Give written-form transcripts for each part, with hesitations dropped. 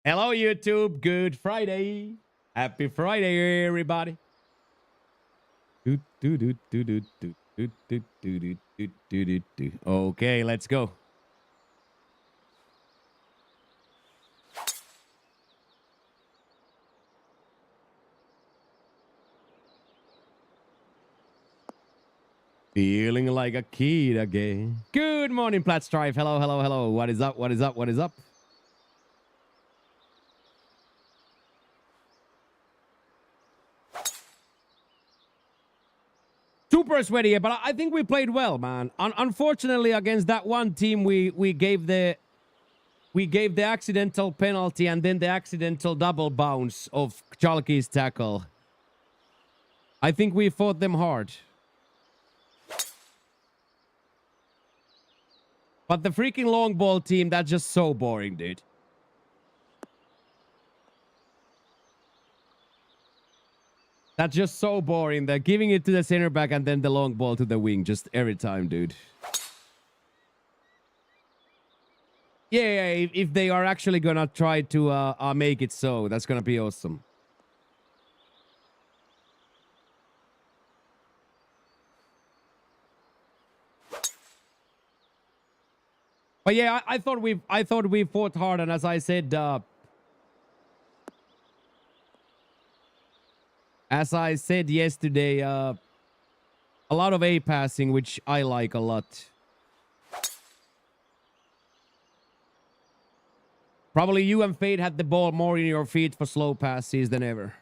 Hello, YouTube. Good Friday. Happy Friday, everybody. Okay, let's go. Feeling like a kid again. Good morning, Platts Drive. Hello, hello, hello. What is up? What is up? What is up? Super sweaty, but I think we played well, man. Unfortunately, against that one team, we gave the accidental penalty and then the accidental double bounce of Chalky's tackle. I think we fought them hard. But the freaking long ball team, that's just so boring, dude. That's just so boring. They're giving it to the center back and then the long ball to the wing just every time, dude. Yeah, if they are actually gonna try to make it so, that's gonna be awesome. But yeah, I thought we fought hard, and as I said, yesterday, a lot of A passing, which I like a lot. Probably you and Fade had the ball more in your feet for slow passes than ever.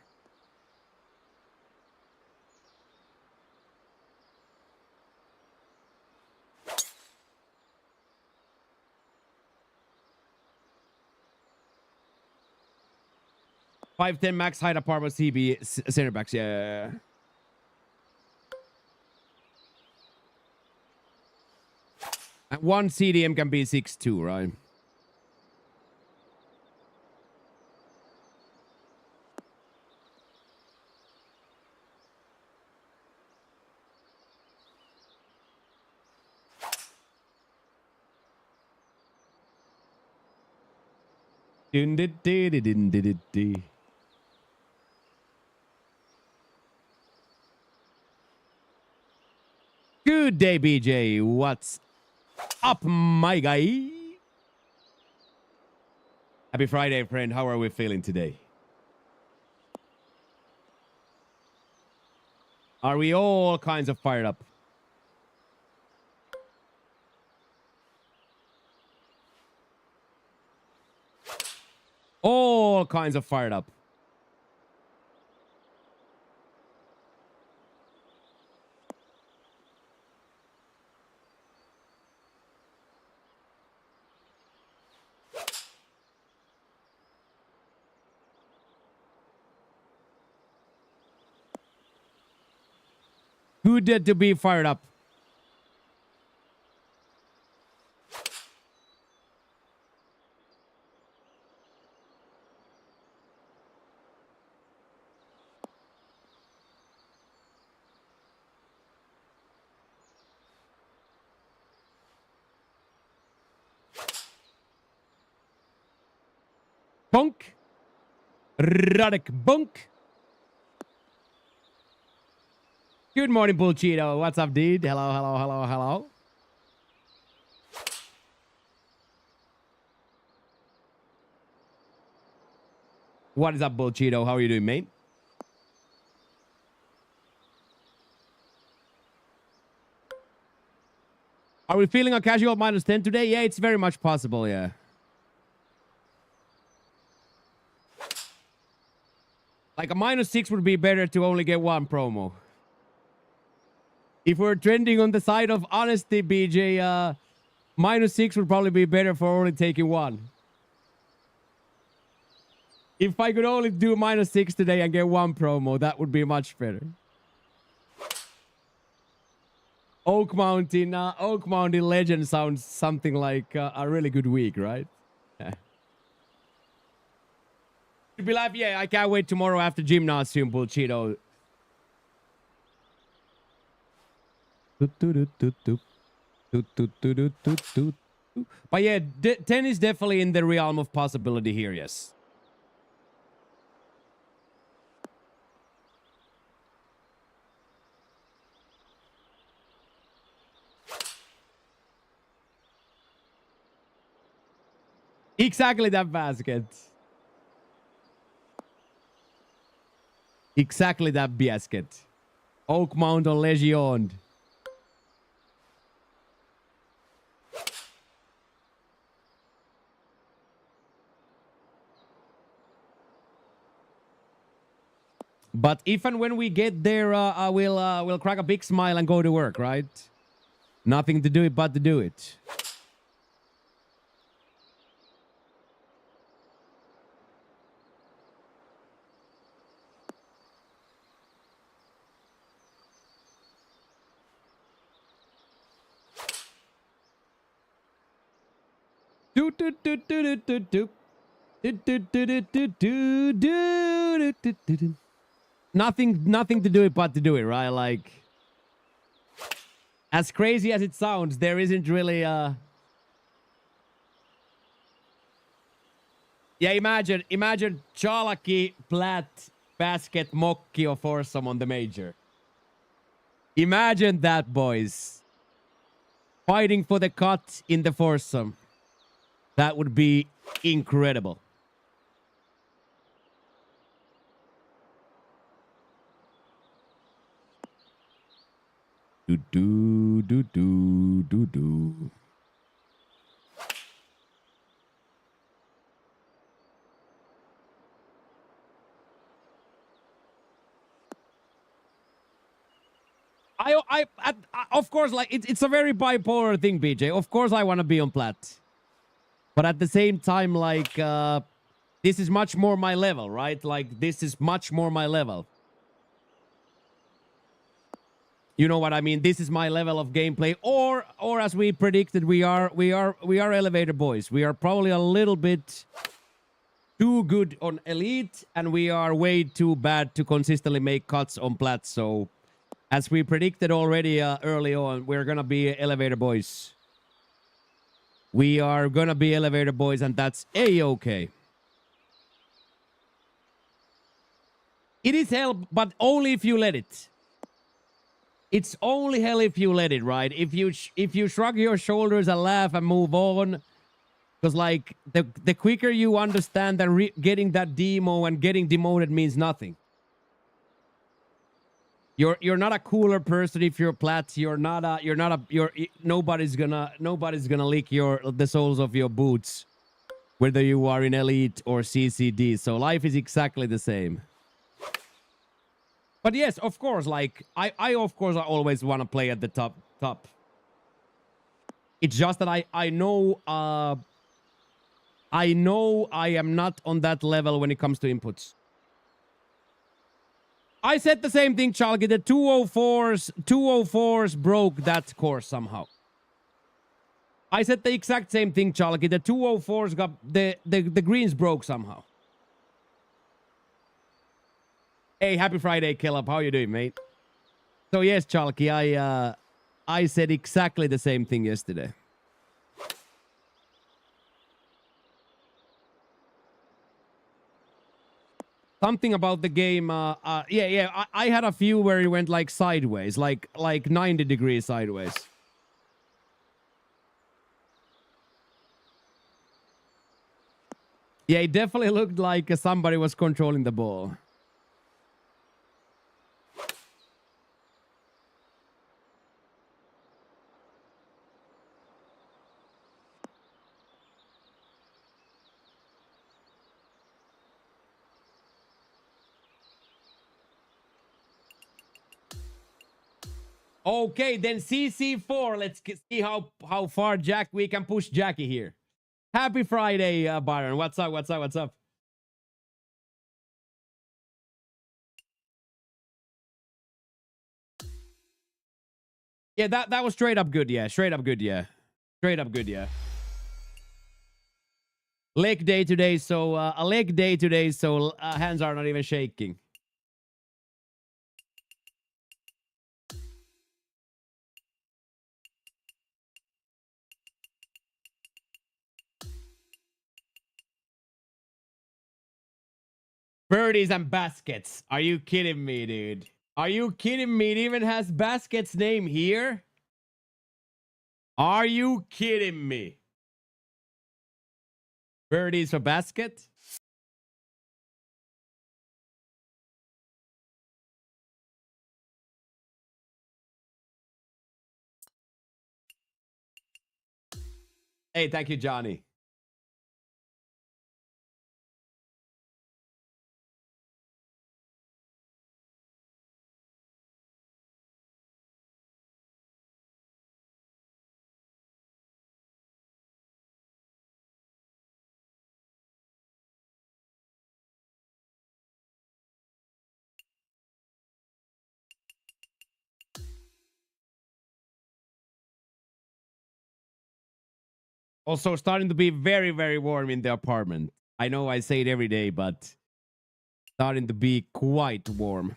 $510 max height apartment CB center backs, yeah. And one CDM can be 6'2", right? Good day, BJ. What's up, my guy? Happy Friday, friend. How are we feeling today? Are we all kinds of fired up? All kinds of fired up. Good to be fired up. Bunk. Radek Bunk. Good morning, Bullcheeto. What's up, dude? Hello, hello, hello, hello. What is up, Bullcheeto? How are you doing, mate? Are we feeling a casual -10 today? Yeah, it's very much possible, yeah. Like a -6 would be better to only get one promo. If we're trending on the side of honesty, BJ, -6 would probably be better for only taking one. If I could only do -6 today and get one promo, that would be much better. Oak Mountain Legend sounds something like a really good week, right? Yeah. To be live, yeah, I can't wait tomorrow after gymnasium, Bullcheeto. But yeah, 10 is definitely in the realm of possibility here, yes. Exactly that basket. Exactly that basket. Oak Mountain Legion. But if and when we get there, I will crack a big smile and go to work, right? Nothing to do it but to do it. Do do do do do do do. Do, do, do, do, do, do, do, do, do, do. Nothing to do it but to do it, right? Like, as crazy as it sounds, there isn't really yeah, imagine Chalaki, Platt, Basket, Mokki, or Foursome on the major. Imagine that, boys. Fighting for the cut in the foursome. That would be incredible. Do do do do do do. Of course, like it's a very bipolar thing, BJ. Of course, I want to be on plat, but at the same time, like this is much more my level, right? Like this is much more my level. You know what I mean? This is my level of gameplay, or as we predicted, we are elevator boys. We are probably a little bit too good on elite, and we are way too bad to consistently make cuts on plat. So, as we predicted already early on, we're gonna be elevator boys. We are gonna be elevator boys, and that's a-okay. It is hell, but only if you let it. It's only hell if you let it, right? If you shrug your shoulders and laugh and move on, because like the quicker you understand that getting that demo and getting demoted means nothing. You're not a cooler person if you're plat. Nobody's gonna lick the soles of your boots, whether you are in elite or CCD. So life is exactly the same. But yes, of course, like I of course I always want to play at the top. It's just that I know I am not on that level when it comes to inputs. I said the same thing, Chalky. The 204s broke that course somehow. I said the exact same thing, Chalky. The 204s got the greens broke somehow. Hey, happy Friday, Caleb. How you doing, mate? So yes, Chalky, I said exactly the same thing yesterday. Something about the game. Yeah. I had a few where it went like sideways, like 90 degrees sideways. Yeah, it definitely looked like somebody was controlling the ball. Okay, then CC4. Let's see how far we can push Jackie here. Happy Friday, Byron. What's up? What's up? What's up? Yeah, that was straight up good. Yeah, straight up good. Yeah, straight up good. Yeah. Leg day today, so a leg day today, so hands are not even shaking. Birdies and baskets. Are you kidding me, dude? Are you kidding me? It even has basket's name here. Are you kidding me? Birdies for basket. Hey, thank you, Johnny. Also starting to be very, very warm in the apartment. I know I say it every day, but starting to be quite warm.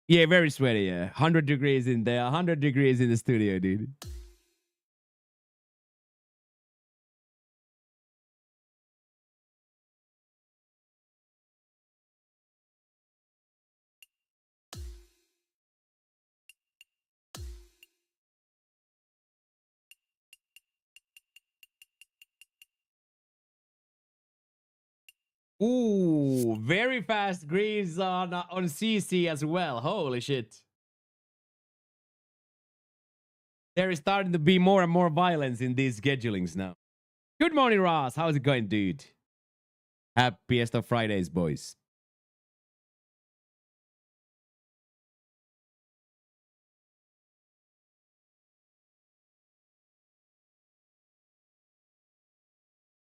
Yeah, very sweaty. Yeah, 100 degrees in there, 100 degrees in the studio, dude. Ooh, very fast greens on CC as well. Holy shit. There is starting to be more and more violence in these schedulings now. Good morning, Ross. How's it going, dude? Happiest of Fridays, boys.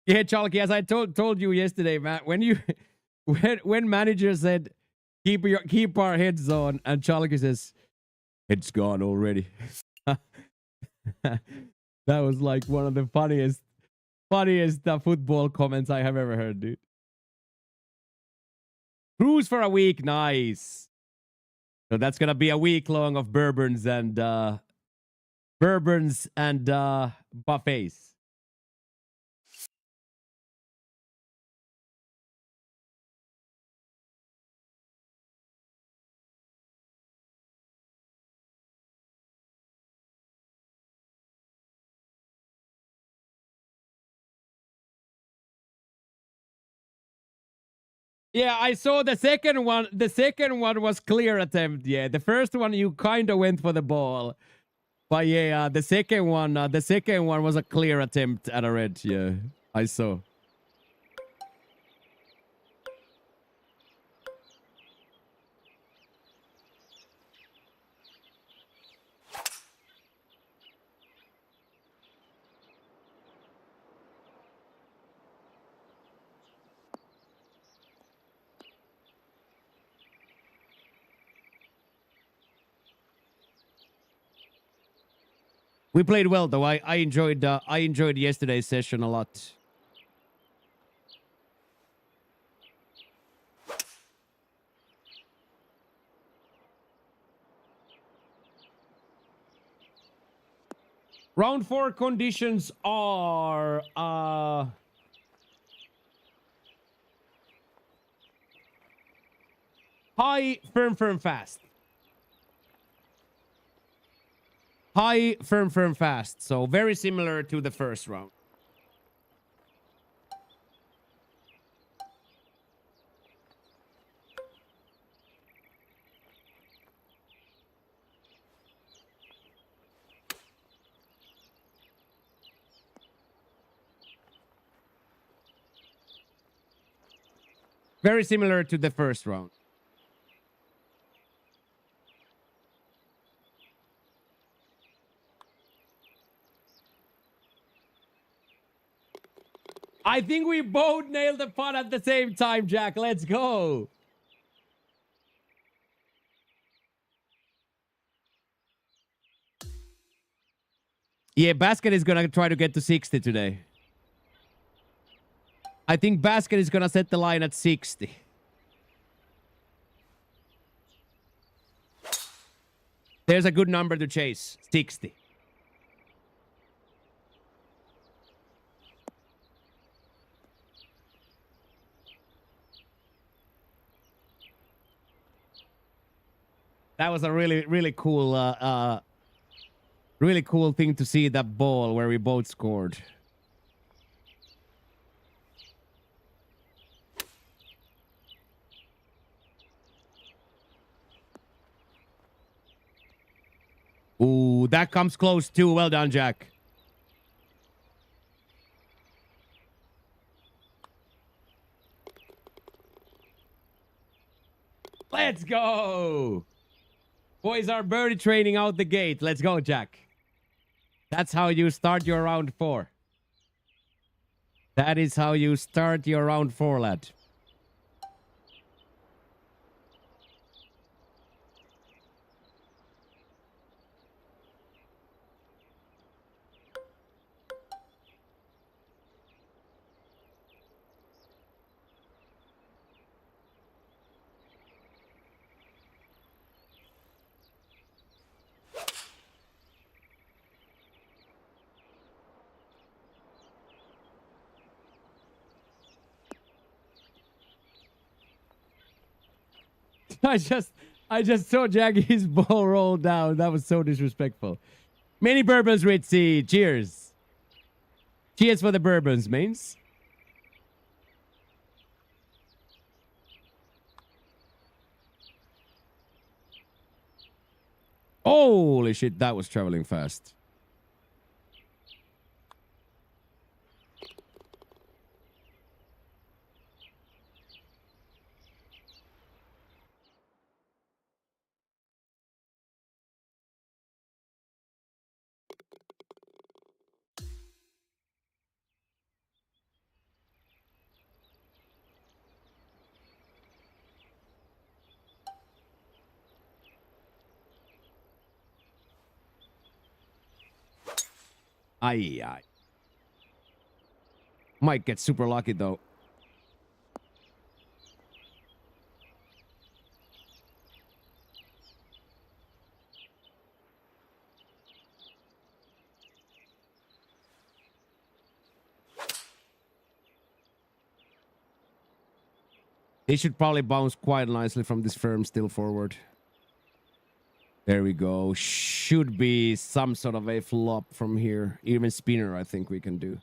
Yeah, Chalky, as I told you yesterday, man, when you when manager said keep our heads on, and Chalky says it's gone already. That was like one of the funniest football comments I have ever heard, dude. Cruise for a week, nice. So that's gonna be a week long of bourbons and buffets. Yeah, I saw the second one. The second one was clear attempt. Yeah, the first one you kind of went for the ball, but yeah, the second one was a clear attempt at a red. Yeah, I saw. We played well though. I enjoyed yesterday's session a lot. Round 4 conditions are high, firm, fast. High, firm, fast. So very similar to the first round. Very similar to the first round. I think we both nailed the putt at the same time, Jack. Let's go. Yeah, Basket is going to try to get to 60 today. I think Basket is going to set the line at 60. There's a good number to chase. 60. That was a really cool, really cool thing to see that ball where we both scored. Ooh, that comes close too. Well done, Jack. Let's go. Boys are birdie training out the gate. Let's go, Jack. That's how you start your round 4. That is how you start your round 4, lad. I just saw Jackie's ball roll down. That was so disrespectful. Many bourbons, Ritzy. Cheers. Cheers for the bourbons, mains. Holy shit, that was traveling fast. Aye, aye. Might get super lucky, though. They should probably bounce quite nicely from this firm still forward. There we go. Should be some sort of a flop from here. Even spinner, I think we can do.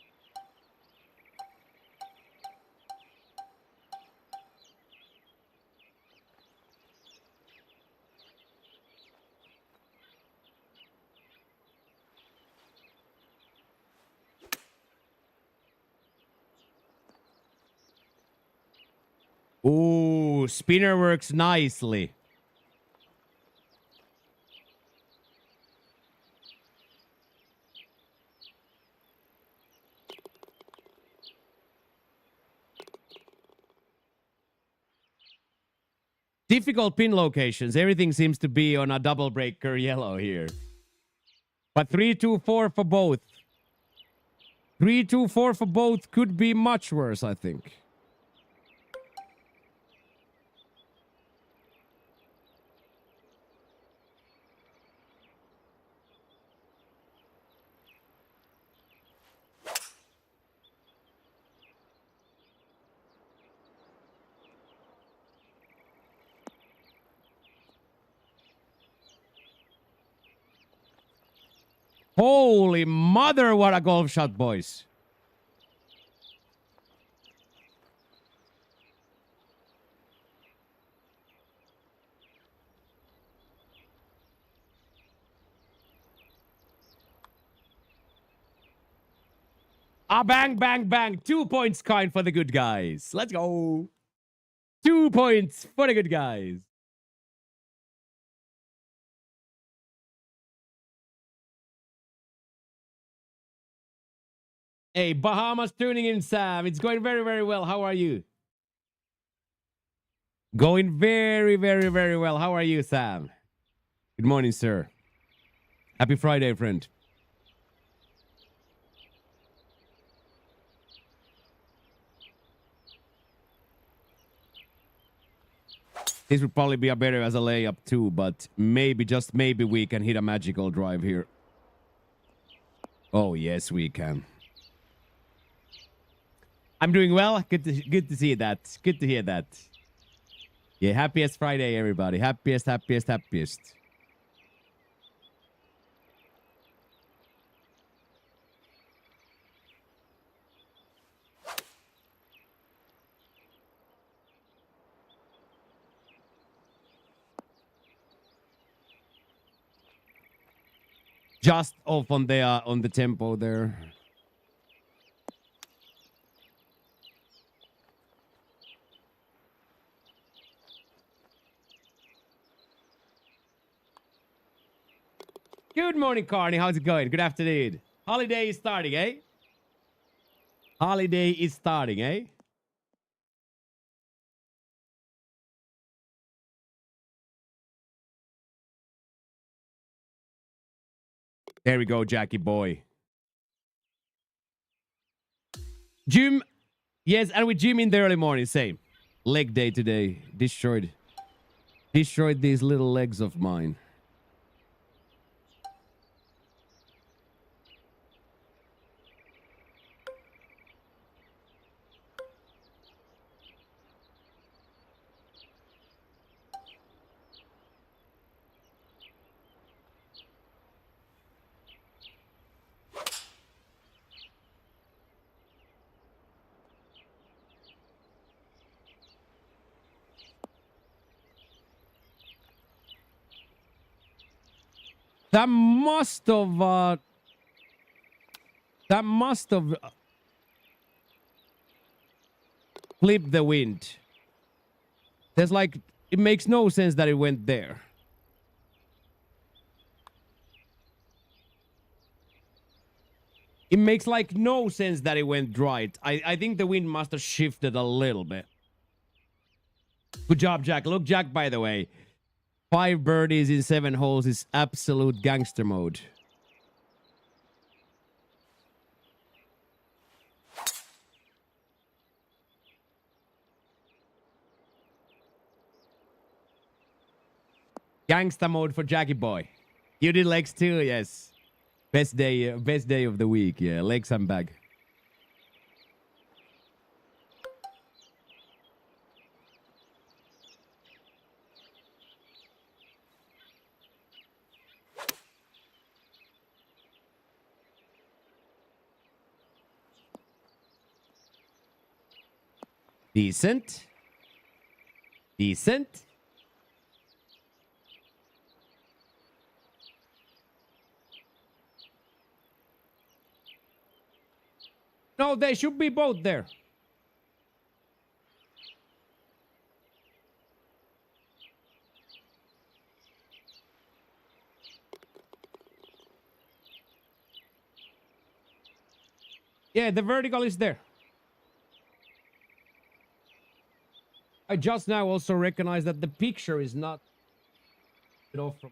Ooh, spinner works nicely. Difficult pin locations. Everything seems to be on a double breaker yellow here. But 3-2-4 for both. 3-2-4 for both could be much worse, I think. Holy mother, what a golf shot, boys. Ah, bang, bang, bang. 2 points kind for the good guys. Let's go. 2 points for the good guys. Hey, Bahamas tuning in, Sam. It's going very, very well. How are you? Going very, very, very well. How are you, Sam? Good morning, sir. Happy Friday, friend. This would probably be a better as a layup too, but maybe, just maybe, we can hit a magical drive here. Oh, yes, we can. I'm doing well. Good to see that. Good to hear that. Yeah, happiest Friday, everybody. Happiest, happiest, happiest. Just off on the tempo there. Good morning, Carney. How's it going? Good afternoon. Holiday is starting, eh? Holiday is starting, eh? There we go, Jackie boy. Gym. Yes, and we gym in the early morning. Same. Leg day today. Destroyed these little legs of mine. That must have flipped the wind. There's like, it makes no sense that it went there. It makes like no sense that it went right. I think the wind must have shifted a little bit. Good job, Jack. Look, Jack, by the way, 5 birdies in 7 holes is absolute gangster mode. Gangster mode for Jackie boy. You did legs too, yes. Best day of the week, yeah. Legs and bag. Decent. Decent. No, they should be both there. Yeah, the vertical is there. I just now also recognize that the picture is not off from.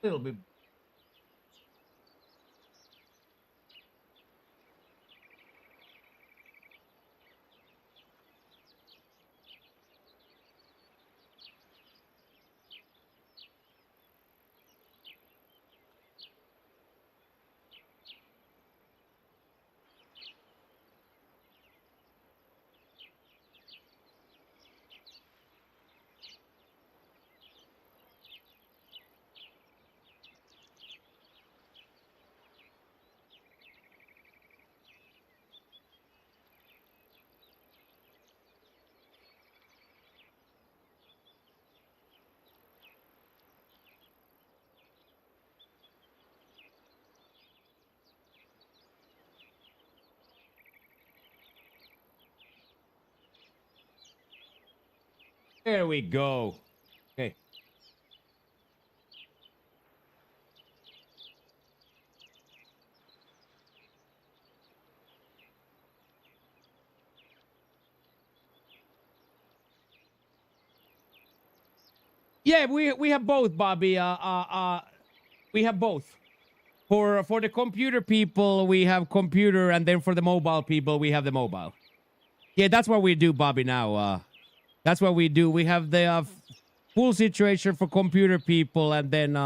A little bit. There we go. Okay. Yeah, we have both, Bobby. We have both. For the computer people, we have computer, and then for the mobile people, we have the mobile. Yeah, that's what we do, Bobby. Now, that's what we do. We have the full situation for computer people, and then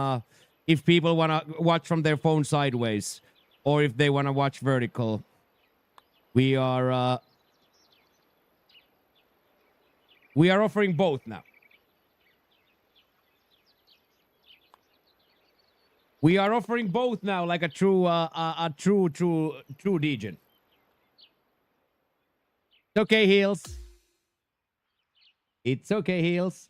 if people want to watch from their phone sideways, or if they want to watch vertical, we are offering both now. We are offering both now, like a true Degen. It's okay, Heels. It's okay, Heels.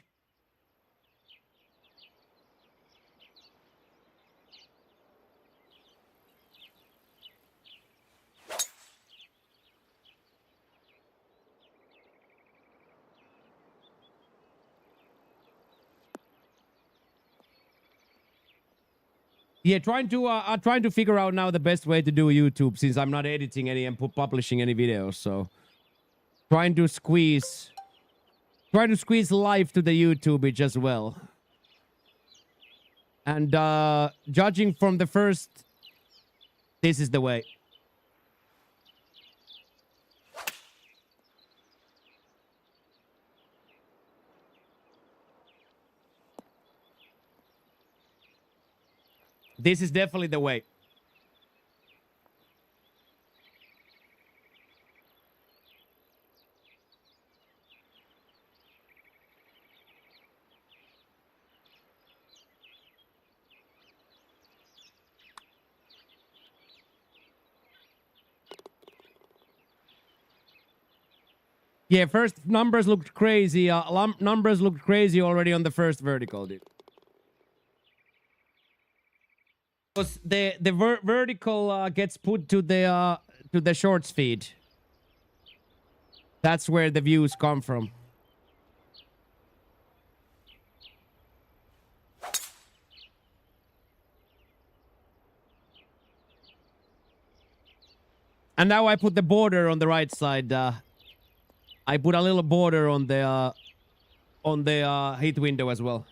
Yeah, trying to figure out now the best way to do YouTube, since I'm not editing any and publishing any videos. So trying to squeeze life to the YouTube as well. And judging from the first, this is the way. This is definitely the way. Yeah, first numbers looked crazy. Numbers looked crazy already on the first vertical, dude. Because the vertical gets put to the shorts feed. That's where the views come from. And now I put the border on the right side. I put a little border on the heat window as well.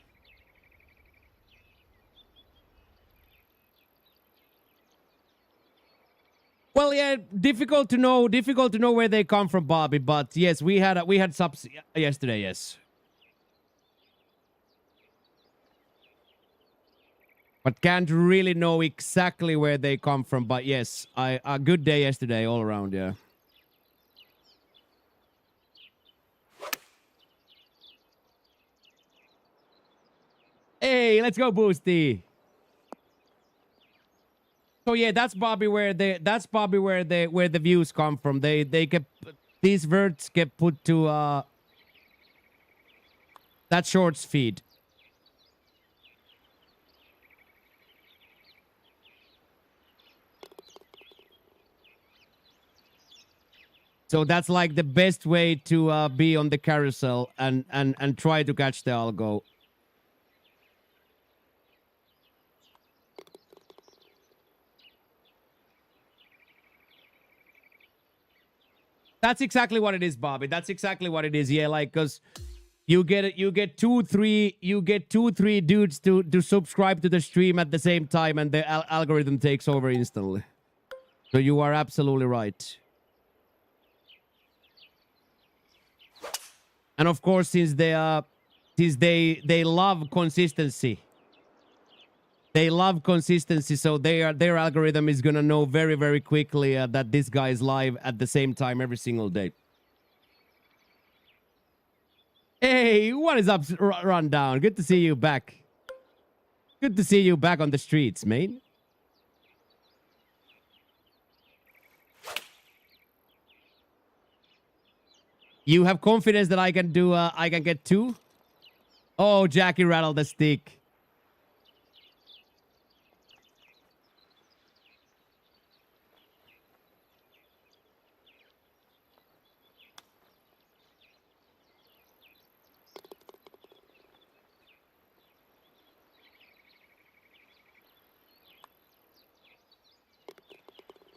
Well, yeah, difficult to know where they come from, Bobby. But yes, we had subs yesterday. Yes, but can't really know exactly where they come from. But yes, a good day yesterday all around. Yeah. Hey, let's go, Boosty. So yeah, that's Bobby where the views come from. They get these verts get put to that shorts feed. So that's like the best way to be on the carousel and try to catch the algo. That's exactly what it is, Bobby. That's exactly what it is. Yeah, like because you get two, three dudes to subscribe to the stream at the same time, and the algorithm takes over instantly. So you are absolutely right. And of course, since they love consistency. They love consistency, so their algorithm is gonna know very, very quickly that this guy is live at the same time every single day. Hey, what is up, Rundown? Good to see you back. Good to see you back on the streets, mate. You have confidence that I can do, I can get two? Oh, Jackie rattled the stick.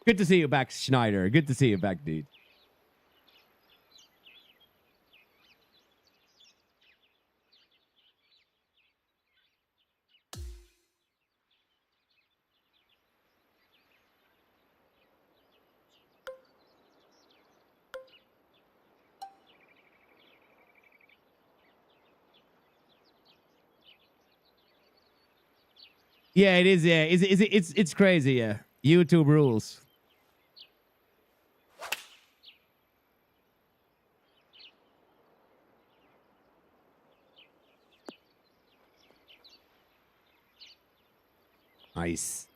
Good to see you back, Schneider. Good to see you back, dude. Yeah, it is. Yeah, it's crazy. Yeah, YouTube rules. Nice.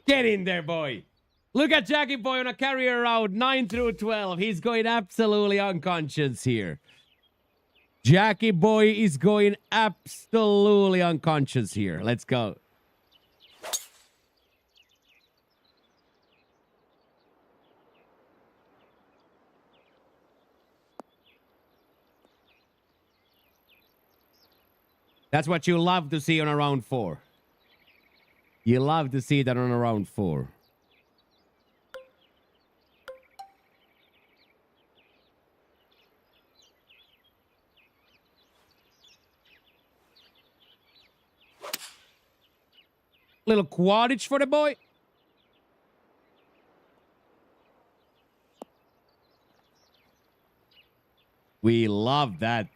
Get in there, boy. Look at Jackie Boy on a carrier route 9 through 12. He's going absolutely unconscious here. Jackie Boy is going absolutely unconscious here. Let's go. That's what you love to see on a round 4. You love to see that on a round 4. Little quaddage for the boy. We love that.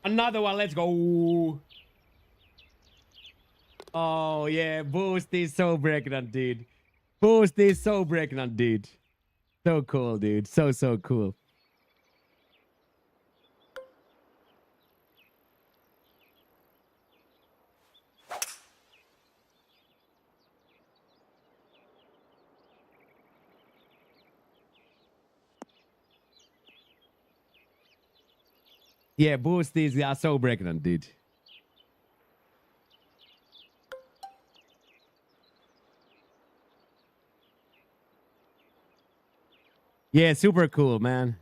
Another one. Let's go. Oh, yeah. Boost is so pregnant, dude. Boost is so pregnant, dude. So cool, dude. So cool. Yeah, boosties are so pregnant, dude. Yeah, super cool, man.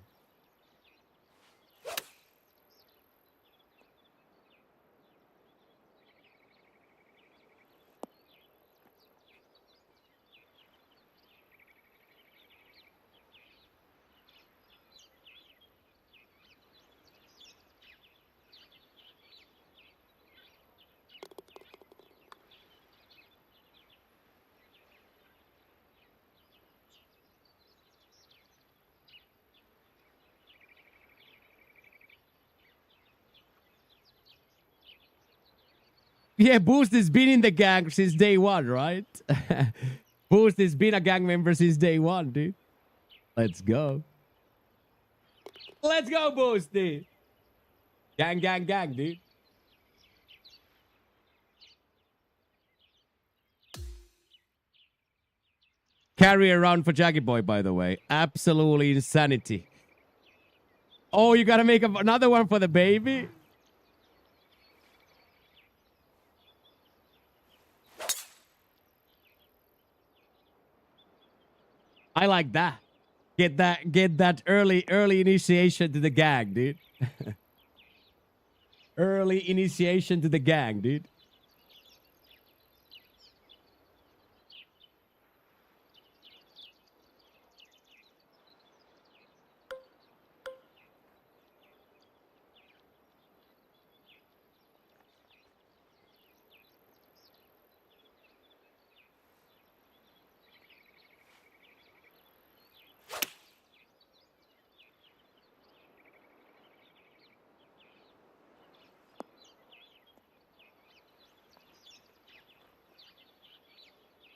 Yeah, Boost has been in the gang since day one, right? Boost has been a gang member since day one, dude. Let's go. Let's go, Boosty. Gang, gang, gang, dude. Carry around for Jackie Boy, by the way. Absolutely insanity. Oh, you gotta make another one for the baby? I like that. Get that early initiation to the gang, dude. Early initiation to the gang, dude.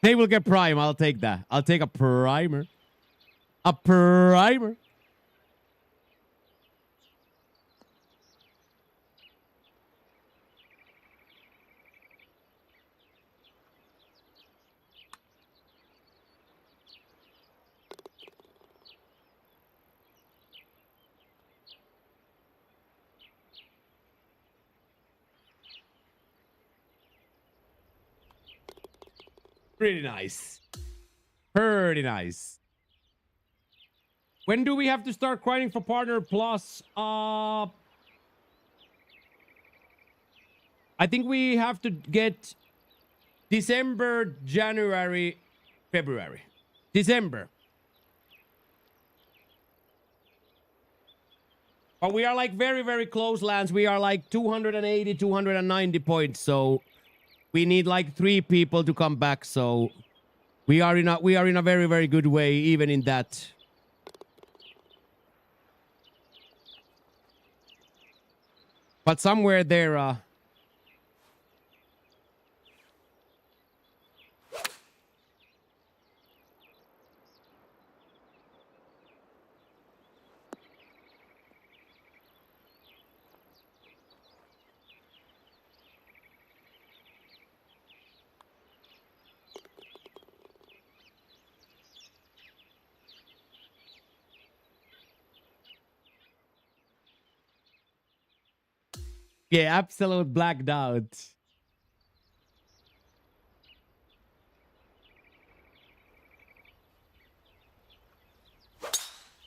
They will get prime. I'll take that. I'll take a primer. A primer. Pretty nice. Pretty nice. When do we have to start grinding for Partner Plus? I think we have to get December, January, February. December. But we are like very, very close, Lance. We are like 280, 290 points. So we need like 3 people to come back. So we are in a very, very good way, even in that. But somewhere there, yeah, absolute blacked out.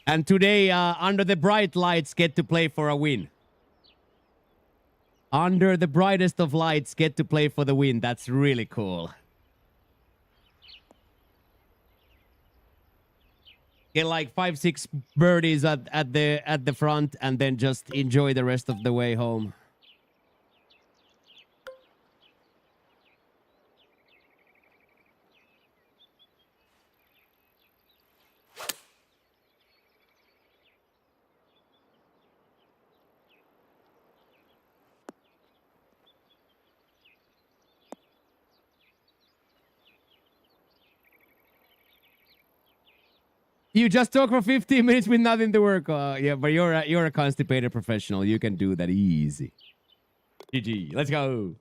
And today, under the bright lights, get to play for a win. Under the brightest of lights, get to play for the win. That's really cool. Get like 5, 6 birdies at the front, and then just enjoy the rest of the way home. You just talk for 15 minutes with nothing to work. Yeah, but you're a constipated professional. You can do that easy. GG. Let's go.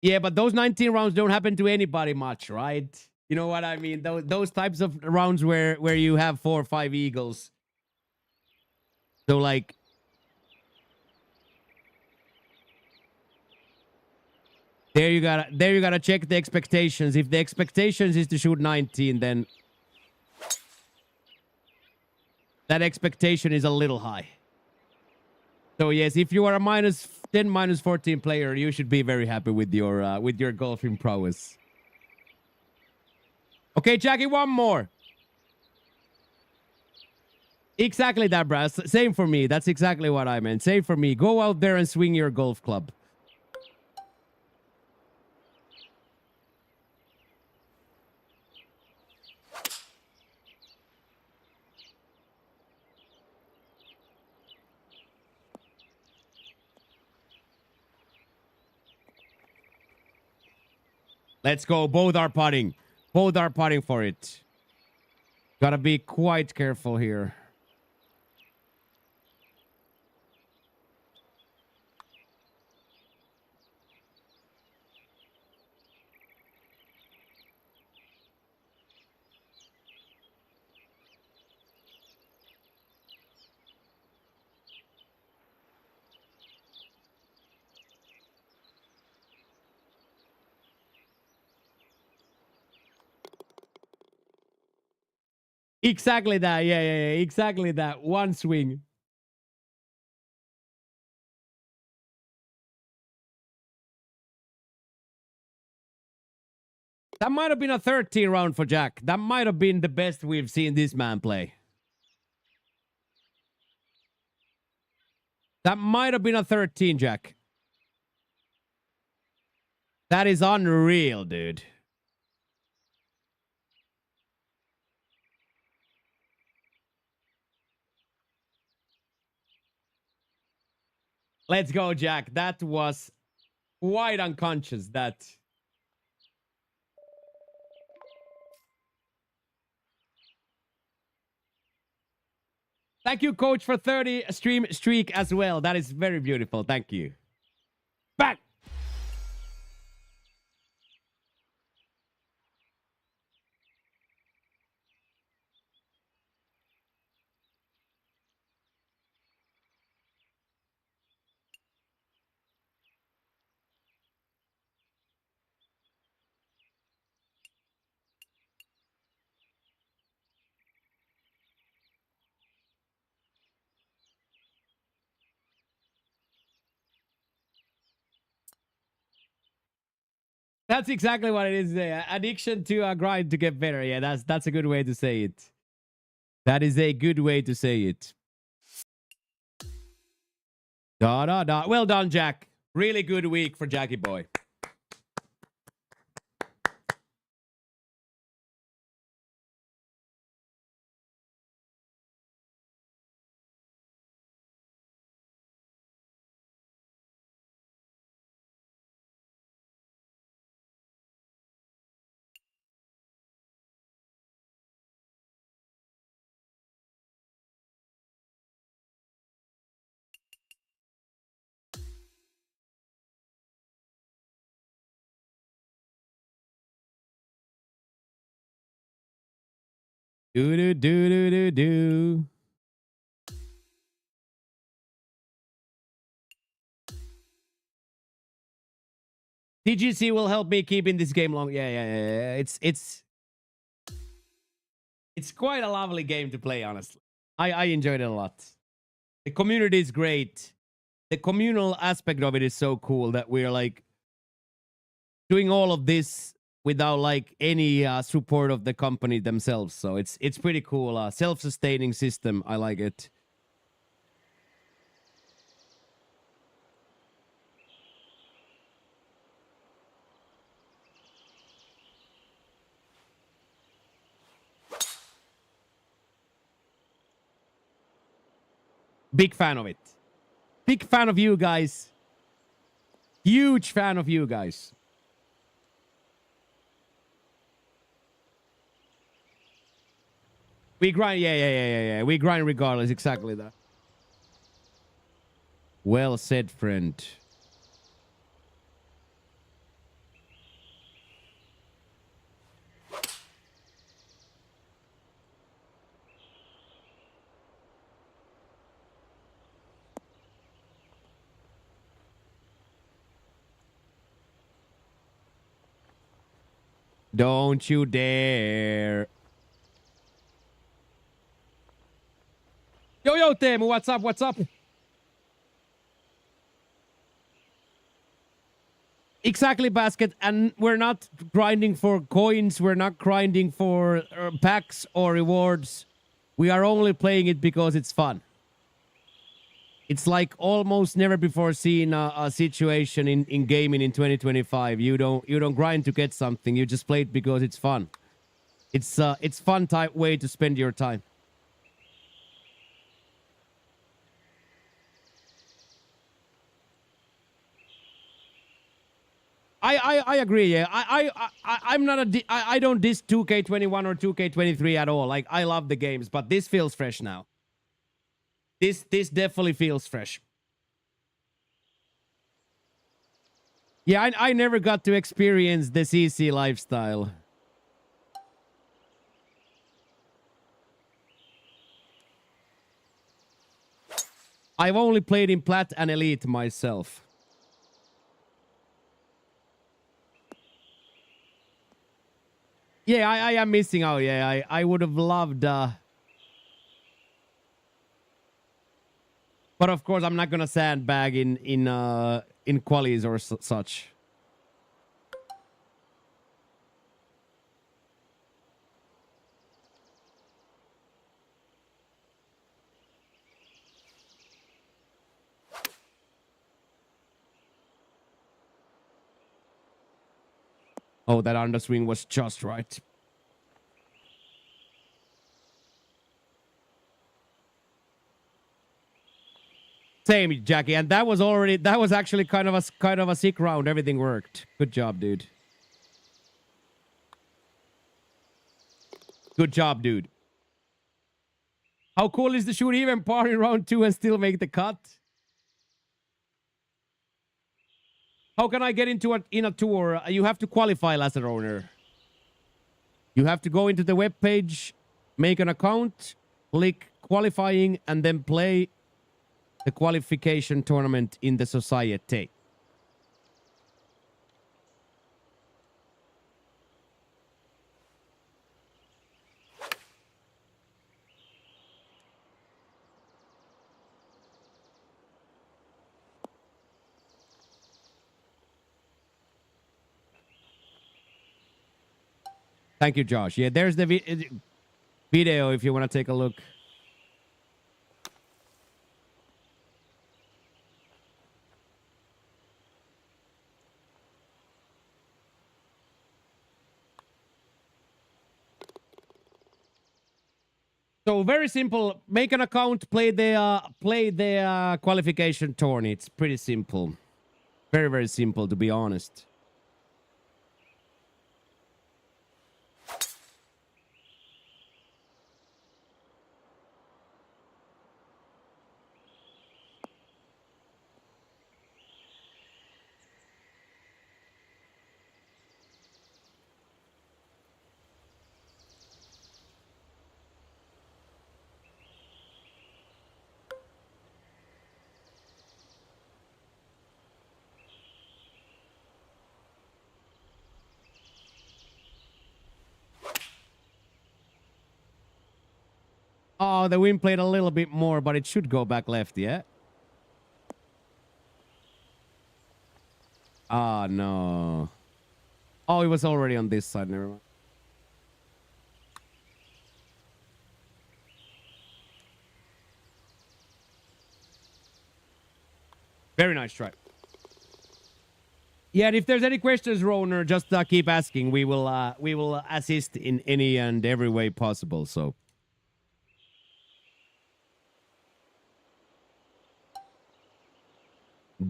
Yeah, but those 19 rounds don't happen to anybody much, right? You know what I mean? Those types of rounds where you have 4 or 5 eagles. So like, there you gotta check the expectations. If the expectations is to shoot 19, then that expectation is a little high. So yes, if you are a minus 10, minus 14 player, you should be very happy with your golfing prowess. Okay, Jackie, one more. Exactly that, Brass. Same for me. That's exactly what I meant. Same for me. Go out there and swing your golf club. Let's go. Both are putting. Both are putting for it. Gotta be quite careful here. Exactly that. Yeah. Exactly that. One swing. That might have been a 13 round for Jack. That might have been the best we've seen this man play. That might have been a 13, Jack. That is unreal, dude. Let's go, Jack. That was quite unconscious. That. Thank you, coach, for 30 stream streak as well. That is very beautiful. Thank you. Back. That's exactly what it is. Addiction to a grind to get better. Yeah, that's a good way to say it. That is a good way to say it. Da da da. Well done, Jack. Really good week for Jackie boy. Do do do do do do. TGC will help me keep in this game long. Yeah. It's quite a lovely game to play, honestly. I enjoyed it a lot. The community is great. The communal aspect of it is so cool that we're like doing all of this without like any support of the company themselves. So it's pretty cool. Self-sustaining system. I like it. Big fan of it. Big fan of you guys. Huge fan of you guys. We grind. Yeah. We grind regardless. Exactly that. Well said, friend. Don't you dare. Yo, Teemu, what's up? What's up? Exactly, Basket. And we're not grinding for coins. We're not grinding for packs or rewards. We are only playing it because it's fun. It's like almost never before seen a situation in gaming in 2025. You don't grind to get something. You just play it because it's fun. It's fun type way to spend your time. I agree. Yeah, I'm not I don't diss 2K21 or 2K23 at all. Like I love the games, but this feels fresh now. This definitely feels fresh. Yeah, I never got to experience the CC lifestyle. I've only played in Plat and Elite myself. Yeah, I am missing out. Yeah, I would have loved. But of course, I'm not gonna sandbag in qualies or such. Oh, that underswing was just right. Same, Jackie, and that was actually kind of a sick round. Everything worked. Good job, dude. Good job, dude. How cool is to shoot even par in round 2 and still make the cut? How can I get into in a tour? You have to qualify as an owner. You have to go into the web page, make an account, click qualifying, and then play the qualification tournament in the society. Thank you, Josh. Yeah, there's the video if you want to take a look. So very simple. Make an account, play the qualification tourney. It's pretty simple. Very, very simple, to be honest. Oh, the wind played a little bit more, but it should go back left, yeah? Ah, no. Oh, it was already on this side. Never mind. Very nice try. Yeah, and if there's any questions, Roner, just keep asking. We will assist in any and every way possible. So.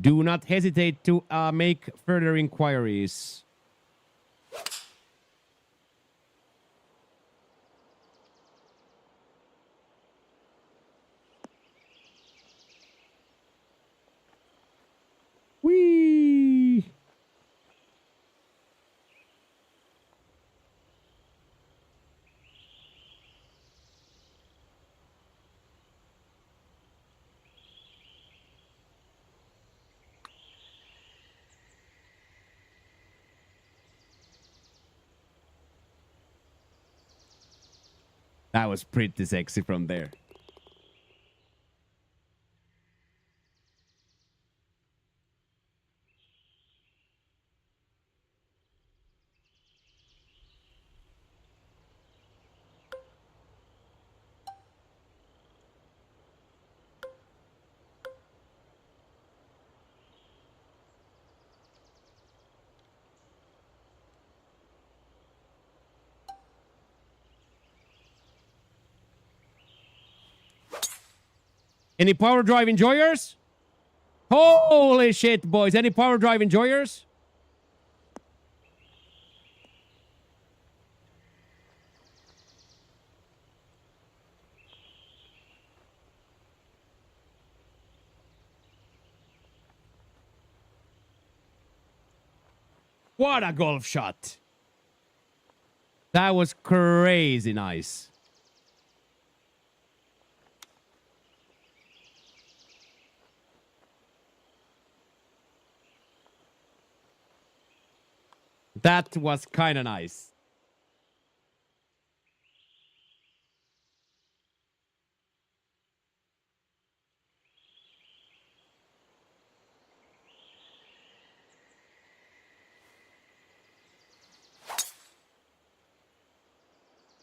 Do not hesitate to make further inquiries. Whee! That was pretty sexy from there. Any power drive enjoyers? Holy shit, boys. Any power drive enjoyers? What a golf shot. That was crazy nice. That was kind of nice.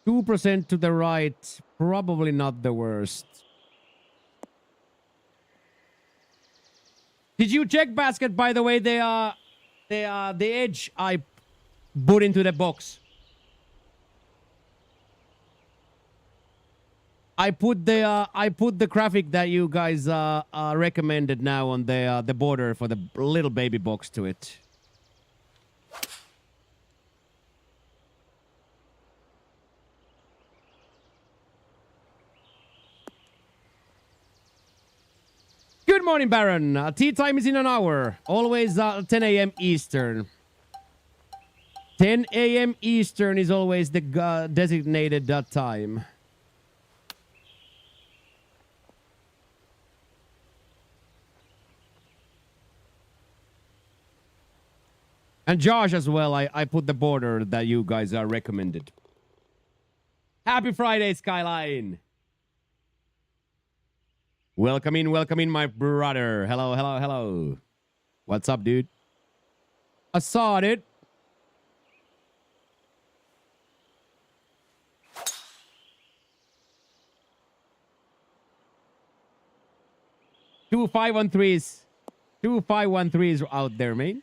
%2 to the right. Probably not the worst. Did you check, Basket, by the way, the edge I put into the box? I put the graphic that you guys recommended now on the border for the little baby box to it. Good morning, Baron. Tea time is in an hour. Always 10 a.m. Eastern. 10 a.m. Eastern is always the designated time. And Josh as well, I put the border that you guys are recommended. Happy Friday, Skyline. Welcome in, my brother. Hello, hello, hello. What's up, dude? I saw it. Two 5-on-3s. Two 5-1-3s out there, man.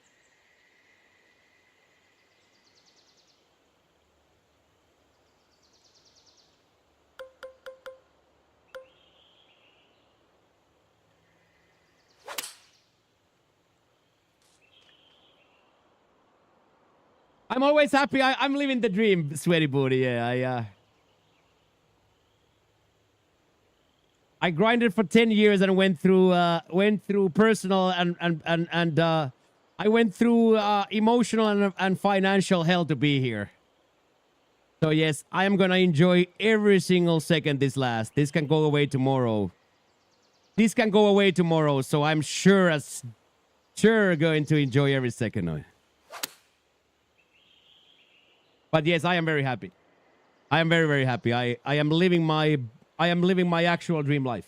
I'm always happy. I'm living the dream, sweaty booty. Yeah, I grinded for 10 years and went through personal and I went through emotional and financial hell to be here. So yes, I am gonna enjoy every single second this lasts. This can go away tomorrow. This can go away tomorrow, so I'm sure going to enjoy every second of it. But yes, I am very happy. I am very, very happy. I am living my actual dream life.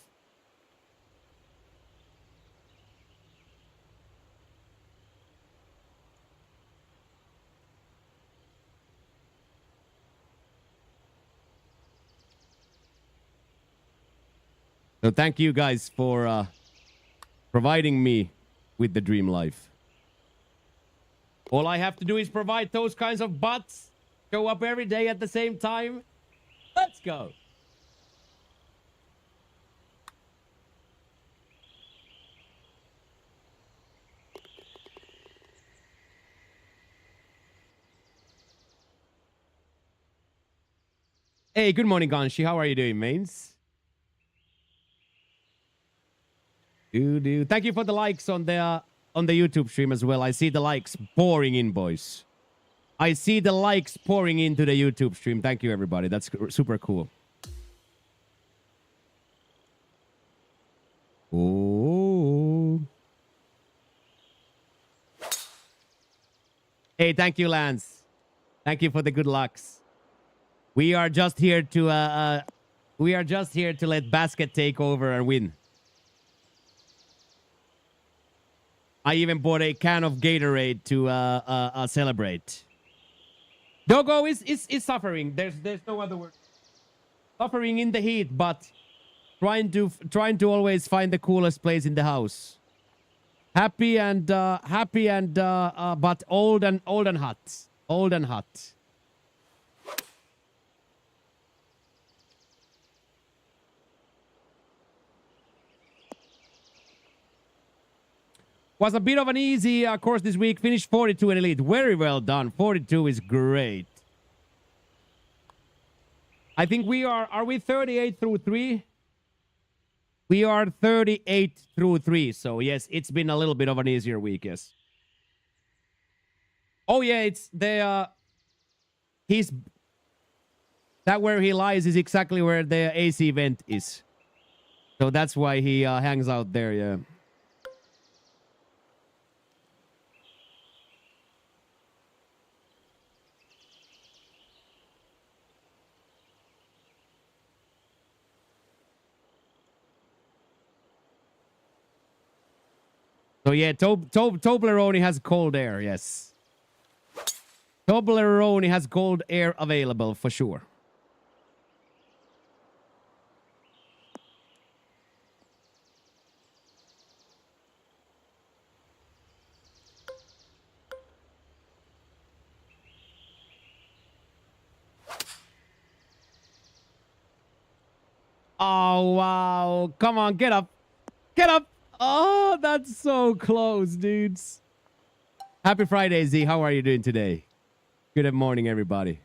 So thank you guys for providing me with the dream life. All I have to do is provide those kinds of butts, show up every day at the same time. Let's go. Hey, good morning, Ganshi. How are you doing, mains? Thank you for the likes on the YouTube stream as well. I see the likes pouring in, boys. I see the likes pouring into the YouTube stream. Thank you, everybody. That's super cool. Oh. Hey, thank you, Lance. Thank you for the good lucks. We are just here to let basket take over and win. I even bought a can of Gatorade to celebrate. Doggo is suffering. There's no other word. Suffering in the heat, but trying to always find the coolest place in the house. Happy and but old and hot. Old and hot. Was a bit of an easy course this week. Finished 42 in Elite. Very well done. 42 is great. I think are we 38 through 3? We are 38 through 3. So yes, it's been a little bit of an easier week, yes. Oh yeah, it's the that where he lies is exactly where the AC vent is. So that's why he hangs out there, yeah. So yeah, Toblerone has cold air, yes. Toblerone has cold air available for sure. Oh, wow. Come on, get up. Get up. Oh, that's so close, dudes. Happy Friday, Z. How are you doing today? Good morning, everybody.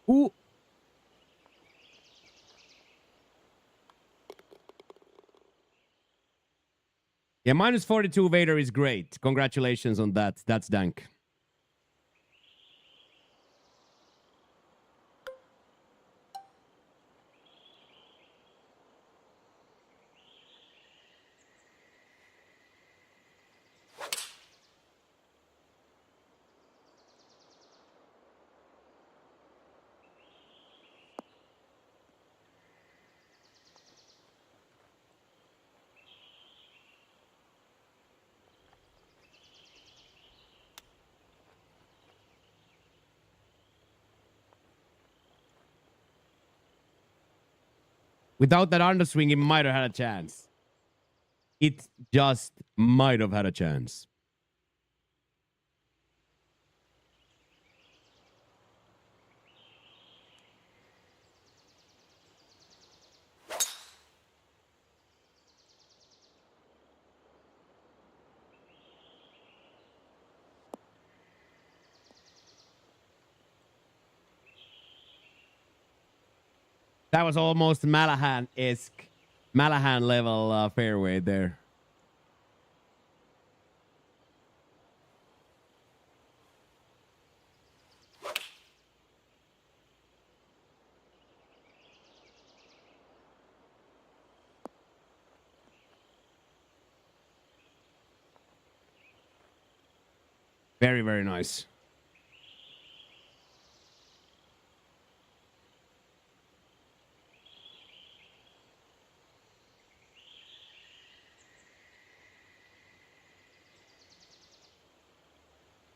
Ooh. Yeah, minus 42 Vader is great. Congratulations on that. That's dank. Without that underswing, he might have had a chance. It just might have had a chance. That was almost Malahan-esque. Malahan level fairway there. Very, very nice.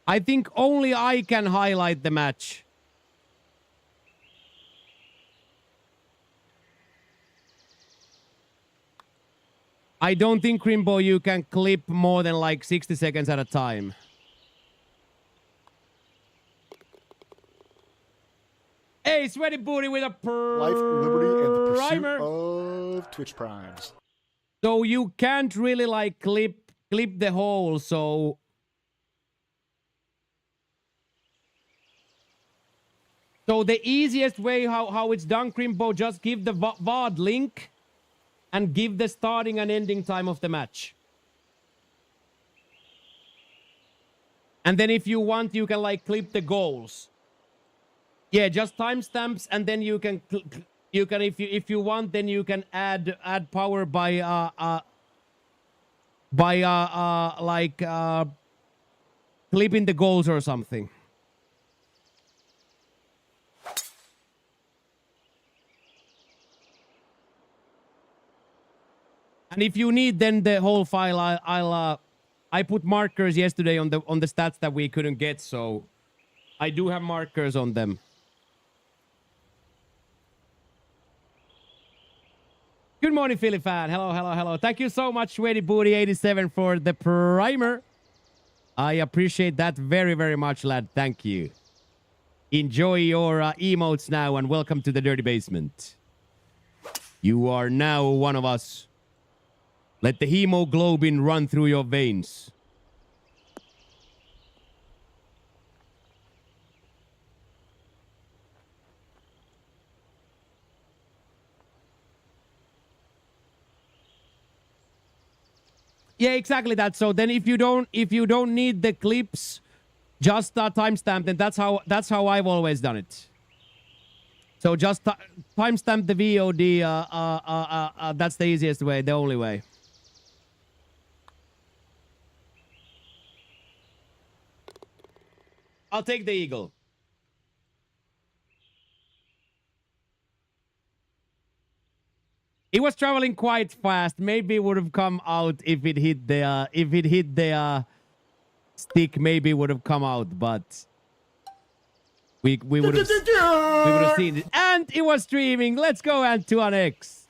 I think only I can highlight the match. I don't think, Crimbo, you can clip more than like 60 seconds at a time. Hey, Sweaty Booty with a Life, liberty, and the pursuit primer of Twitch Primes. So you can't really like clip the hole, so the easiest way how it's done, Crimbo, just give the VOD link and give the starting and ending time of the match. And then if you want, you can like clip the goals. Yeah, just timestamps, and then you can if you want, then you can add power by clipping the goals or something. And if you need then the whole file, I put markers yesterday on the stats that we couldn't get, so I do have markers on them. Good morning, Philly fan. Hello, hello, hello. Thank you so much, Sweaty Booty 87 for the primer. I appreciate that very, very much, lad. Thank you. Enjoy your emotes now, and welcome to the Dirty Basement. You are now one of us. Let the hemoglobin run through your veins. Yeah, exactly that. So then if you don't need the clips, just timestamp, then that's how I've always done it. So just timestamp the VOD. That's the easiest way, the only way. I'll take the eagle. It was traveling quite fast. Maybe it would have come out if it hit the stick. Maybe it would have come out, but we would have seen it. And it was streaming. Let's go, Ant21X.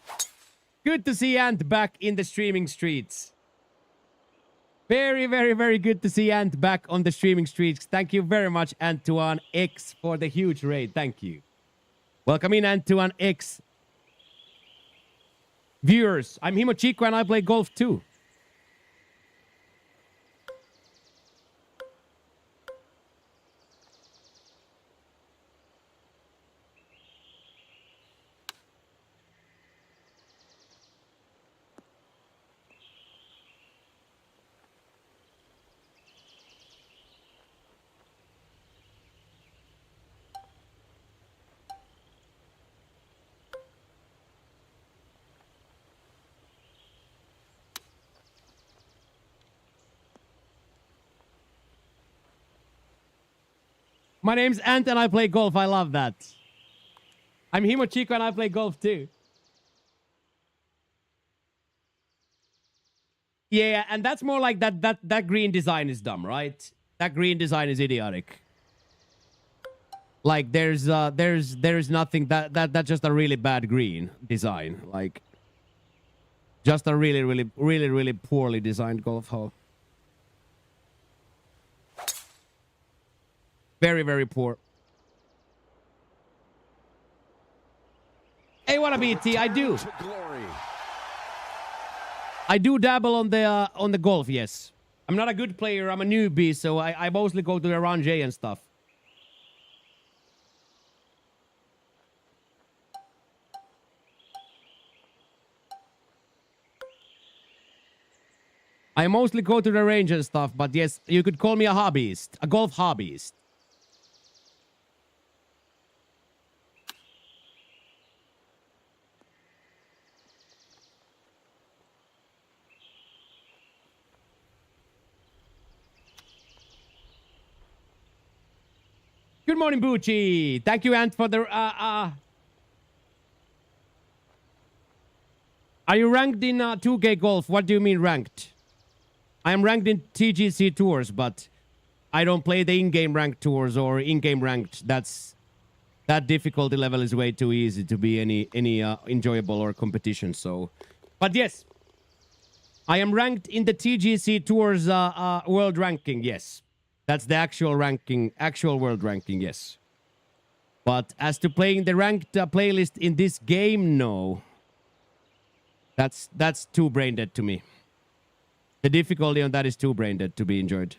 Good to see Ant back in the streaming streets. Very, very, very good to see Ant back on the streaming streets. Thank you very much, Ant21X, for the huge raid. Thank you. Welcome in, Ant21X. Viewers, I'm Himochiko and I play golf too. My name's Ant and I play golf. I love that. I'm Himochiko and I play golf too. Yeah, and that's more like that green design is dumb, right? That green design is idiotic. Like there's nothing that's just a really bad green design. Like just a really poorly designed golf hole. Very poor. Hey, what a BT, I do. I do dabble on the golf, yes. I'm not a good player, I'm a newbie, so I mostly go to the Ron J and stuff. I mostly go to the range and stuff, but yes, you could call me a hobbyist, a golf hobbyist. Good morning, Bucci. Thank you, Ant, for the... Are you ranked in 2K Golf? What do you mean ranked? I am ranked in TGC tours, but I don't play the in-game ranked tours or in-game ranked. That difficulty level is way too easy to be any enjoyable or competition. So, but yes, I am ranked in the TGC tours world ranking. Yes, that's the actual ranking, actual world ranking. Yes, but as to playing the ranked playlist in this game, no. That's too brain dead to me. The difficulty on that is too brain dead to be enjoyed.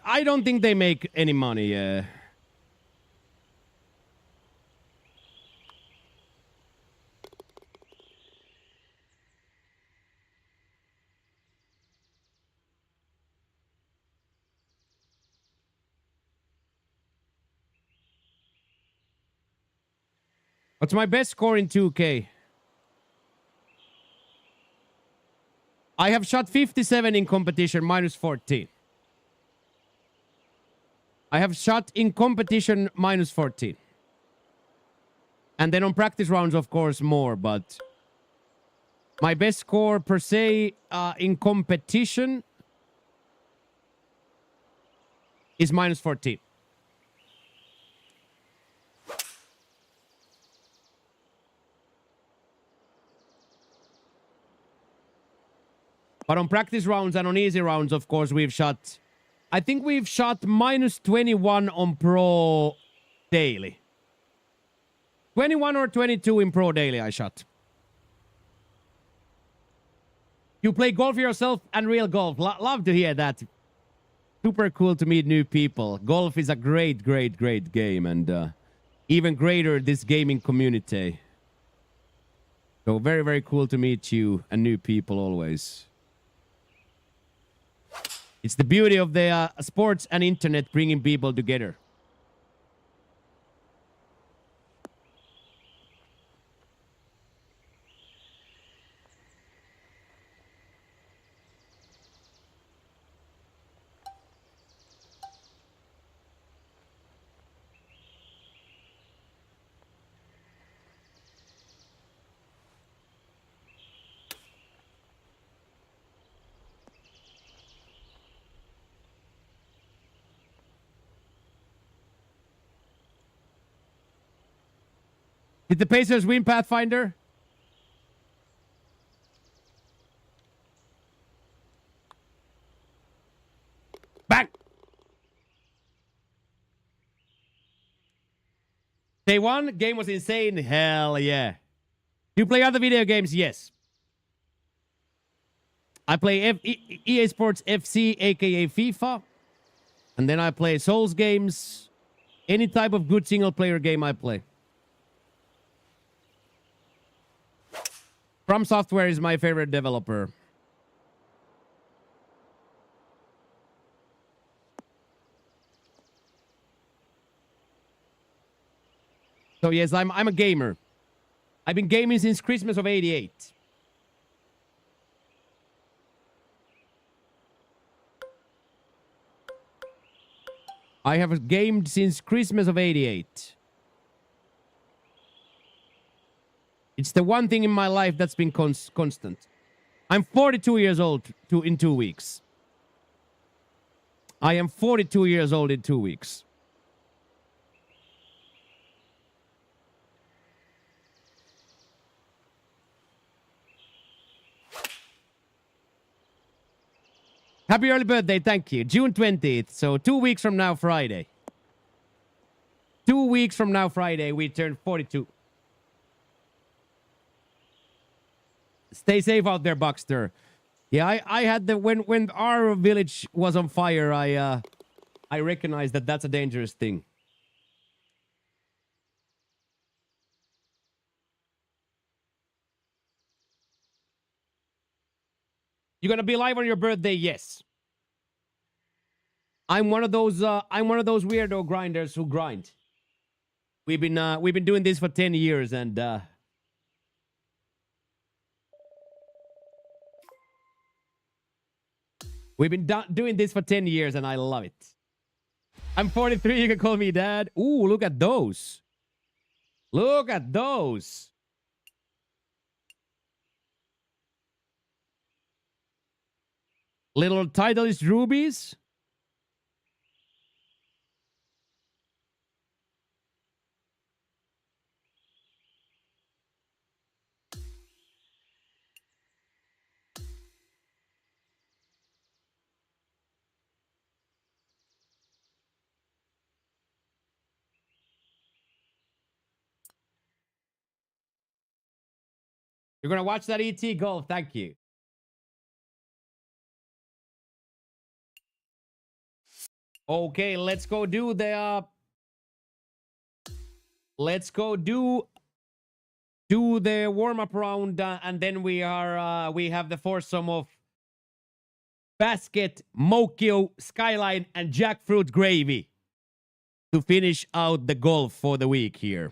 I don't think they make any money. What's my best score in 2K? I have shot 57 in competition, minus 14. I have shot in competition, minus 14. And then on practice rounds, of course, more, but... My best score, per se, in competition... is minus 14. But on practice rounds and on easy rounds, of course, we've shot... I think we've shot minus 21 on Pro Daily. 21 or 22 in Pro Daily I shot. You play golf yourself and real golf. Love to hear that. Super cool to meet new people. Golf is a great game. And even greater, this gaming community. So very cool to meet you and new people always. It's the beauty of the sports and internet bringing people together. Did the Pacers win Pathfinder? Bang! Day one, game was insane. Hell yeah. Do you play other video games? Yes. I play EA Sports FC, aka FIFA. And then I play Souls games. Any type of good single player game I play. From Software is my favorite developer. So yes, I'm a gamer. I've been gaming since Christmas of '88. I have gamed since Christmas of '88. It's the one thing in my life that's been constant. I'm 42 years old in 2 weeks. I am 42 years old in 2 weeks. Happy early birthday, thank you. June 20th, so 2 weeks from now, Friday. 2 weeks from now, Friday, we turn 42. Stay safe out there, Buckster. Yeah, I had the when our village was on fire, I recognized that that's a dangerous thing. You gonna be live on your birthday? Yes. I'm one of those weirdo grinders who grind. We've been doing this for 10 years and we've been doing this for 10 years and I love it. I'm 43, you can call me dad. Ooh, look at those. Look at those. Little Titleist rubies. You're gonna watch that ET golf. Thank you. Okay, let's go do the let's go do the warm-up round and then we have the foursome of basket, Mokio, Skyline, and jackfruit gravy to finish out the golf for the week here.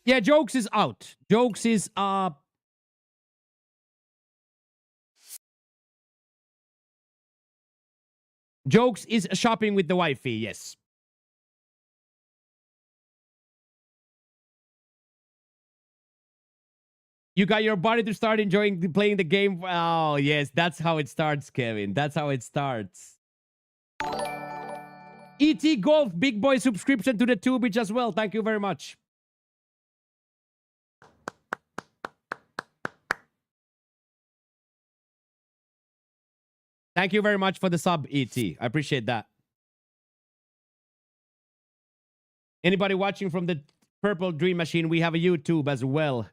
Yeah, Jokes is out. Jokes is Jokes is shopping with the wifey, yes. You got your body to start enjoying playing the game. Oh, yes, that's how it starts, Kevin. That's how it starts. ET Golf, big boy subscription to the Tubage as well. Thank you very much. Thank you very much for the sub, ET. I appreciate that. Anybody watching from the Purple Dream Machine, we have a YouTube as well.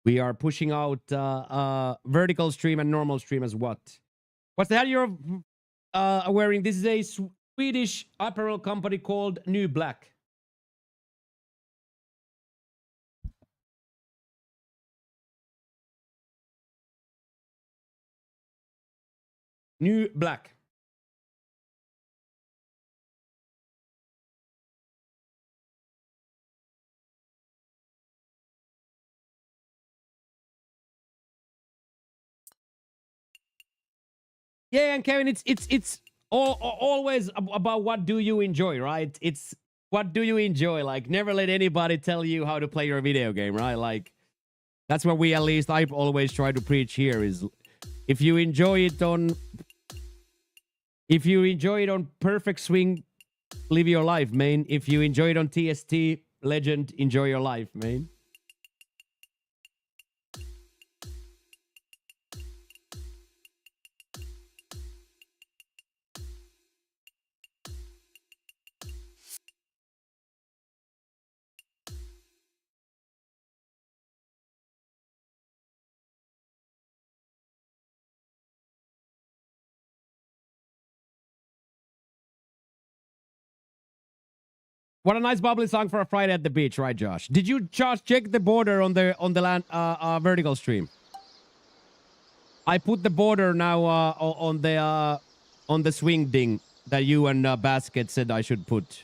We are pushing out vertical stream and normal stream as what? What's the hell you're wearing? This is a Swedish apparel company called New Black. New Black. Yeah, and Kevin, it's always about what do you enjoy, right? It's what do you enjoy? Like, never let anybody tell you how to play your video game, right? Like, that's what we, at least I always try to preach here, is if you enjoy it on Perfect Swing, live your life, man. If you enjoy it on TST Legend, enjoy your life, man. What a nice bubbly song for a Friday at the beach, right, Josh? Did you, Josh, check the border on the land vertical stream? I put the border now on the swing ding that you and Basket said I should put.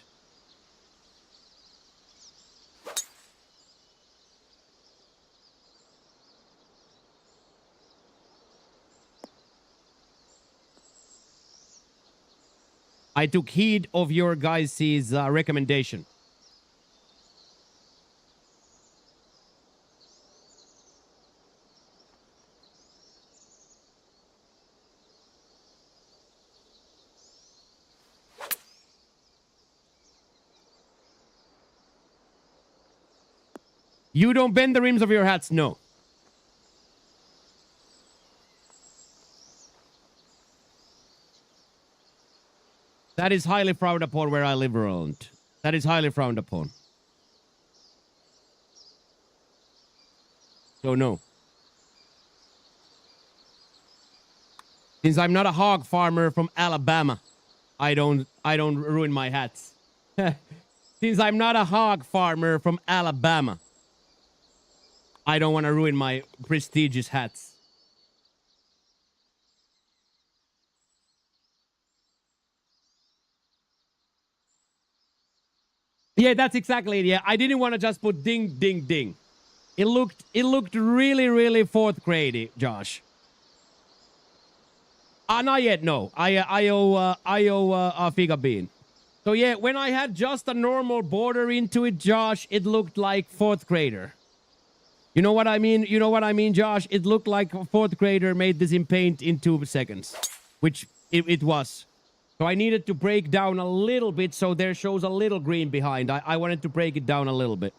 I took heed of your guys' recommendation. You don't bend the rims of your hats? No. That is highly frowned upon where I live around. That is highly frowned upon. So no. Since I'm not a hog farmer from Alabama, I don't ruin my hats. Since I'm not a hog farmer from Alabama, I don't want to ruin my prestigious hats. Yeah, that's exactly it. Yeah, I didn't want to just put ding, ding, ding. It looked really, really fourth grade, Josh. Not yet. No, I owe a Figa Bean. So yeah, when I had just a normal border into it, Josh, it looked like fourth grader. You know what I mean? You know what I mean, Josh? It looked like a fourth grader made this in paint in 2 seconds, which it was. So I needed to break down a little bit so there shows a little green behind. I wanted to break it down a little bit.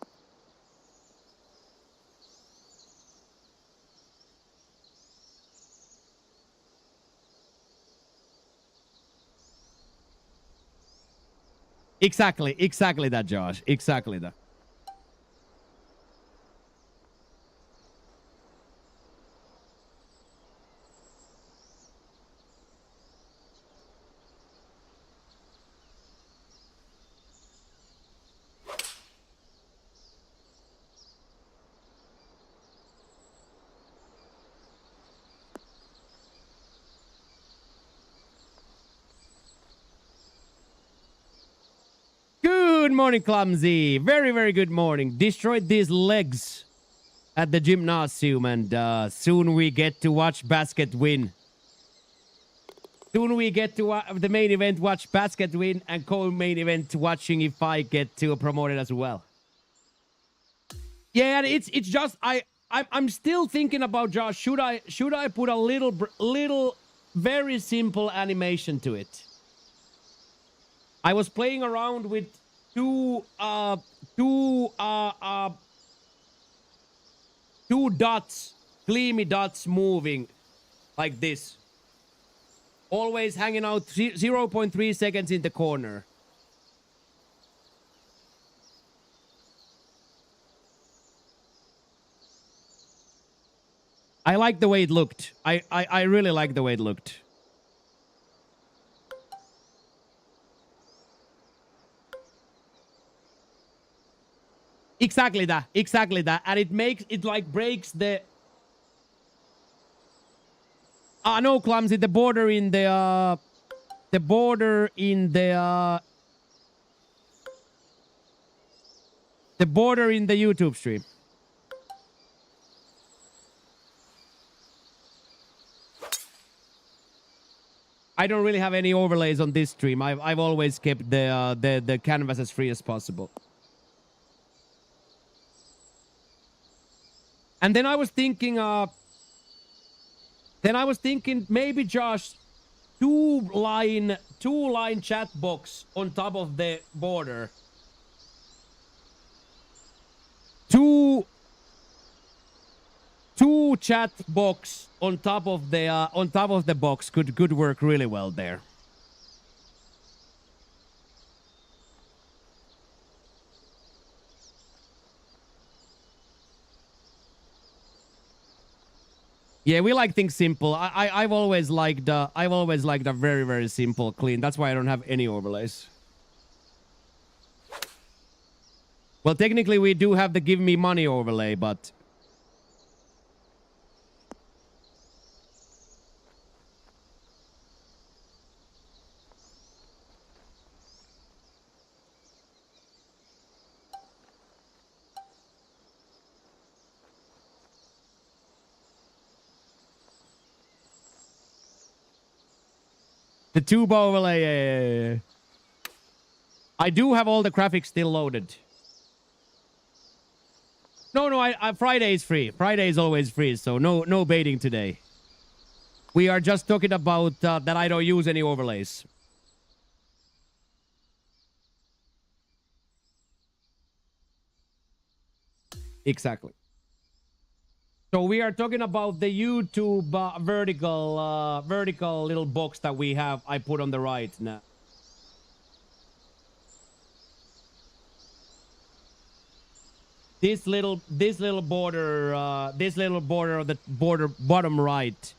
Exactly that, Josh. Exactly that. Good morning, Clumsy. Very, very good morning. Destroyed these legs at the gymnasium, and soon we get to watch basket win. Soon we get to the main event, watch basket win, and co-main event watching if I get to promoted as well. Yeah, it's just I'm still thinking about, Josh. Should I put a little very simple animation to it? I was playing around with two dots, gleamy dots moving like this. Always hanging out 0.3 seconds in the corner. I like the way it looked. I really like the way it looked. Exactly that. And it makes it like breaks the no, Clumsy, the border in the border in the YouTube stream. I don't really have any overlays on this stream. I've always kept the canvas as free as possible. And then I was thinking maybe, Josh, two line chat box on top of the border. Two chat box on top of the box could work really well there. Yeah, we like things simple. I've always liked a very, very simple clean. That's why I don't have any overlays. Well, technically we do have the give me money overlay, but the tube overlay, yeah. I do have all the graphics still loaded. No, I Friday is free. Friday is always free, so no baiting today. We are just talking about that I don't use any overlays. Exactly. So we are talking about the YouTube vertical little box that we have. I put on the right now. This little border of the border bottom right,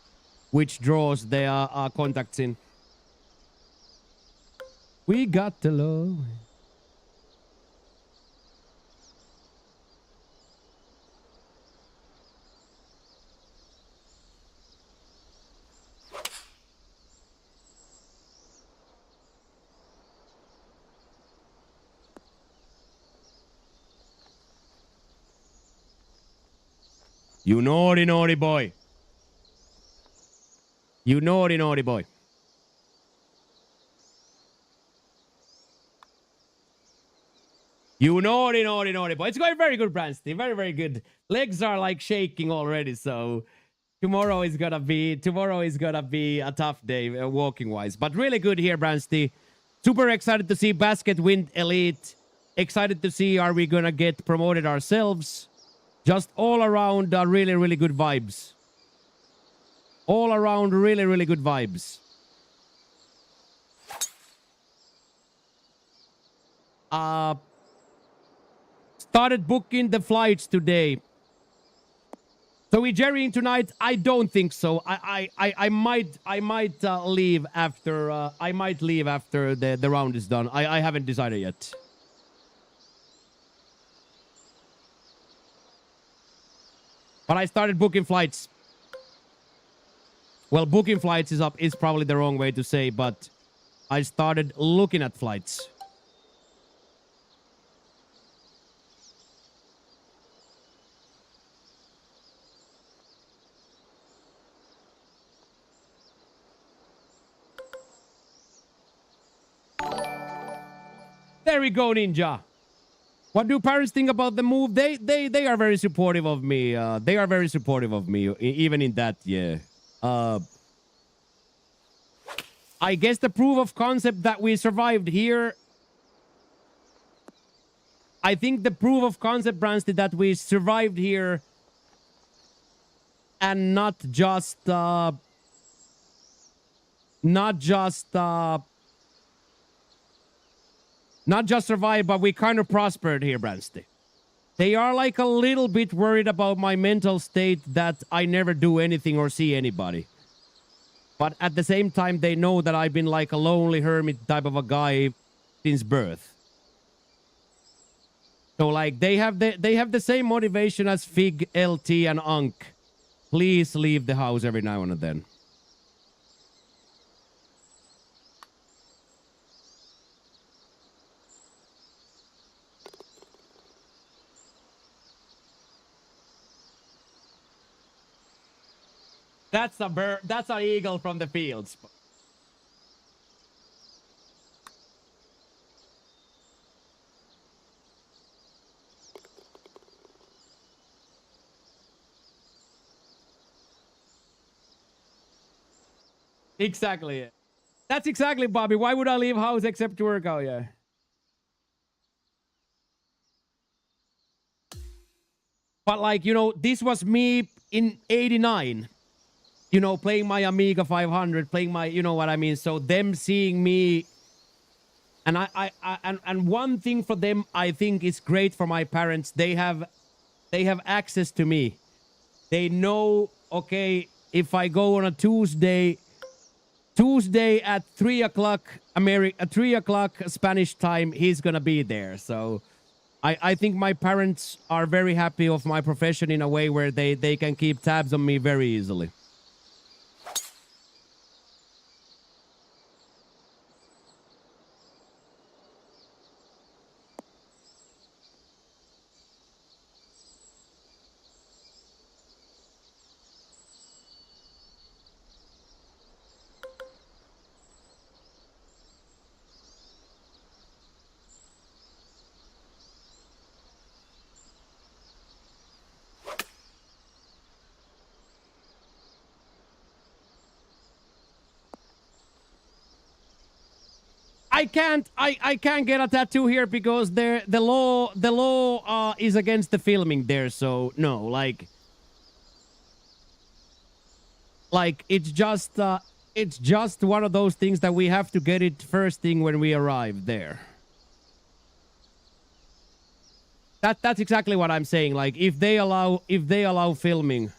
which draws the contacts in. We got the love. You naughty boy. You naughty boy. You naughty boy. It's going very good, Bransty. Very good. Legs are like shaking already, so tomorrow is gonna be a tough day walking wise. But really good here, Bransty. Super excited to see Basket win Elite. Excited to see are we gonna get promoted ourselves. Just all around really good vibes. All around really good vibes. Started booking the flights today. So we jerrying tonight? I don't think so. I might leave after the round is done. I haven't decided yet. But I started booking flights. Well, booking flights is probably the wrong way to say, but I started looking at flights. There we go, Ninja. What do parents think about the move? They are very supportive of me. They are very supportive of me, even in that, yeah. I guess the proof of concept that we survived here. I think the proof of concept, Bransty, that we survived here and not just survive, but we kind of prospered here, Bransty. They are like a little bit worried about my mental state that I never do anything or see anybody. But at the same time, they know that I've been like a lonely hermit type of a guy since birth. So like they have the same motivation as Fig, LT, and Unk. Please leave the house every now and then. That's a bird. That's an eagle from the fields. Exactly. That's exactly, Bobby. Why would I leave house except to work out? Yeah. But like, you know, this was me in 89. You know, playing my Amiga 500, playing my, you know what I mean? So them seeing me, and and one thing for them, I think is great for my parents. They have access to me. They know, okay, if I go on a Tuesday at 3 o'clock 3 o'clock Spanish time, he's gonna be there. So I think my parents are very happy of my profession in a way where they can keep tabs on me very easily. I can't get a tattoo here because the law is against the filming there, so no, like it's just one of those things that we have to get it first thing when we arrive there. That's exactly what I'm saying. Like if they allow filming.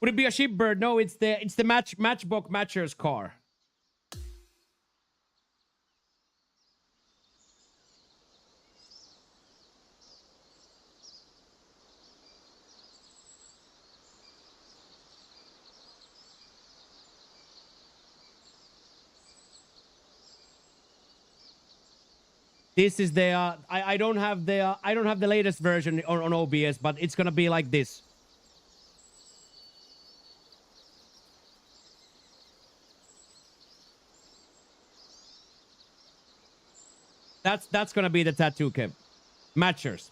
Would it be a shipbird? No, it's the matchbox matcher's car. This is the I don't have the latest version on OBS, but it's gonna be like this. That's gonna be the tattoo, Kev. Matchers.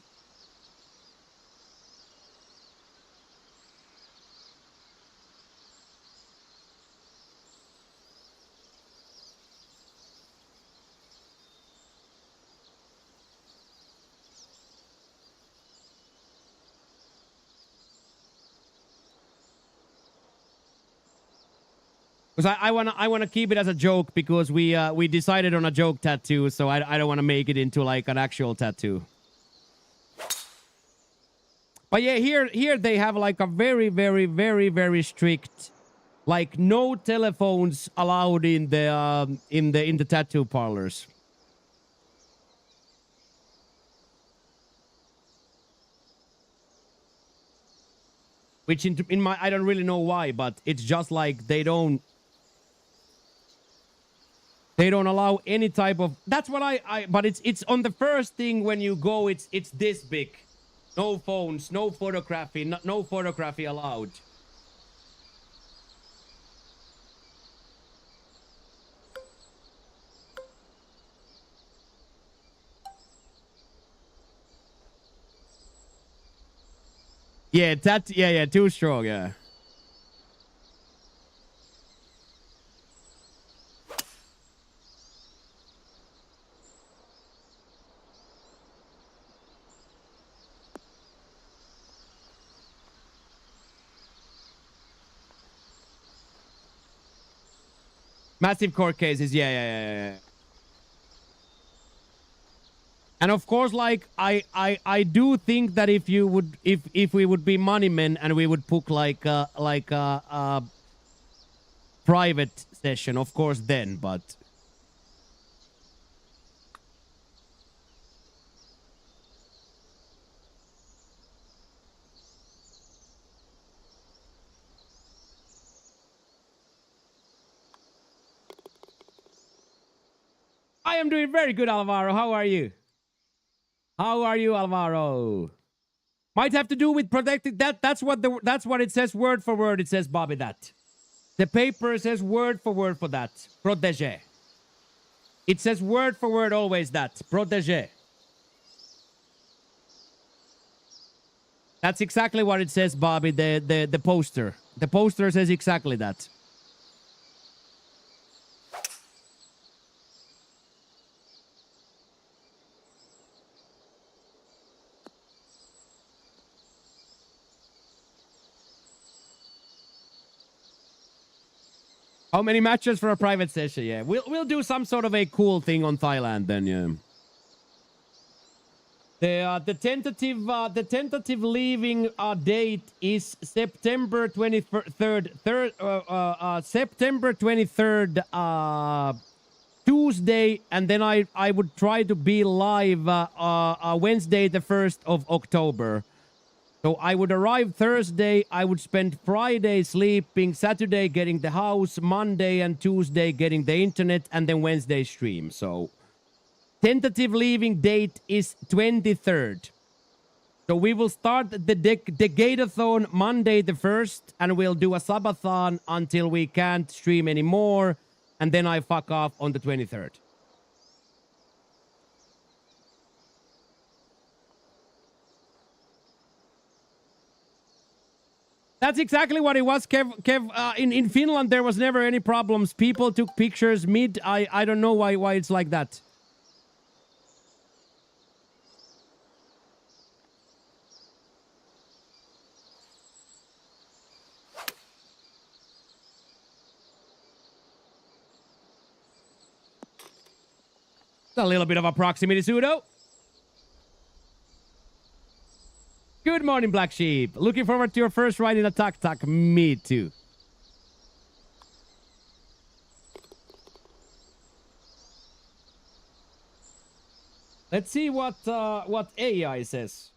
Because I wanna keep it as a joke because we decided on a joke tattoo, so I don't want to make it into like an actual tattoo. But yeah, here they have like a very strict, like no telephones allowed in the tattoo parlors. Which in my I don't really know why, but it's just like they don't allow any type of. That's what but it's on the first thing when you go. It's this big. No phones, no photography, no photography allowed. Yeah, yeah, too strong, yeah. Massive court cases, yeah. And of course, like I do think that if we would be money men and we would book like a private session, of course then, but I am doing very good, Alvaro. How are you? How are you, Alvaro? Might have to do with protecting that's what it says word for word. It says, Bobby, that. The paper says word for that. Protégé. It says word for word always that. Protégé. That's exactly what it says, Bobby, the poster. The poster says exactly that. How many matches for a private session? Yeah, we'll do some sort of a cool thing on Thailand then. Yeah. The tentative leaving date is September 23rd. September 23rd. Tuesday, and then I would try to be live Wednesday, the 1st of October. So I would arrive Thursday, I would spend Friday sleeping, Saturday getting the house, Monday and Tuesday getting the internet, and then Wednesday stream. So tentative leaving date is 23rd. So we will start the Gate-a-thon Monday the 1st, and we'll do a subathon until we can't stream anymore. and then I fuck off on the 23rd. That's exactly what it was, Kev. In Finland, there was never any problems. People took pictures mid. I don't know why it's like that. A little bit of a proximity pseudo. Good morning, Black Sheep. Looking forward to your first ride in a tuk-tuk. Me too. Let's see what AI says.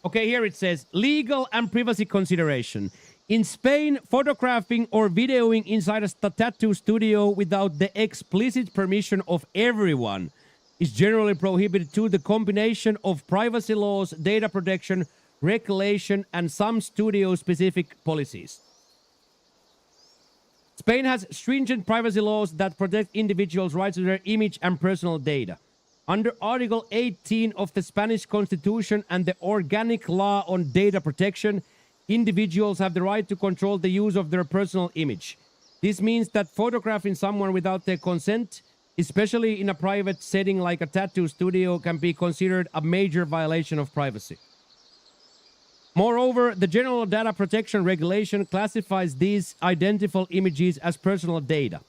Okay, here it says, legal and privacy consideration. In Spain, photographing or videoing inside a tattoo studio without the explicit permission of everyone is generally prohibited due to the combination of privacy laws, data protection, regulation, and some studio-specific policies. Spain has stringent privacy laws that protect individuals' rights to their image and personal data. Under Article 18 of the Spanish Constitution and the Organic Law on Data Protection, individuals have the right to control the use of their personal image. This means that photographing someone without their consent, especially in a private setting like a tattoo studio, can be considered a major violation of privacy. Moreover, the General Data Protection Regulation classifies these identifiable images as personal data.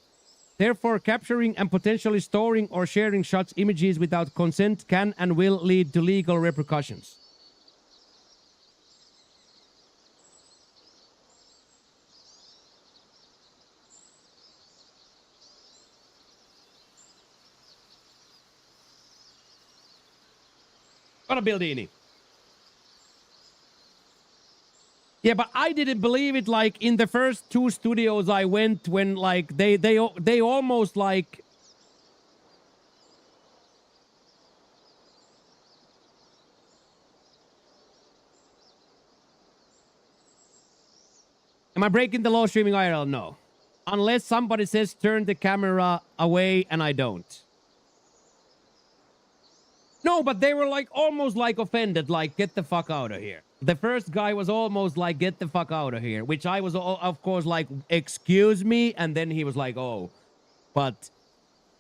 Therefore, capturing and potentially storing or sharing such images without consent can and will lead to legal repercussions. What a Bildini. Yeah, but I didn't believe it, like, in the first two studios I went when, like, they almost, like... Am I breaking the law streaming IRL? No. Unless somebody says turn the camera away and I don't. No, but they were, like, almost, like, offended, like, get the fuck out of here. The first guy was almost like, get the fuck out of here, which I was, of course, like, excuse me, and then he was like, oh. But,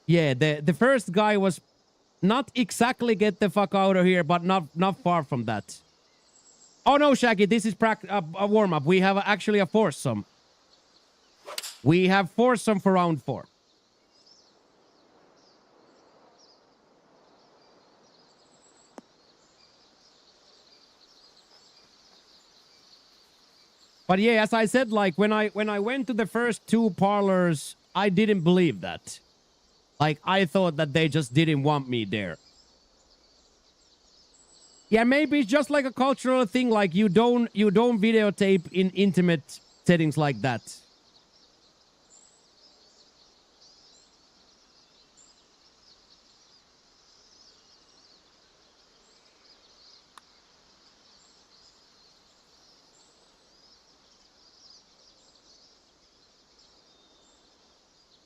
yeah, the first guy was not exactly get the fuck out of here, but not far from that. Oh, no, Shaggy, this is a warm-up. We have actually a foursome. We have foursome for round 4. But yeah, as I said, like, when I went to the first two parlors, I didn't believe that. Like, I thought that they just didn't want me there. Yeah, maybe it's just like a cultural thing, like you don't videotape in intimate settings like that.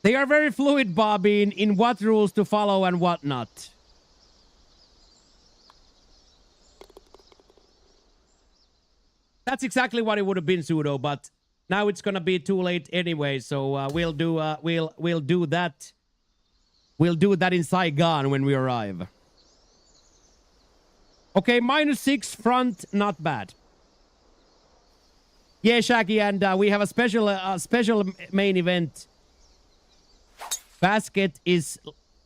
They are very fluid, Bobby, in what rules to follow and what not. That's exactly what it would have been, Pseudo, but now it's gonna be too late anyway, so we'll do that. We'll do that in Saigon when we arrive. Okay, -6 front, not bad. Yeah, Shaggy, and we have a special main event. Basket is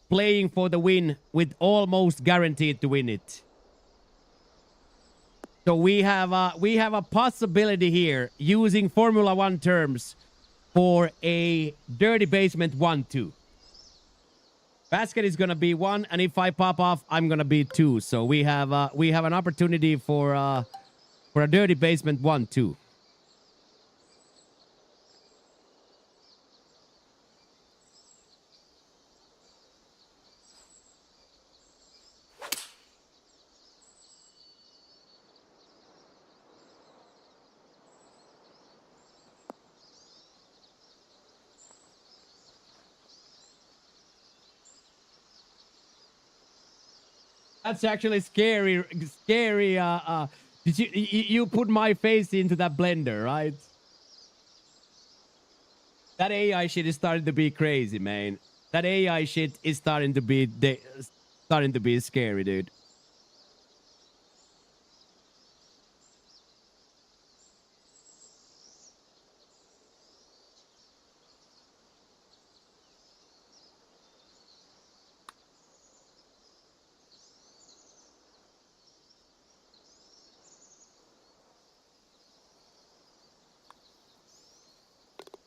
playing for the win with almost guaranteed to win it. So we have a possibility here using Formula 1 terms for a Dirty Basement 1-2. Basket is gonna be 1, and if I pop off, I'm gonna be 2. So we have an opportunity for a Dirty Basement 1-2. That's actually scary. Scary. Did you put my face into that blender, right? That AI shit is starting to be crazy, man. That AI shit is starting to be scary, dude.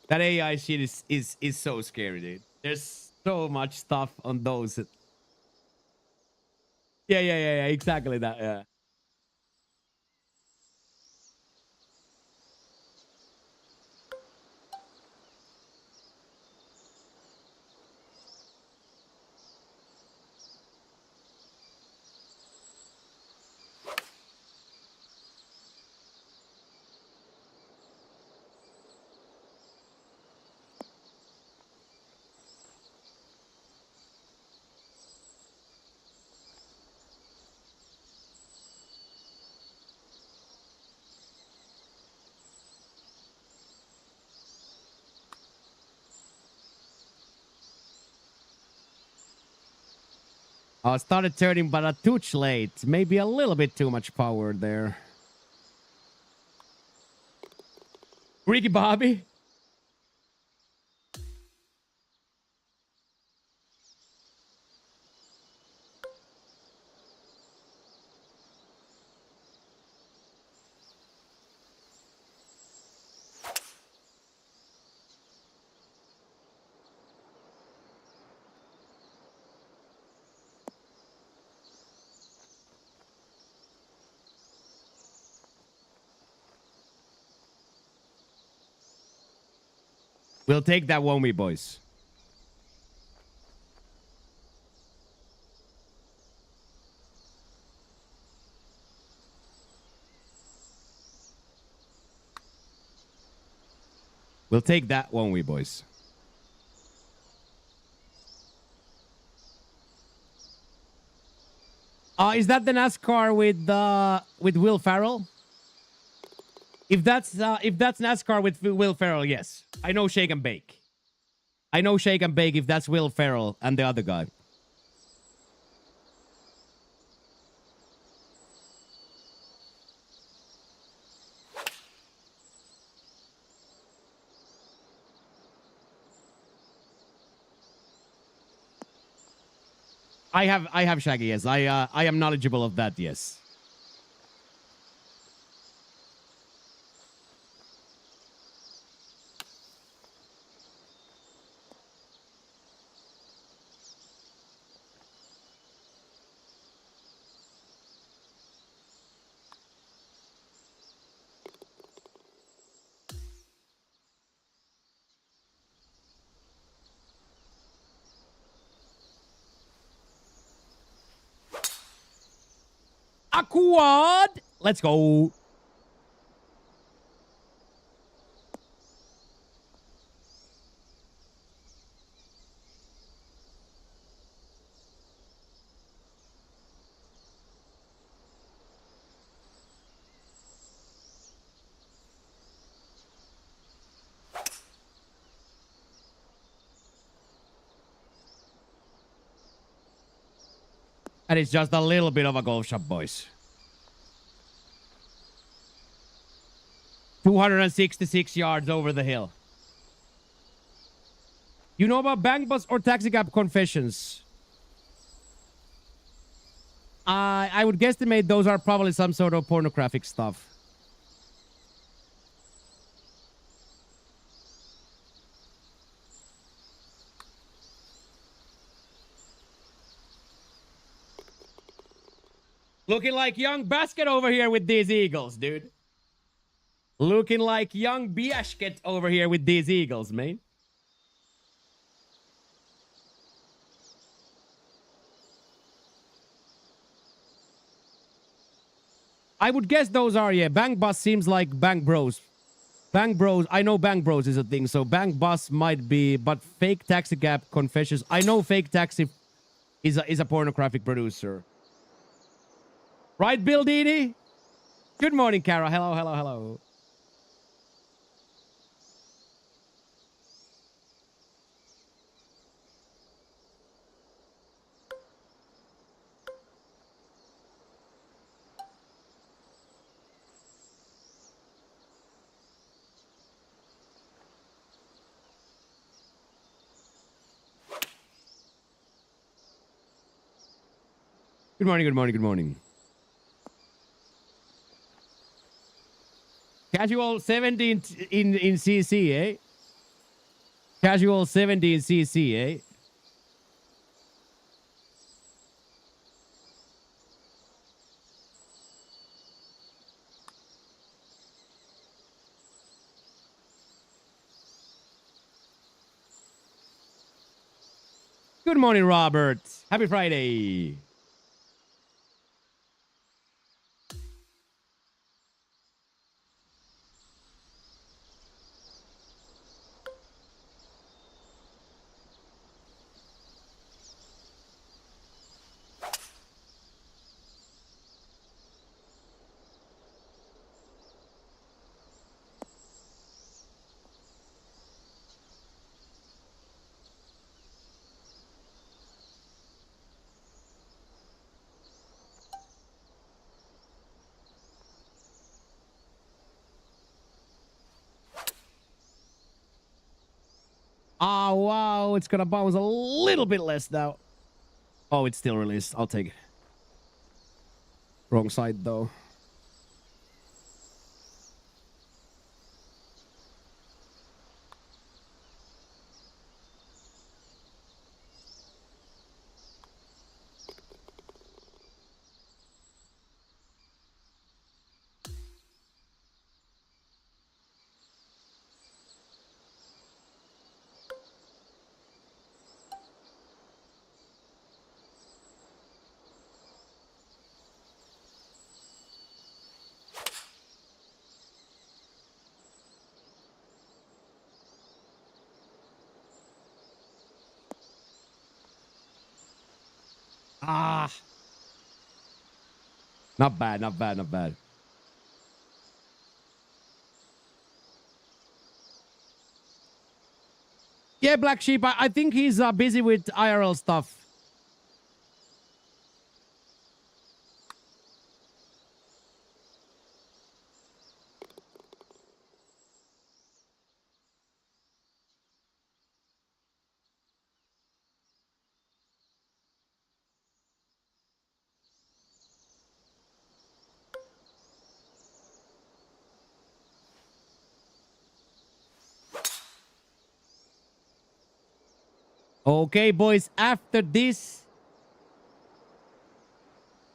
That AI shit is so scary, dude. There's so much stuff on those. Yeah. Exactly that. Yeah. I started turning, but a touch late. Maybe a little bit too much power there. Ricky Bobby. We'll take that, won't we, boys? We'll take that, won't we, boys? Is that the NASCAR with Will Ferrell? If that's NASCAR with Will Ferrell, yes. I know Shake and Bake. I know Shake and Bake if that's Will Ferrell and the other guy. I have Shaggy, yes. I am knowledgeable of that, yes. A quad. Let's go. And it's just a little bit of a golf shot, boys. 266 yards over the hill. You know about bank bus or taxi cab confessions? I would guesstimate those are probably some sort of pornographic stuff. Looking like young Basket over here with these Eagles, dude. Looking like young Biashket over here with these Eagles, man. I would guess those are, yeah. Bank Bus seems like Bank Bros. Bank Bros, I know Bank Bros is a thing, so Bank Bus might be, but Fake Taxi Cab Confessions. I know Fake Taxi is a pornographic producer. Right, Bill Dini? Good morning, Kara. Hello, hello, hello. Good morning, good morning, good morning. Casual 17 in CC, eh? Casual 17 CC, eh? Good morning, Robert. Happy Friday. Oh, wow. It's going to bounce a little bit less now. Oh, it's still released. I'll take it. Wrong side, though. Ah. Not bad, not bad, not bad. Yeah, Black Sheep, I think he's busy with IRL stuff. Okay, boys, after this,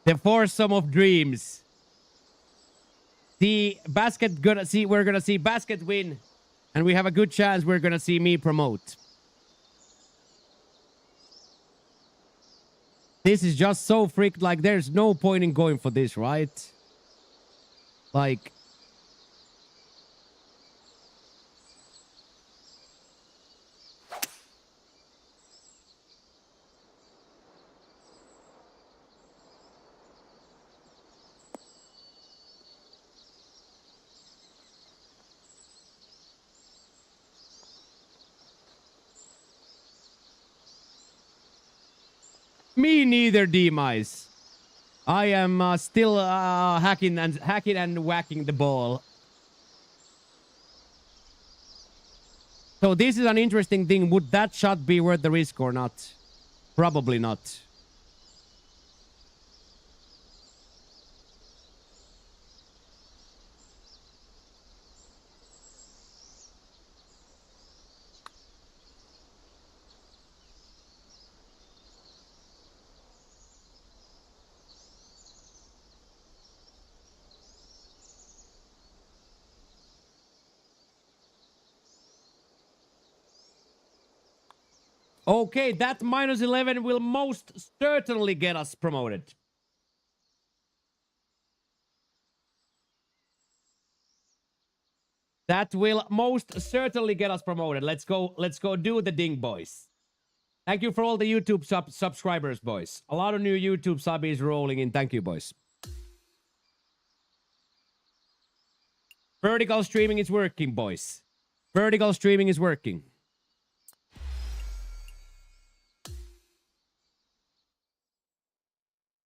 the foursome of dreams. The basket gonna see, we're gonna see basket win, and we have a good chance we're gonna see me promote. This is just so freaked, like there's no point in going for this, right? Like, me neither, D-Mice. I am still hacking and whacking the ball. So this is an interesting thing. Would that shot be worth the risk or not? Probably not. Okay, that minus 11 will most certainly get us promoted. That will most certainly get us promoted. Let's go do the ding, boys. Thank you for all the YouTube subscribers, boys. A lot of new YouTube subbies rolling in. Thank you, boys. Vertical streaming is working, boys. Vertical streaming is working.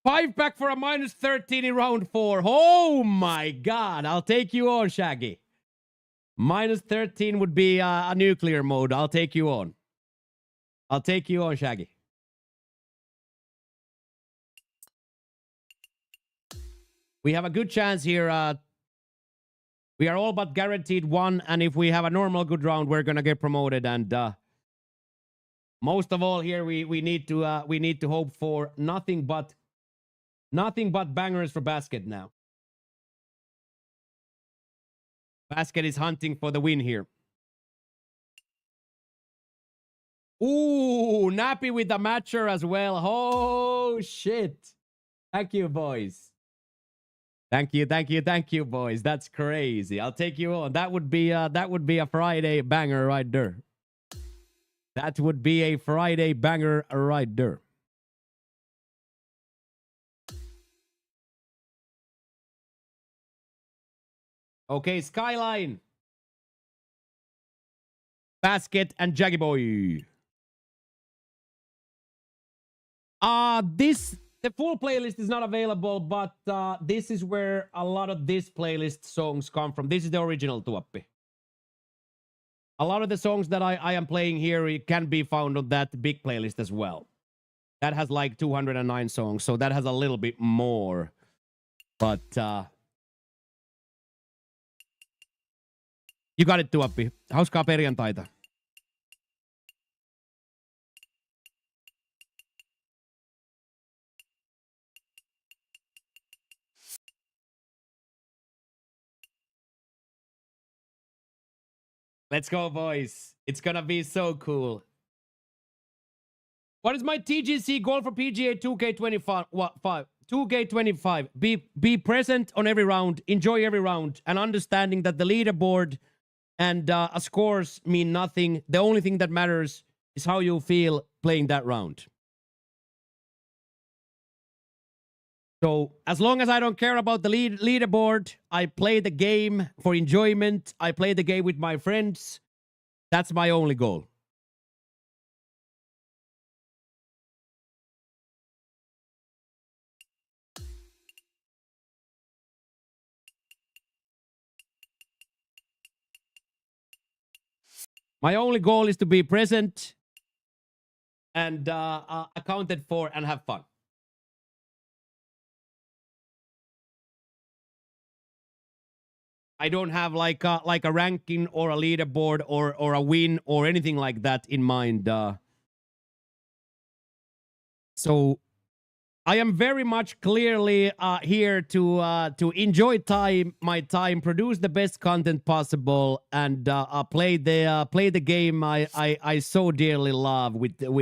Five back for a -13 in round 4. Oh my god. I'll take you on, Shaggy. -13 would be a nuclear mode. I'll take you on. I'll take you on, Shaggy. We have a good chance here. We are all but guaranteed 1, and if we have a normal good round, we're gonna get promoted. And most of all, here we need to hope for nothing but bangers for Basket now. Basket is hunting for the win here. Ooh, Nappy with the matcher as well. Oh shit! Thank you, boys. Thank you, boys. That's crazy. I'll take you on. That would be a Friday banger right there. That would be a Friday banger right there. Okay, Skyline, Basket, and Jaggy Boy. The full playlist is not available, but this is where a lot of this playlist songs come from. This is the original Tuoppi. A lot of the songs that I am playing here can be found on that big playlist as well. That has like 209 songs, so that has a little bit more. But you got it, Tuoppi. Hauskaa perjantaita. Let's go, boys. It's gonna be so cool. What is my TGC goal for PGA 2K25? What, 2K25. Be present on every round, enjoy every round, and understanding that the leaderboard and scores mean nothing. The only thing that matters is how you feel playing that round. So as long as I don't care about the leaderboard, I play the game for enjoyment. I play the game with my friends. That's my only goal. My only goal is to be present and accounted for and have fun. I don't have like a ranking or a leaderboard or a win or anything like that in mind. So I am very much clearly here to enjoy my time, produce the best content possible, and play the game I so dearly love with the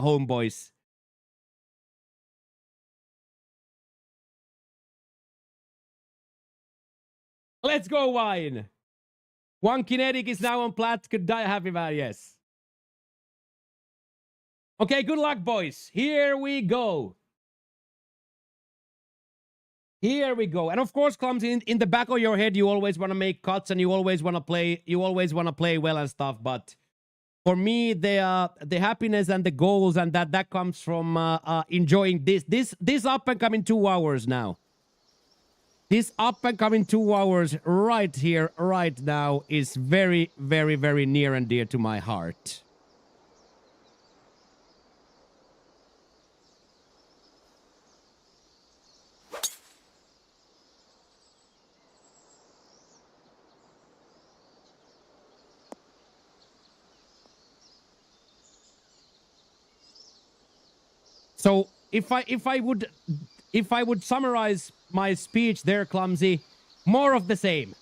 homeboys. Let's go, Wine. One Kinetic is now on plat. Could die happy man, yes. Okay, good luck, boys. Here we go. Here we go. And of course, Clumsy, in the back of your head, you always want to make cuts and you always want to play well and stuff. But for me, the happiness and the goals and that comes from enjoying this up and coming 2 hours now. This up and coming 2 hours right here, right now is very, very, very near and dear to my heart. So if I would summarize my speech there, Clumsy, more of the same.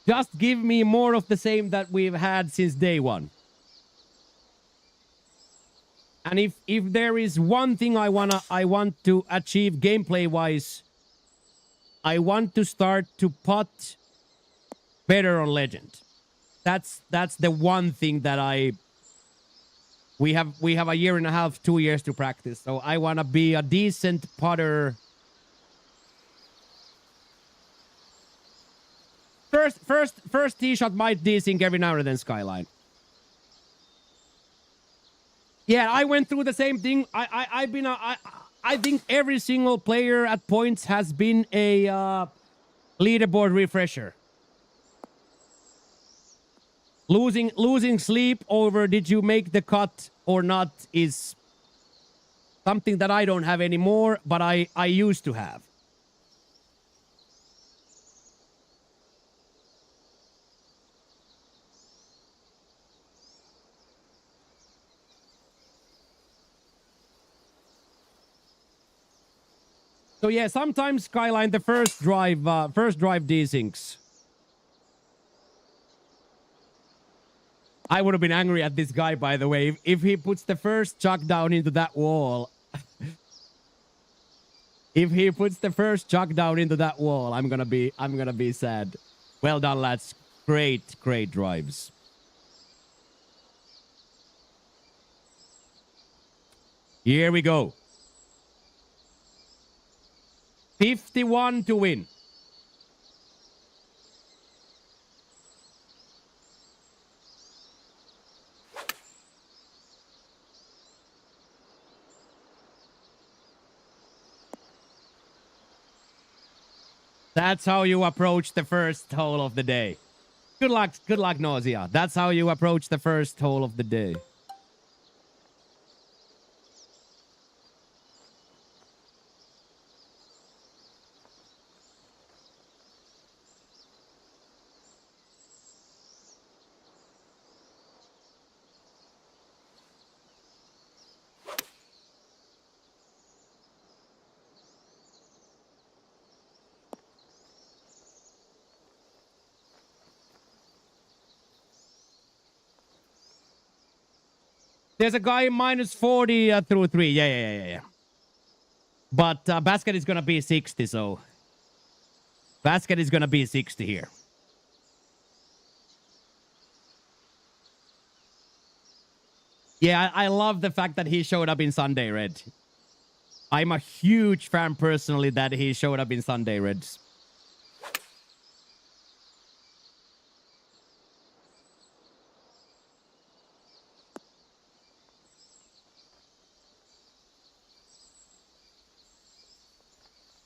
Just give me more of the same that we've had since day one. And if there is one thing I want to achieve gameplay wise, I want to start to putt better on Legend. That's the one thing that we have a year and a half, 2 years to practice. So I want to be a decent putter. First tee shot might desync every now and then, Skyline. Yeah, I went through the same thing. I think every single player at points has been a leaderboard refresher. Losing sleep over did you make the cut or not is something that I don't have anymore, but I used to have. So yeah, sometimes Skyline the first drive desyncs. I would have been angry at this guy, by the way, if he puts the first chuck down into that wall. If he puts the first chuck down into that wall, I'm gonna be sad. Well done, lads. Great drives. Here we go. 51 to win. That's how you approach the first hole of the day. Good luck, Nausea. That's how you approach the first hole of the day. There's a guy minus 40 through 3. Yeah. But basket is going to be 60, so... Basket is going to be 60 here. Yeah, I love the fact that he showed up in Sunday Red. I'm a huge fan personally that he showed up in Sunday Reds.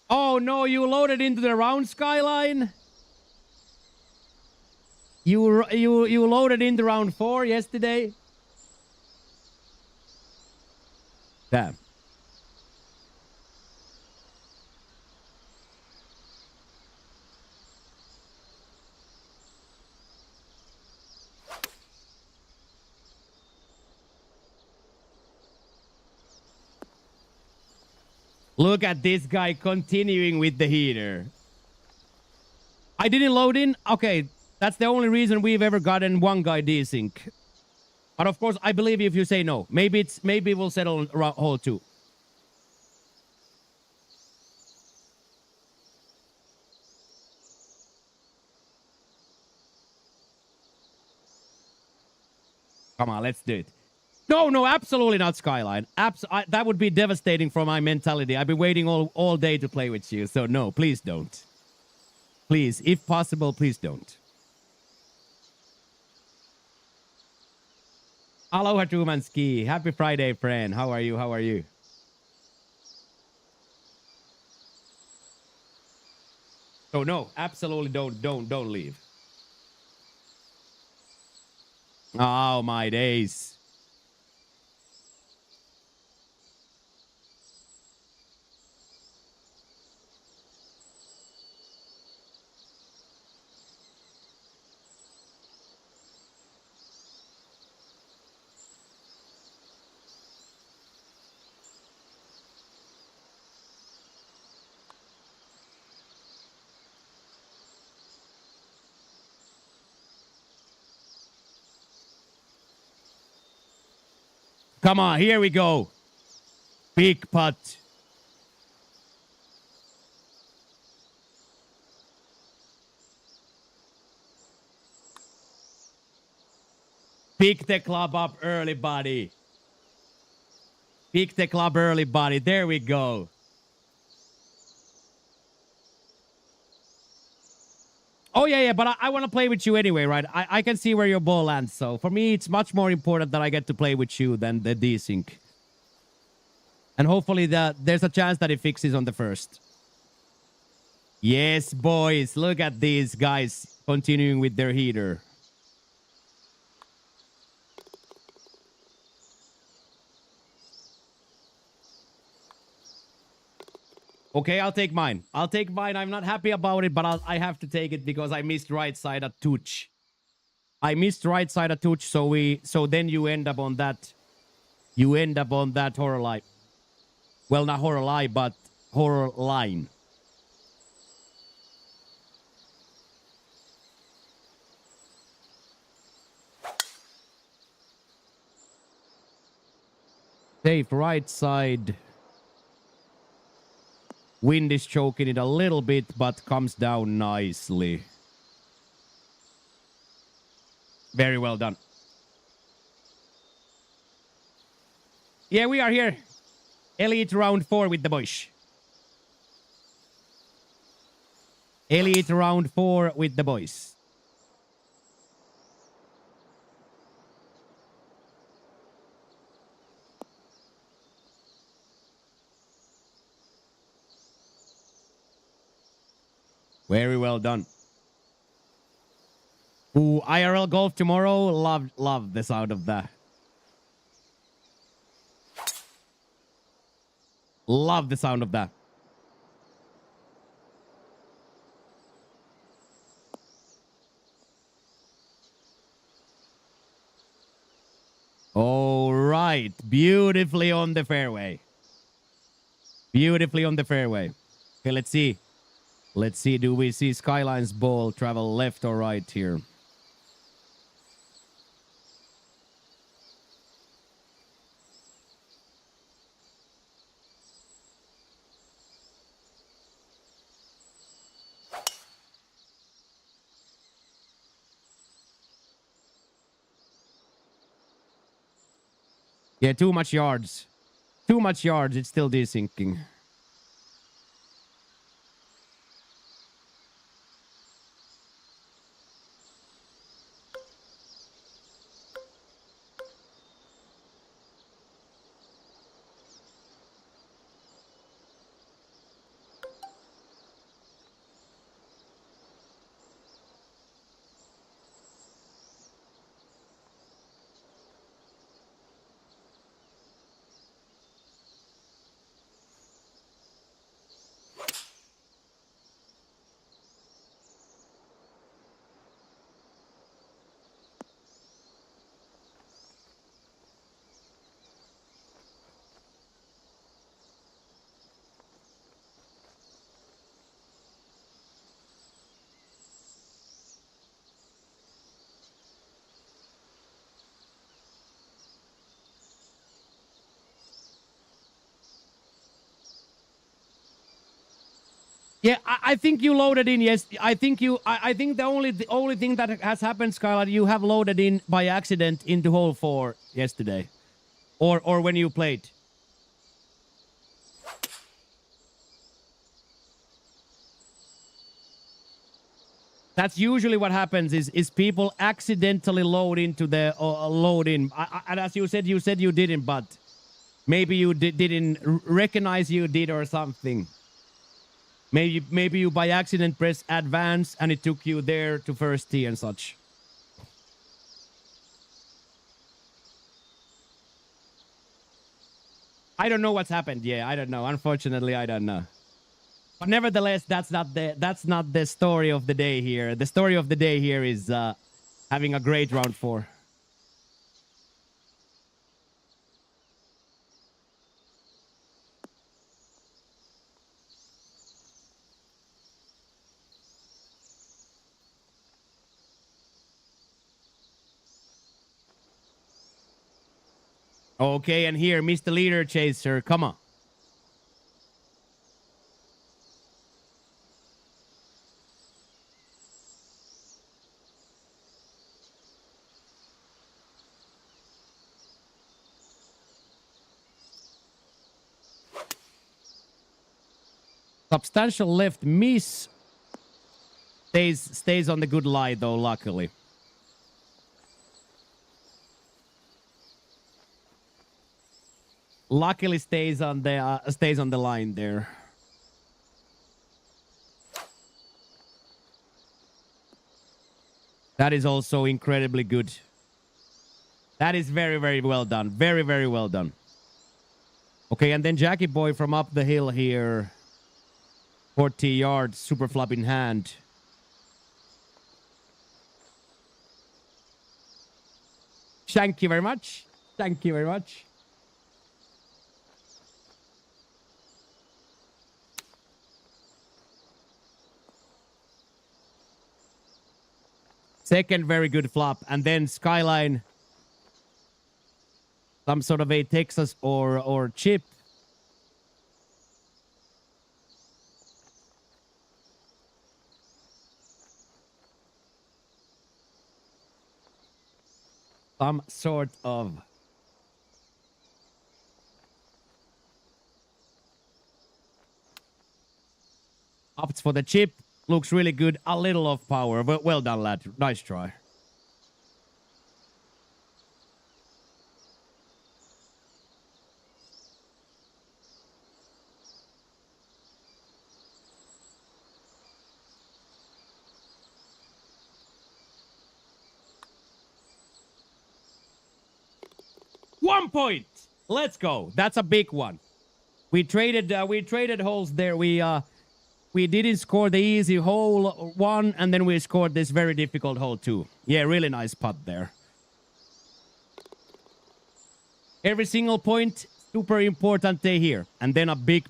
Oh no, you loaded into the round, Skyline? You loaded into round 4 yesterday? Damn. Look at this guy continuing with the heater. I didn't load in? Okay, that's the only reason we've ever gotten one guy desync. But of course, I believe you if you say no. Maybe we'll settle on hole 2. Come on, let's do it. No, absolutely not, Skyline. That would be devastating for my mentality. I've been waiting all day to play with you, so no, please don't. Please, if possible, please don't. Aloha, Tumanski. Happy Friday, friend. How are you? So no, absolutely don't leave. Oh, my days. Come on, here we go. Big putt. Pick the club up early, buddy. Pick the club early, buddy. There we go. Oh, yeah, but I want to play with you anyway, right? I can see where your ball lands, so for me, it's much more important that I get to play with you than the desync. And hopefully there's a chance that it fixes on the first. Yes, boys, look at these guys continuing with their heater. Okay, I'll take mine. I'm not happy about it, but I have to take it because I missed right side a touch. So then you end up on that. You end up on that horror line. Well, not horror line, but horror line. Safe right side. Wind is choking it a little bit, but comes down nicely. Very well done. Yeah, we are here. Elite round 4 with the boys. Elite round 4 with the boys. Very well done. Ooh, IRL golf tomorrow. Love the sound of that. Love the sound of that. All right. Beautifully on the fairway. Beautifully on the fairway. Okay, let's see. Let's see. Do we see Skyline's ball travel left or right here? Yeah, too much yards. Too much yards. It's still desyncing. Yeah, I think you loaded in. Yes, I think you. I think the only thing that has happened, Skylar, you have loaded in by accident into hole 4 yesterday, or when you played. That's usually what happens. Is people accidentally load into the load in. And as you said you didn't, but maybe you didn't recognize you did or something. Maybe you by accident press advance and it took you there to first tee and such. I don't know what's happened. Yeah, I don't know. Unfortunately, I don't know. But nevertheless, that's not the story of the day here. The story of the day here is having a great round 4. Okay, and here, Mr. Leader Chaser, come on. Substantial left miss. Stays on the good lie though, luckily. Luckily stays on the line there. That is also incredibly good. That is very, very well done. Very, very well done. Okay, and then Jackie Boy from up the hill here. 40 yards, super flop in hand. Thank you very much. Thank you very much. Second very good flop. And then Skyline. Some sort of a Texas or chip. Some sort of opts for the chip. Looks really good. A little off power, but well done, lad. Nice try. One point. Let's go. That's a big one. We traded holes there. We didn't score the easy hole 1, and then we scored this very difficult hole 2. Yeah, really nice putt there. Every single point, super important day here. And then a big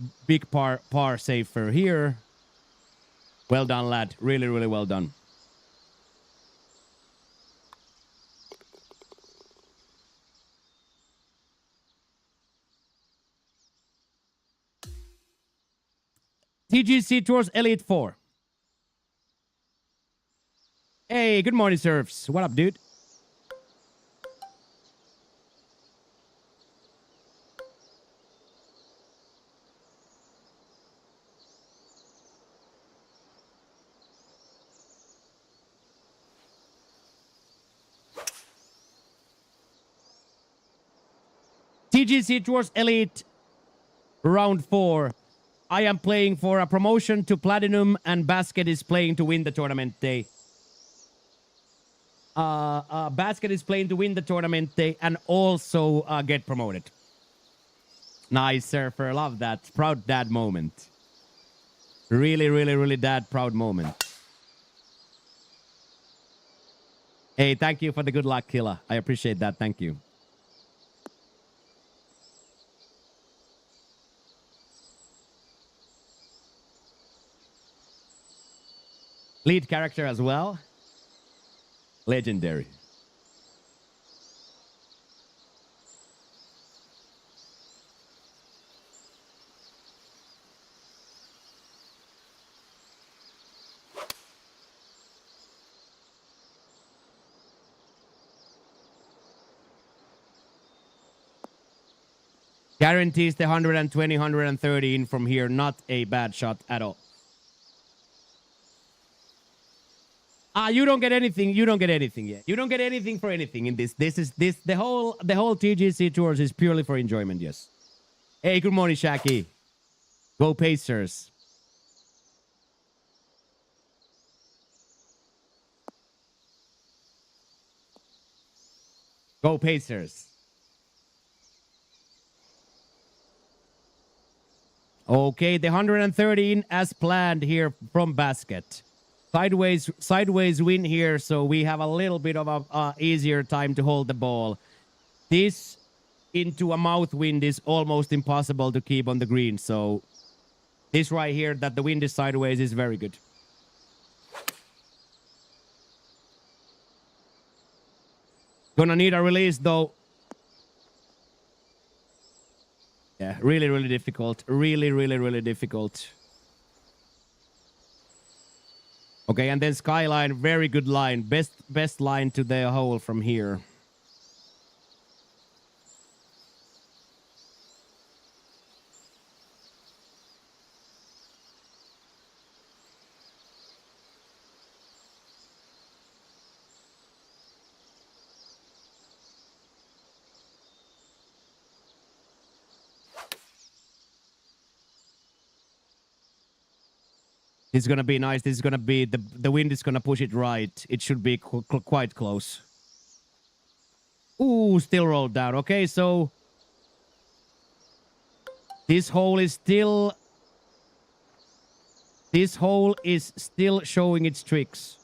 par safer here. Well done, lad. Really, really well done. TGC Tours Elite 4. Hey, good morning, Surfs. What up, dude? TGC Tours Elite Round 4. I am playing for a promotion to Platinum, and Basket is playing to win the tournament day. Basket is playing to win the tournament day and also get promoted. Nice, Surfer. Love that. Proud dad moment. Really, really, really dad proud moment. Hey, thank you for the good luck, Killa. I appreciate that. Thank you. Lead character as well. Legendary. Guarantees the 120, 130 in from here. Not a bad shot at all. You don't get anything. You don't get anything yet. You don't get anything for anything in this. The whole TGC Tours is purely for enjoyment. Yes. Hey, good morning, Shaki. Go Pacers. Go Pacers. Okay, the 113 as planned here from Basket. Sideways win here, so we have a little bit of a easier time to hold the ball. This into a mouth wind is almost impossible to keep on the green, so this right here, that the wind is sideways, is very good. Gonna need a release though. Yeah, really, really difficult. Really, really, really difficult. Okay, and then Skyline, very good line. Best line to the hole from here. This is gonna be nice. This is gonna be the wind is gonna push it right. It should be quite close. Ooh, still rolled down. Okay, so this hole is still showing its tricks.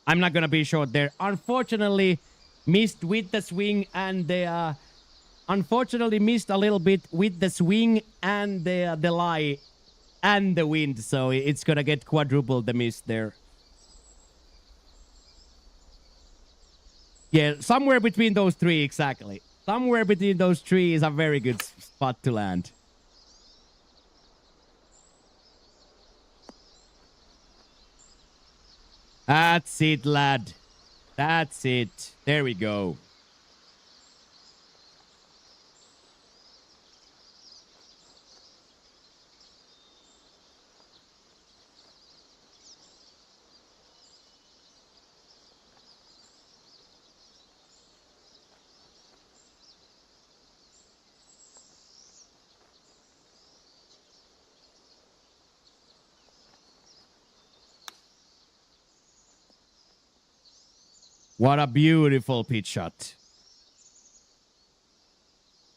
I'm not gonna be short there. Unfortunately, missed with the swing and the unfortunately missed a little bit with the swing and the lie and the wind, so it's gonna get quadruple the miss there. Yeah, somewhere between those three, exactly. Somewhere between those three is a very good spot to land. That's it, lad. That's it. There we go. What a beautiful pitch shot.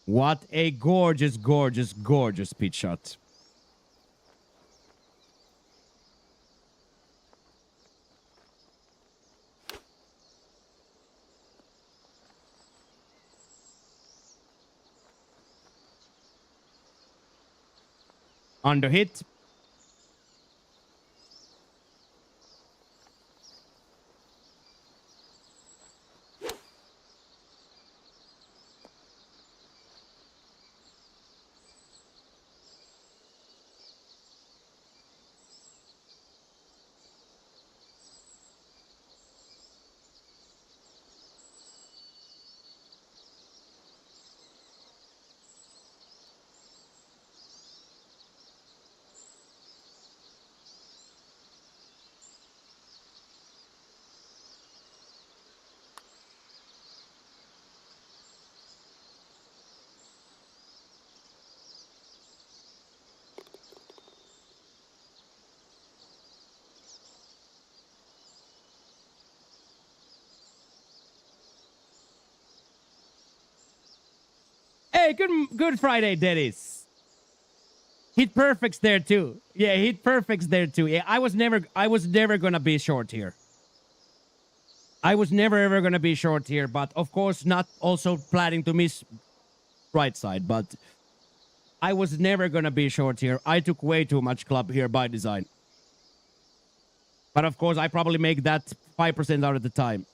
What a gorgeous, gorgeous, gorgeous pitch shot. Under hit. Hey, good Friday, Dennis. Hit perfects there too. Yeah, hit perfects there too. Yeah, I was never gonna be short here. I was never ever gonna be short here, but of course not also planning to miss right side, but I was never gonna be short here. I took way too much club here by design. But of course I probably make that 5% out of the time.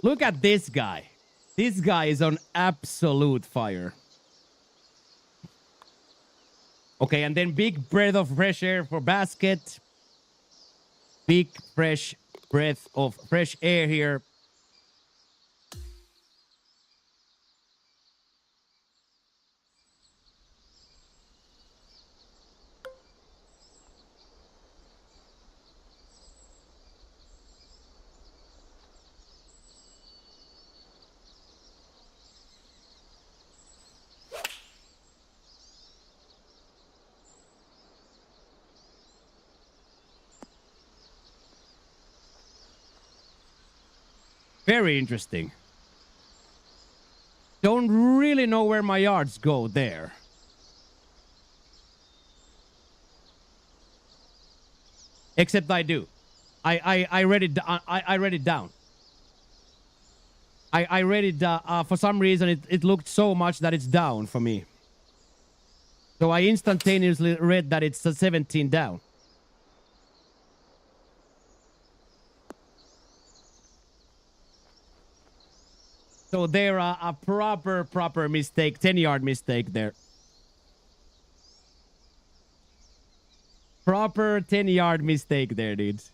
Look at this guy. This guy is on absolute fire. Okay, and then big breath of fresh air for basket. Big fresh breath of fresh air here. Very interesting. Don't really know where my yards go there. Except I do. I read it. I read it down. I read it. For some reason, it looked so much that it's down for me. So I instantaneously read that it's a 17 down. So there a proper mistake, 10-yard mistake there. Proper 10-yard mistake there, dudes.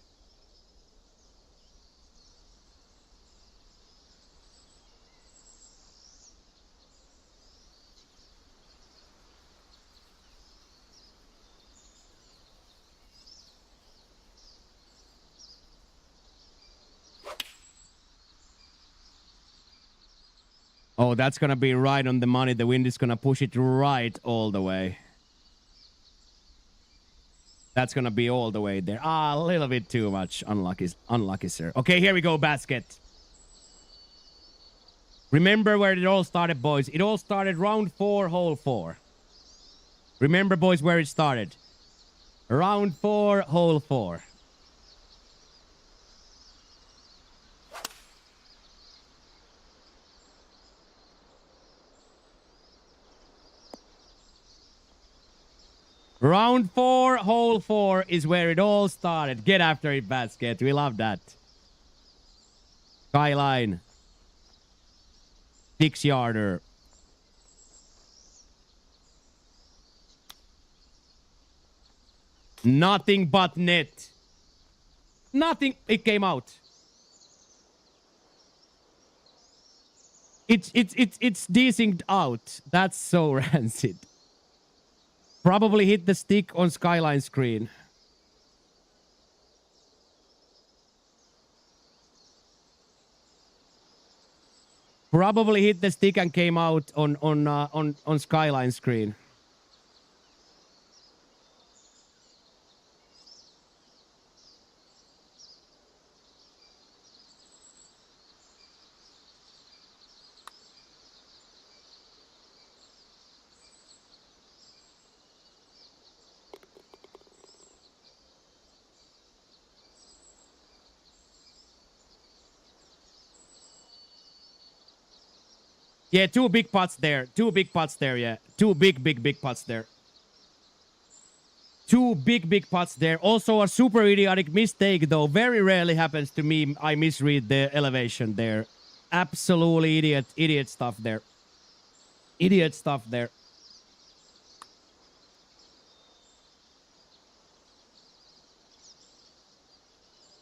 Oh, that's gonna be right on the money. The wind is gonna push it right all the way. That's gonna be all the way there. Ah, a little bit too much. Unlucky, sir. Okay, here we go, basket. Remember where it all started, boys. It all started round 4, hole 4. Remember, boys, where it started. Round 4, hole 4. Round 4, hole 4 is where it all started. Get after it, basket. We love that. Skyline. 6-yarder. Nothing but net. Nothing. It came out. It's desynced out. That's so rancid. Probably hit the stick on skyline screen. Probably hit the stick and came out on skyline screen. Yeah, 2 big pots there. 2 big pots there, yeah. 2 big pots there. 2 big pots there. Also a super idiotic mistake, though. Very rarely happens to me. I misread the elevation there. Absolutely idiot stuff there. Idiot stuff there.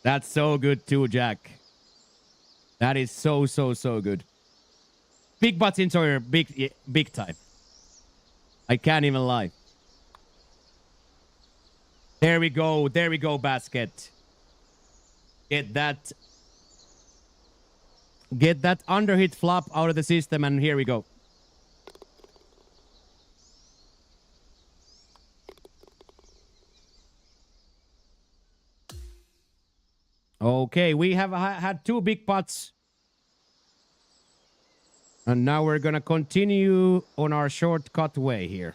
That's so good too, Jack. That is so good. Big butts in Sawyer, big time. I can't even lie. There we go, basket. Get that underhit flop out of the system, and here we go. Okay, we have had 2 big putts. And now we're gonna continue on our shortcut way here.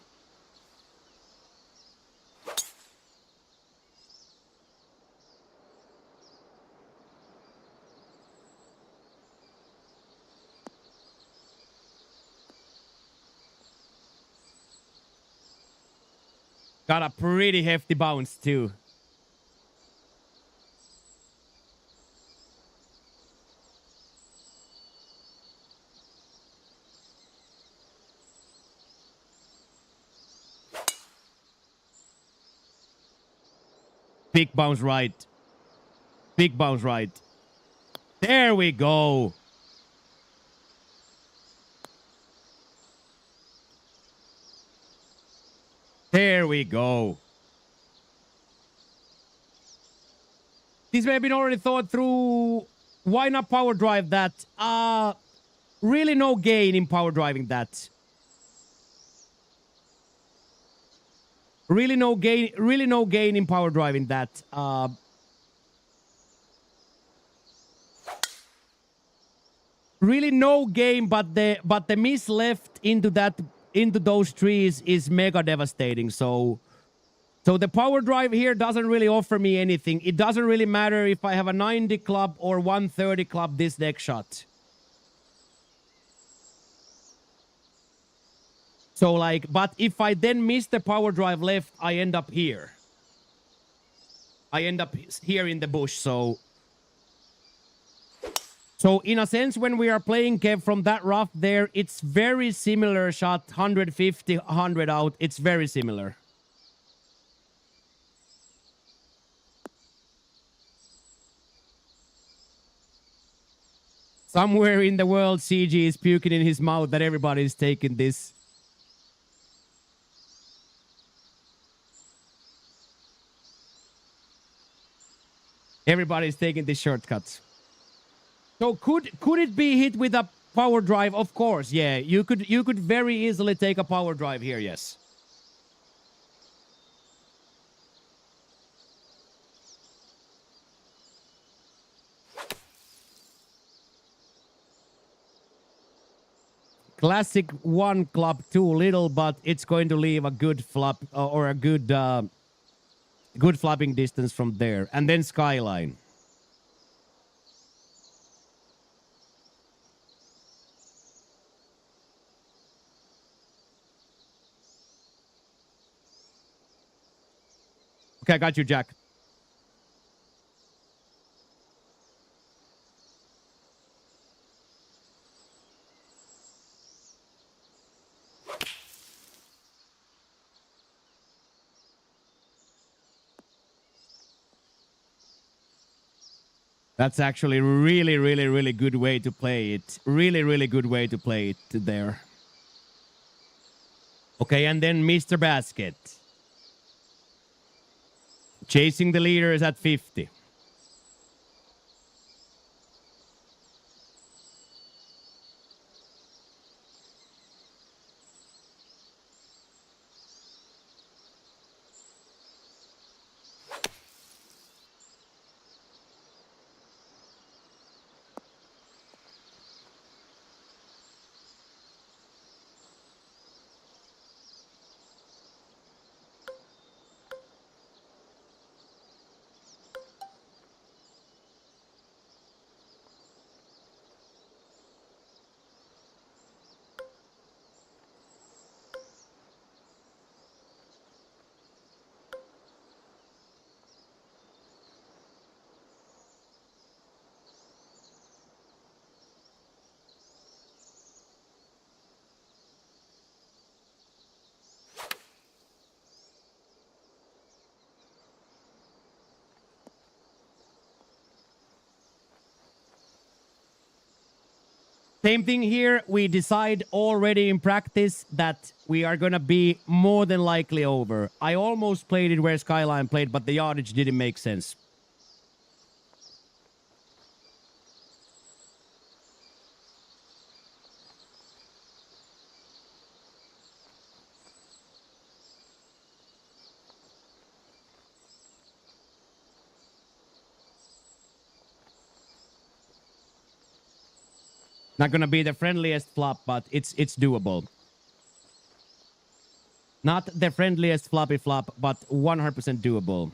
Got a pretty hefty bounce too. Big bounce right. Big bounce right. There we go. There we go. This may have been already thought through. Why not power drive that? Really no gain in power driving that. Really no gain in power driving that. Really no gain, but the miss left into those trees is mega devastating. So the power drive here doesn't really offer me anything. It doesn't really matter if I have a 90 club or 130 club this next shot. So like, but if I then miss the power drive left, I end up here. I end up here in the bush, so in a sense, when we are playing Kev from that rough there, it's very similar shot, 150, 100 out. It's very similar. Somewhere in the world, CG is puking in his mouth that everybody is taking this. Everybody's taking these shortcuts. So could it be hit with a power drive, of course. Yeah, you could very easily take a power drive here. Yes. Classic one club too little, but it's going to leave a good flop or a good good flapping distance from there, and then skyline. Okay, I got you, Jack. That's actually really, really, really good way to play it. Really, really good way to play it there. Okay, and then Mr. Basket. Chasing the leader is at 50. Same thing here. We decide already in practice that we are going to be more than likely over. I almost played it where Skyline played, but the yardage didn't make sense. Not going to be the friendliest flop, but it's doable. Not the friendliest floppy flop, but 100% doable.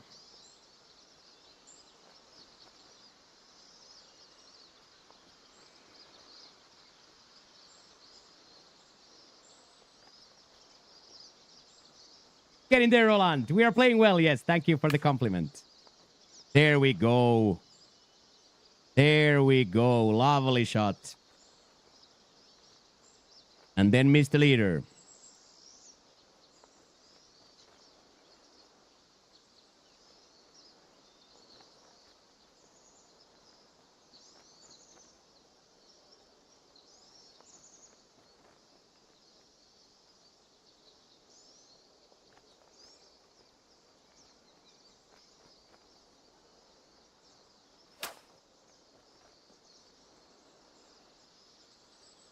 Get in there, Roland. We are playing well, yes. Thank you for the compliment. There we go. There we go. Lovely shot. And then Mr. Leader.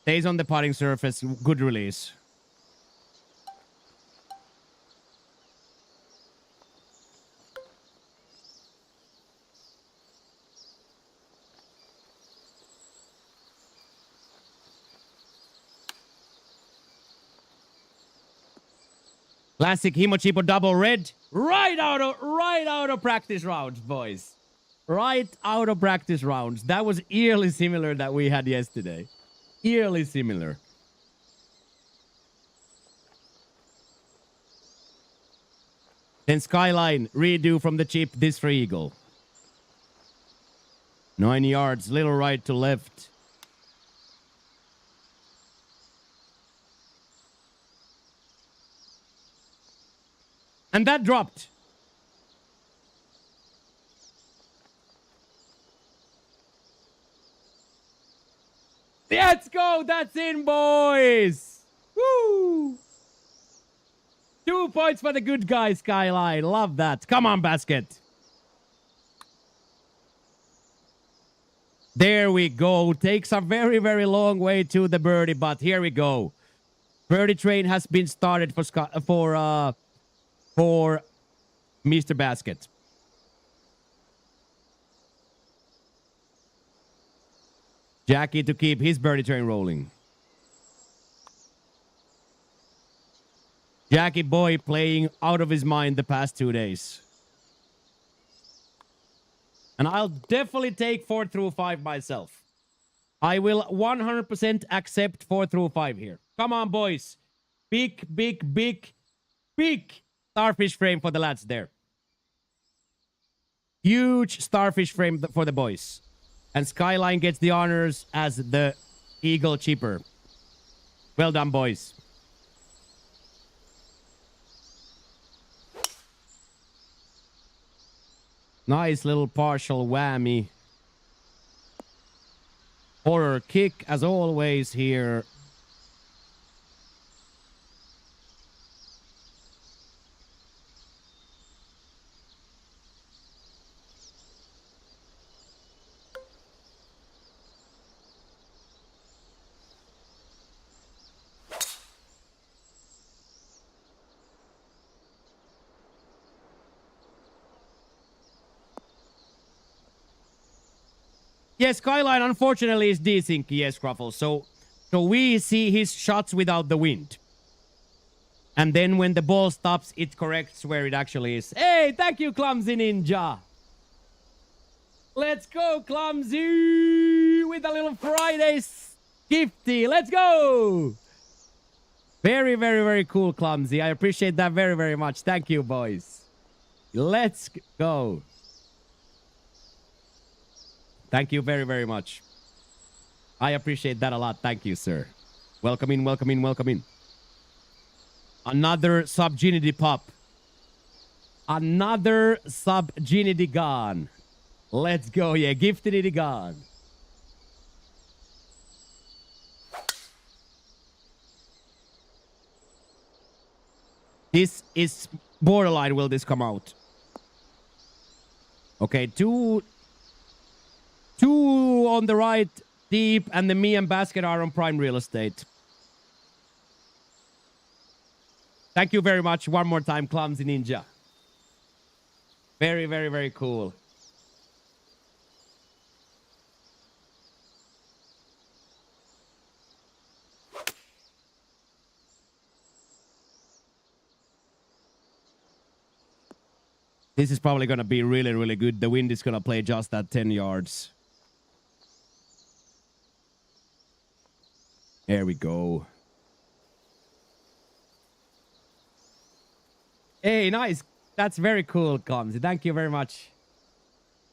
Stays on the putting surface. Good release. Classic Himochipo double red. Right out of practice rounds, boys. Right out of practice rounds. That was eerily similar that we had yesterday. Eerily similar. Then Skyline, redo from the chip, this for eagle. 9 yards, little right to left. And that dropped. Let's go. That's in, boys. Woo. 2 points for the good guy, Skyline. Love that. Come on, Basket. There we go. Takes a very, very long way to the birdie, but here we go. Birdie train has been started for Mr. Basket. Jackie to keep his birdie train rolling. Jackie boy playing out of his mind the past 2 days. And I'll definitely take 4 through 5 myself. I will 100% accept 4 through 5 here. Come on, boys. Big, big, big, big starfish frame for the lads there. Huge starfish frame for the boys. And Skyline gets the honors as the Eagle Chipper. Well done, boys. Nice little partial whammy. Horror kick, as always, here. Yes, Skyline unfortunately is desync, yes, Cruffle. So we see his shots without the wind. And then when the ball stops, it corrects where it actually is. Hey, thank you, Clumsy Ninja. Let's go, Clumsy, with a little Friday gifty. Let's go. Very, very, very cool, Clumsy. I appreciate that very, very much. Thank you, boys. Let's go. Thank you very, very much. I appreciate that a lot. Thank you, sir. Welcome in, welcome in, welcome in. Another Subginity pop. Another Subginity gone. Let's go, yeah. Giftedity gone. This is borderline. Will this come out? Okay, two on the right, deep, and the me and Basket are on prime real estate. Thank you very much one more time, Clumsy Ninja. Very, very, very cool. This is probably going to be really, really good. The wind is going to play just at 10 yards. There we go. Hey, nice. That's very cool, Clumsy. Thank you very much.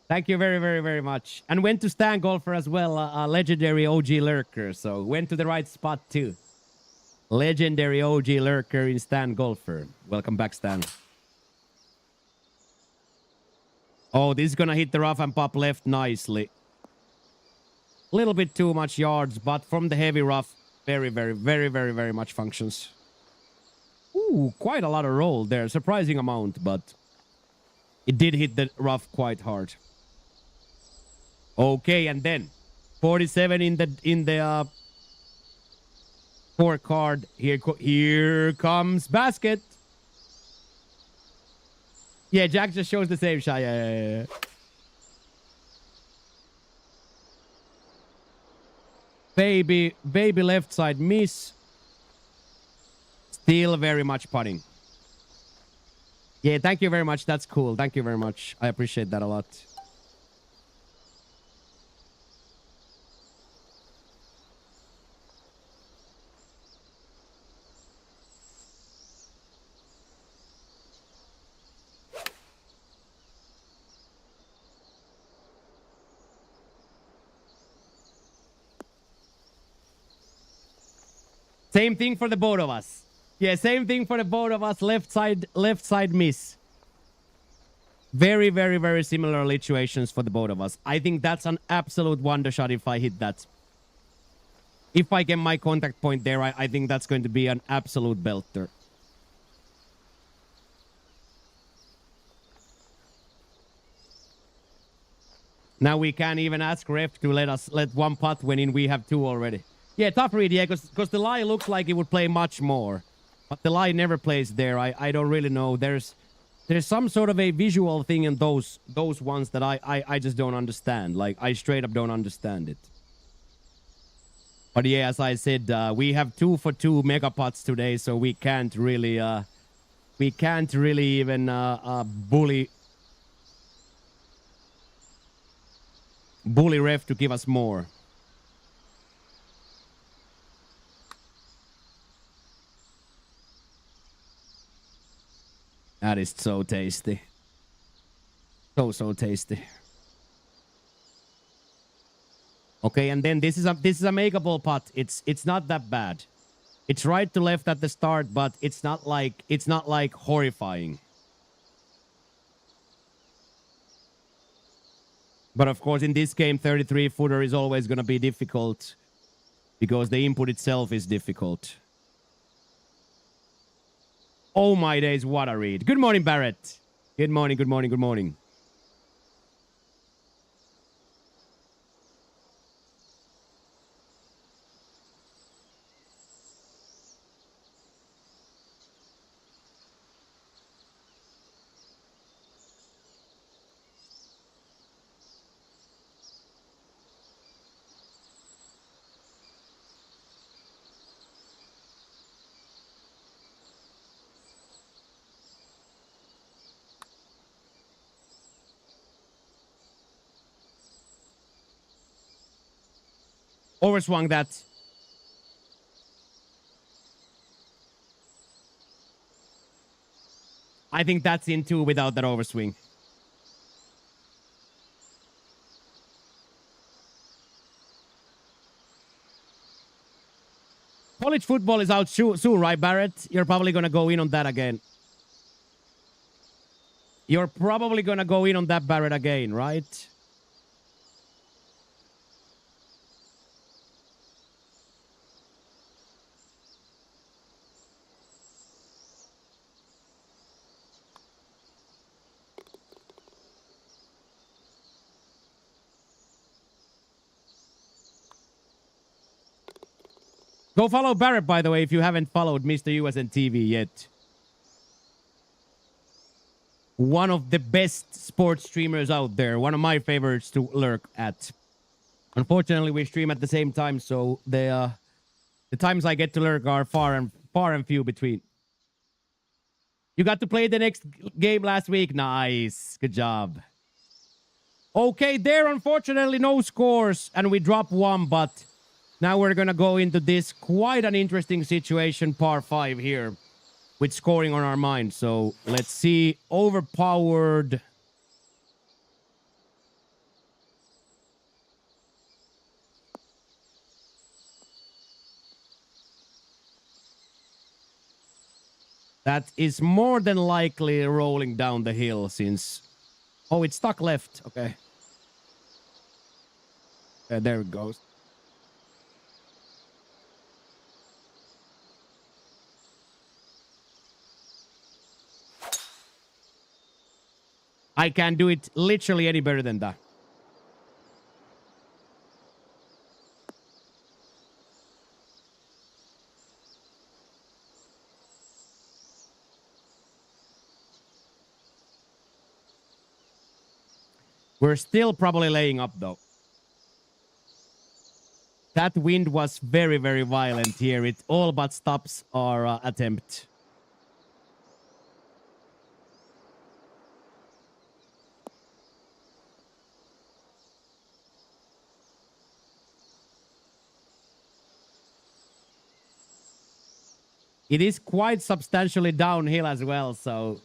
Thank you very, very, very much. And went to Stan Golfer as well, a legendary OG lurker. So went to the right spot too. Legendary OG lurker in Stan Golfer. Welcome back, Stan. Oh, this is going to hit the rough and pop left nicely. A little bit too much yards, but from the heavy rough, very, very, very, very, very much functions. Ooh, quite a lot of roll there. Surprising amount, but it did hit the rough quite hard. Okay, and then 47 in the scorecard. Here comes Basket. Yeah, Jack just shows the same shot. Yeah. Baby left side miss. Still very much putting. Yeah, thank you very much. That's cool. Thank you very much. I appreciate that a lot. Same thing for the both of us. Yeah, same thing for the both of us. Left side miss. Very, very, very similar situations for the both of us. I think that's an absolute wonder shot if I hit that. If I get my contact point there, I think that's going to be an absolute belter. Now we can't even ask ref to let one putt win in. We have two already. Yeah, tough read, yeah, because the lie looks like it would play much more. But the lie never plays there. I don't really know. There's some sort of a visual thing in those ones that I just don't understand. Like, I straight up don't understand it. But yeah, as I said, we have 2 for 2 mega pots today, so we can't really even bully ref to give us more. That is so tasty. So tasty. Okay, and then this is a makeable putt. It's not that bad. It's right to left at the start, but it's not like horrifying. But of course, in this game, 33 footer is always going to be difficult because the input itself is difficult. Oh my days, what a read. Good morning, Barrett. Good morning, good morning, good morning. Overswung that. I think that's in 2 without that overswing. College football is out soon, right, Barrett? You're probably going to go in on that again. You're probably going to go in on that, Barrett, again, right? Go follow Barrett, by the way, if you haven't followed Mr. USN TV yet. One of the best sports streamers out there. One of my favorites to lurk at. Unfortunately, we stream at the same time, so the times I get to lurk are far and few between. You got to play the next game last week. Nice. Good job. Okay, there, unfortunately, no scores, and we drop 1, but now we're going to go into this quite an interesting situation, par 5 here, with scoring on our mind. So let's see. Overpowered. That is more than likely rolling down the hill since... Oh, it's stuck left. Okay. There it goes. I can't do it literally any better than that. We're still probably laying up, though. That wind was very, very violent here. It all but stops our attempt. It is quite substantially downhill as well, so...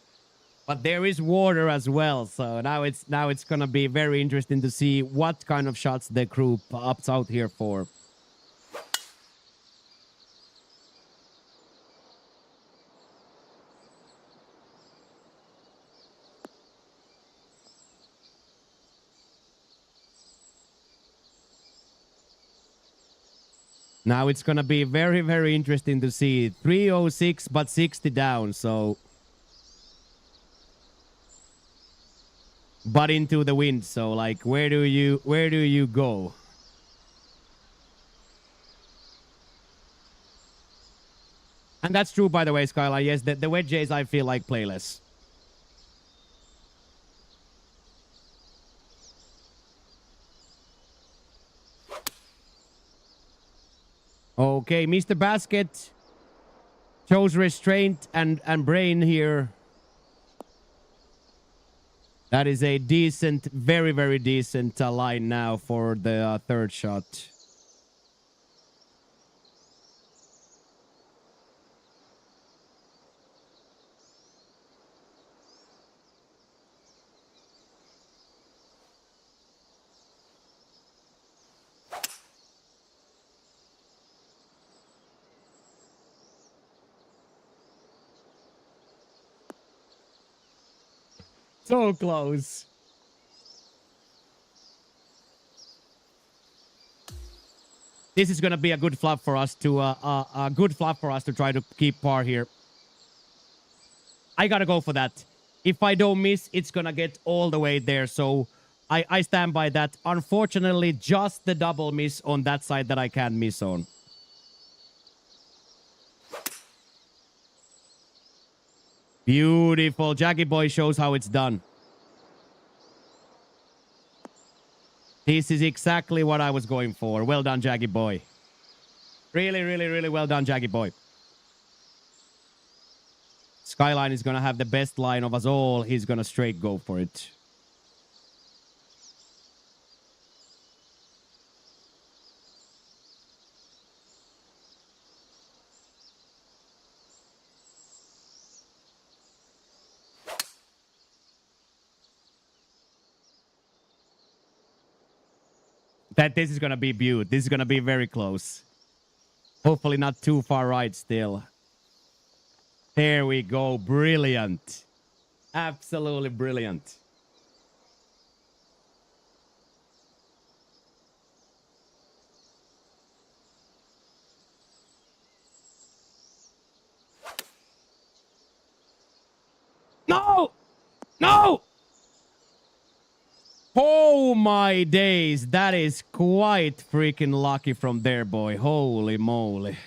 But there is water as well, so now it's gonna be very interesting to see what kind of shots the crew ups out here for. Now it's gonna be very, very interesting to see. 306, but 60 down, so... but into the wind. So like, where do you go? And that's true, by the way, Skyline. Yes, the wedges I feel like playless. Okay, Mr. Basket shows restraint and brain here. That is a decent, very, very decent line now for the third shot. So close. This is gonna be a good flop for us to a good flop for us to try to keep par here. I gotta go for that. If I don't miss, it's gonna get all the way there. So I stand by that. Unfortunately, just the double miss on that side that I can't miss on. Beautiful. Jackie Boy shows how it's done. This is exactly what I was going for. Well done, Jackie Boy. Really, really, really well done, Jackie Boy. Skyline is going to have the best line of us all. He's going to straight go for it. This is going to be beaut. This is going to be very close. Hopefully not too far right still. There we go. Brilliant. Absolutely brilliant. No! No! Oh my days. That is quite freaking lucky from there, boy. Holy moly.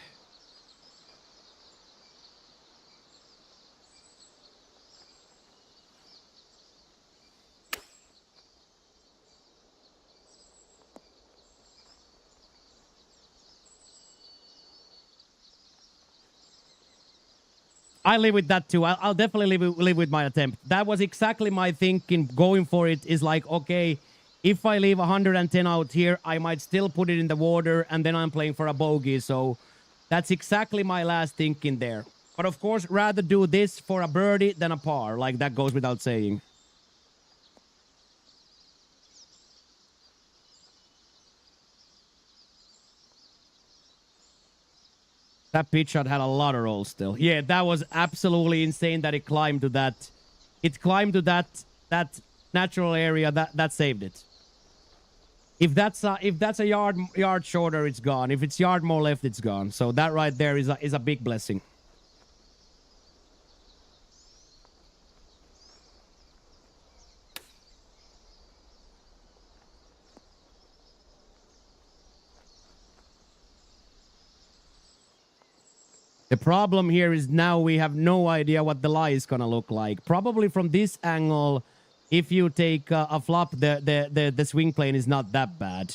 I live with that too. I'll definitely live with my attempt. That was exactly my thinking going for it is like, okay, if I leave 110 out here, I might still put it in the water and then I'm playing for a bogey. So that's exactly my last thinking there. But of course, rather do this for a birdie than a par. Like that goes without saying. That pitch shot had a lot of rolls still. Yeah, that was absolutely insane that it climbed to that. It climbed to that natural area that saved it. If that's a yard shorter, it's gone. If it's yard more left, it's gone. So that right there is a big blessing. The problem here is now we have no idea what the lie is gonna look like. Probably from this angle, if you take a flop, the swing plane is not that bad.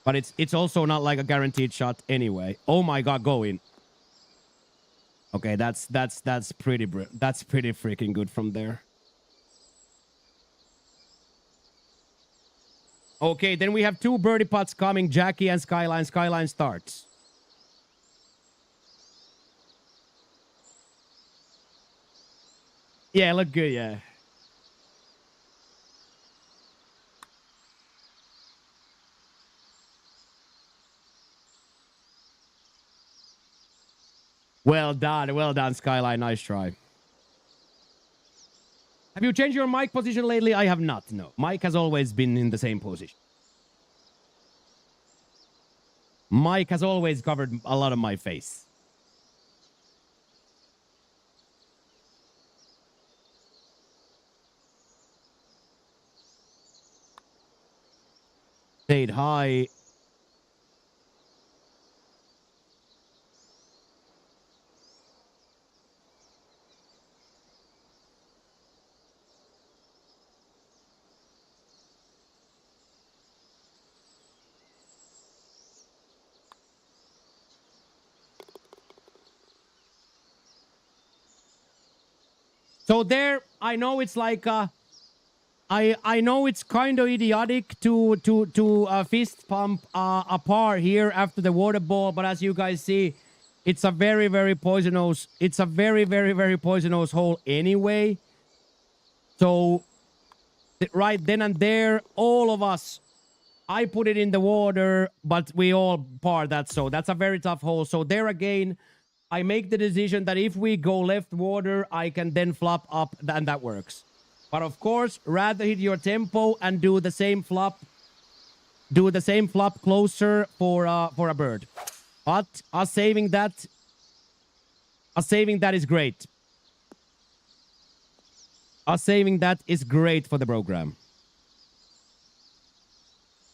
But it's also not like a guaranteed shot anyway. Oh my god, go in. Okay, that's pretty freaking good from there. Okay, then we have two birdie putts coming. Jackie and Skyline. Skyline starts. Yeah, look good, yeah. Well done, Skyline. Nice try. Have you changed your mic position lately? I have not, no. Mike has always been in the same position. Mike has always covered a lot of my face. Stayed high. So there, I know it's like I know it's kind of idiotic to fist pump a par here after the water ball, but as you guys see, it's a very poisonous. It's a very poisonous hole anyway. So right then and there, all of us, I put it in the water, but we all par that. So that's a very tough hole. So there again, I make the decision that if we go left water, I can then flop up, and that works. But of course, rather hit your tempo and do the same flop. Do the same flop closer for a bird. But us saving that is great. Us saving that is great for the program.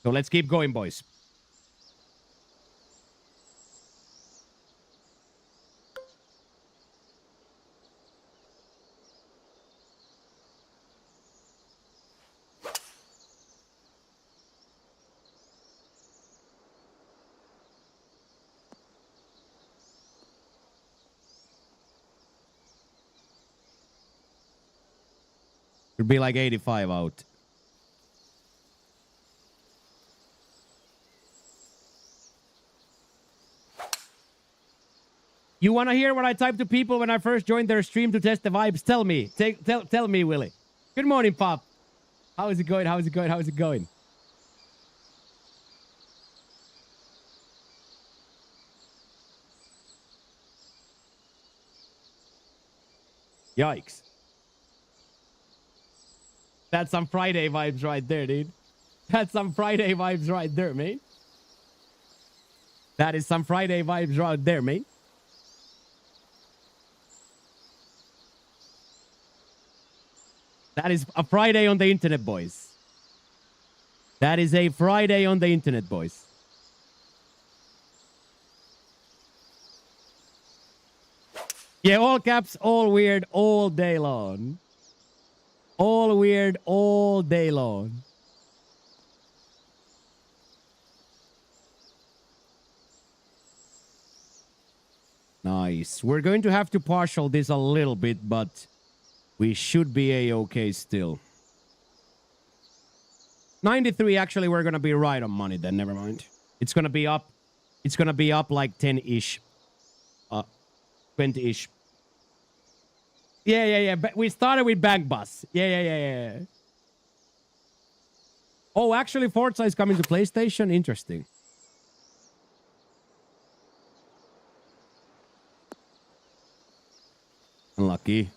So let's keep going, boys. It'd be like 85 out. You want to hear what I typed to people when I first joined their stream to test the vibes? Tell me. Tell me, Willie. Good morning, Pop. How is it going? How is it going? How is it going? Yikes. That's some Friday vibes right there, dude. That's some Friday vibes right there, mate. That is some Friday vibes right there, mate. That is a Friday on the internet, boys. That is a Friday on the internet, boys. Yeah, all caps, all weird, all day long. All weird, all day long. Nice. We're going to have to partial this a little bit, but we should be a-okay still. 93, actually, we're going to be right on money then. Never mind. It's going to be up. It's going to be up like 10-ish. 20-ish. Yeah. But we started with Bank Bus. Yeah. Oh, actually, Forza is coming to PlayStation. Interesting. Unlucky.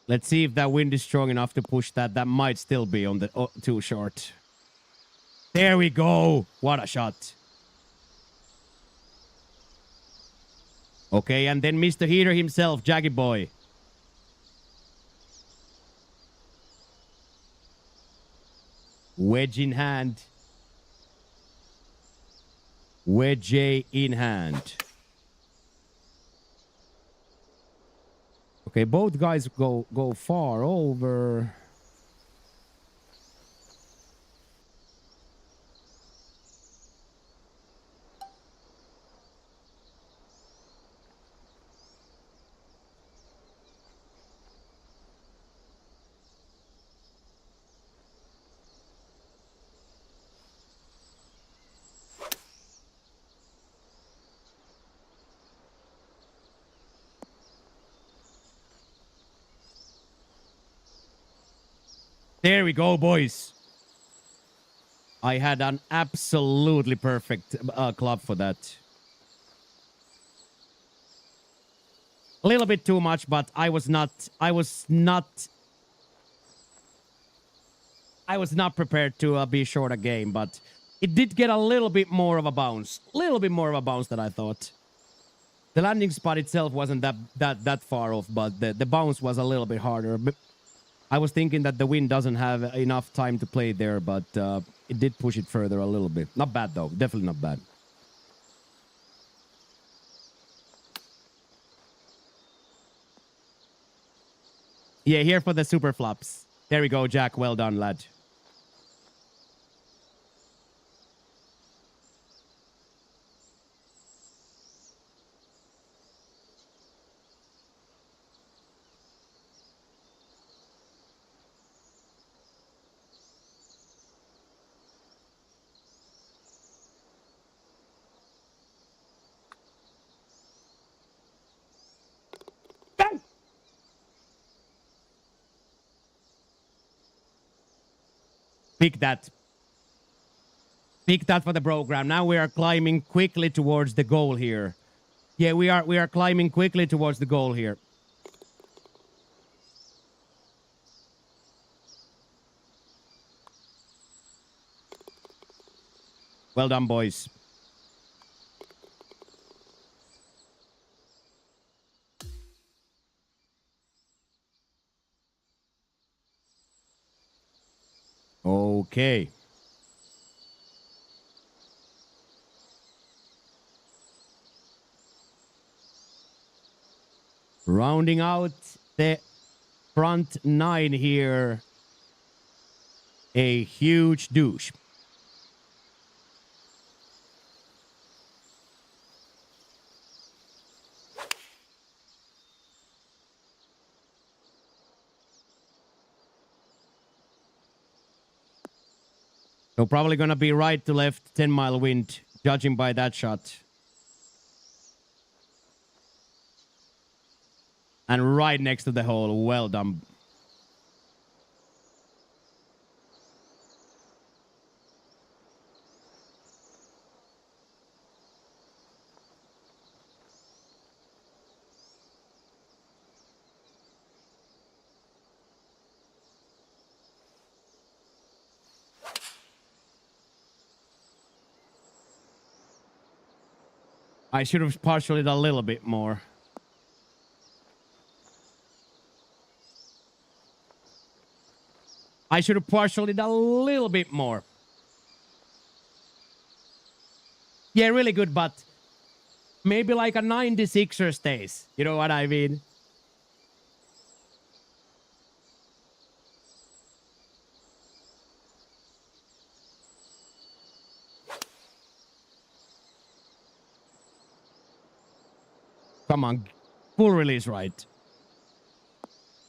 Let's see if that wind is strong enough to push that. That might still be on the too short. There we go. What a shot. Okay, and then Mr. Heater himself, Jaggy Boy. Wedge in hand. Wedge in hand. Okay, both guys go far over. There we go, boys. I had an absolutely perfect club for that. A little bit too much, but I was not prepared to be short a game, but it did get a little bit more of a bounce. A little bit more of a bounce than I thought. The landing spot itself wasn't that far off, but the bounce was a little bit harder. But I was thinking that the wind doesn't have enough time to play there, but it did push it further a little bit. Not bad, though. Definitely not bad. Yeah, here for the super flops. There we go, Jack. Well done, lad. Pick that. Pick that for the program. Now we are climbing quickly towards the goal here. Yeah, we are climbing quickly towards the goal here. Well done, boys. Okay. Rounding out the front nine here. A huge douche. So probably gonna be right to left, 10-mile wind, judging by that shot. And right next to the hole. Well done. I should have partialed it a little bit more. I should have partialed it a little bit more. Yeah, really good, but maybe like a 96er stays. You know what I mean? Come on. Full release right.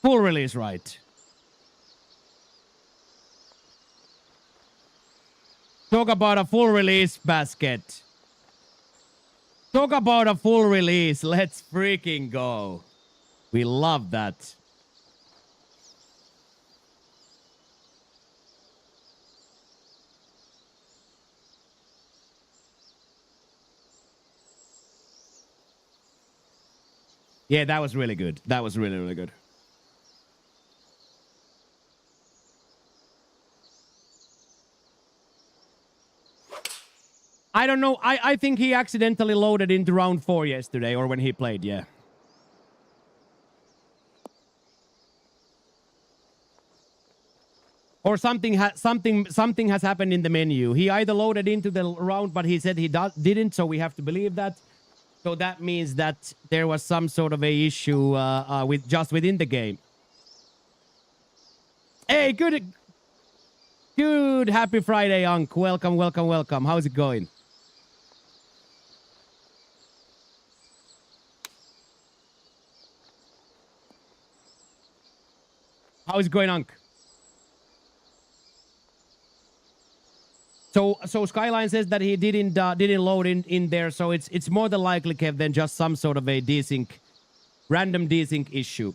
Full release right. Talk about a full release basket. Talk about a full release. Let's freaking go. We love that. Yeah, that was really good. That was really, really good. I don't know. I think he accidentally loaded into round 4 yesterday, or when he played, yeah. Or something has happened in the menu. He either loaded into the round, but he said he didn't, so we have to believe that. So that means that there was some sort of a issue with just within the game. Hey, good. Happy Friday, Unc. Welcome, welcome, welcome. How's it going? How's it going, Unc? So Skyline says that he didn't load in there, so it's more than likely, Kev, than just some sort of a desync, random desync issue.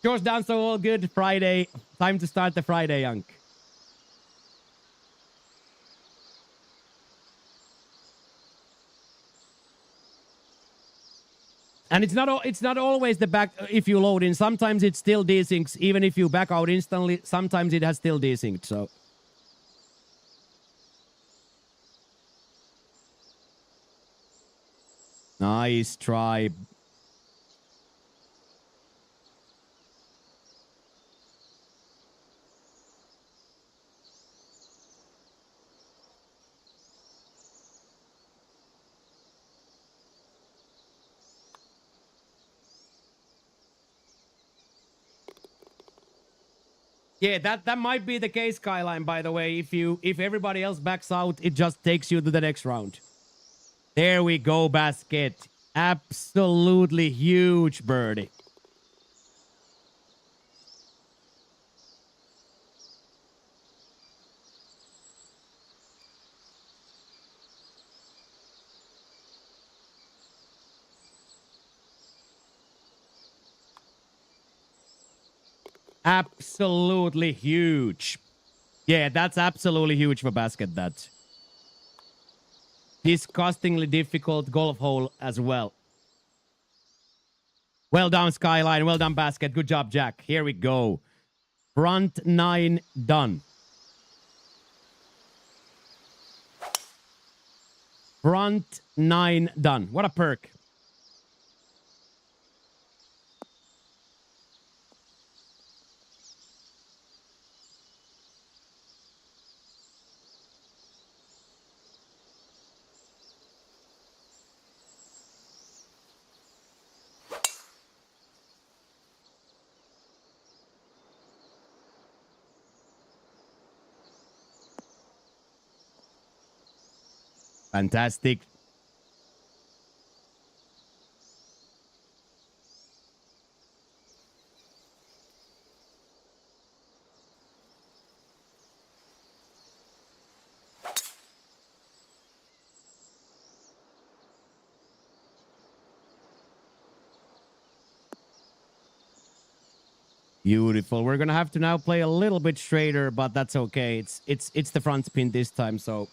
George down, so all good. Friday, time to start the Friday, Unc. And it's not always the back if you load in. Sometimes it still desyncs. Even if you back out instantly, sometimes it has still desynced. So nice try. Yeah, that might be the case, Skyline, by the way. If everybody else backs out, it just takes you to the next round. There we go, basket. Absolutely huge birdie. Absolutely huge. Yeah, that's absolutely huge for basket, that. Disgustingly difficult golf hole as well. Well done, Skyline. Well done, basket. Good job, Jack. Here we go. Front 9 done. Front 9 done. What a perk. Fantastic. Beautiful. We're gonna have to now play a little bit straighter, but that's okay. It's the front spin this time, so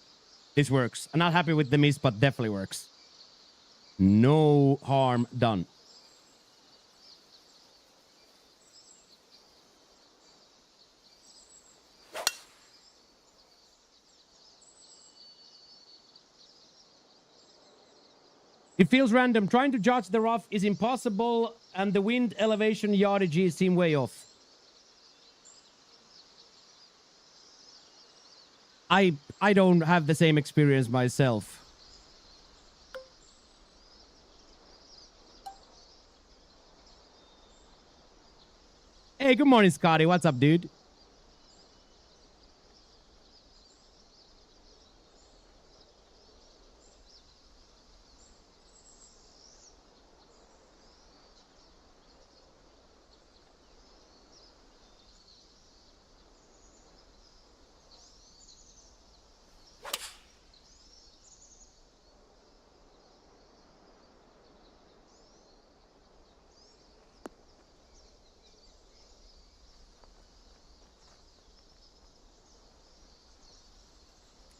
this works. I'm not happy with the miss, but definitely works. No harm done. It feels random. Trying to judge the rough is impossible, and the wind elevation yardages seem way off. I don't have the same experience myself. Hey, good morning, Scotty. What's up, dude?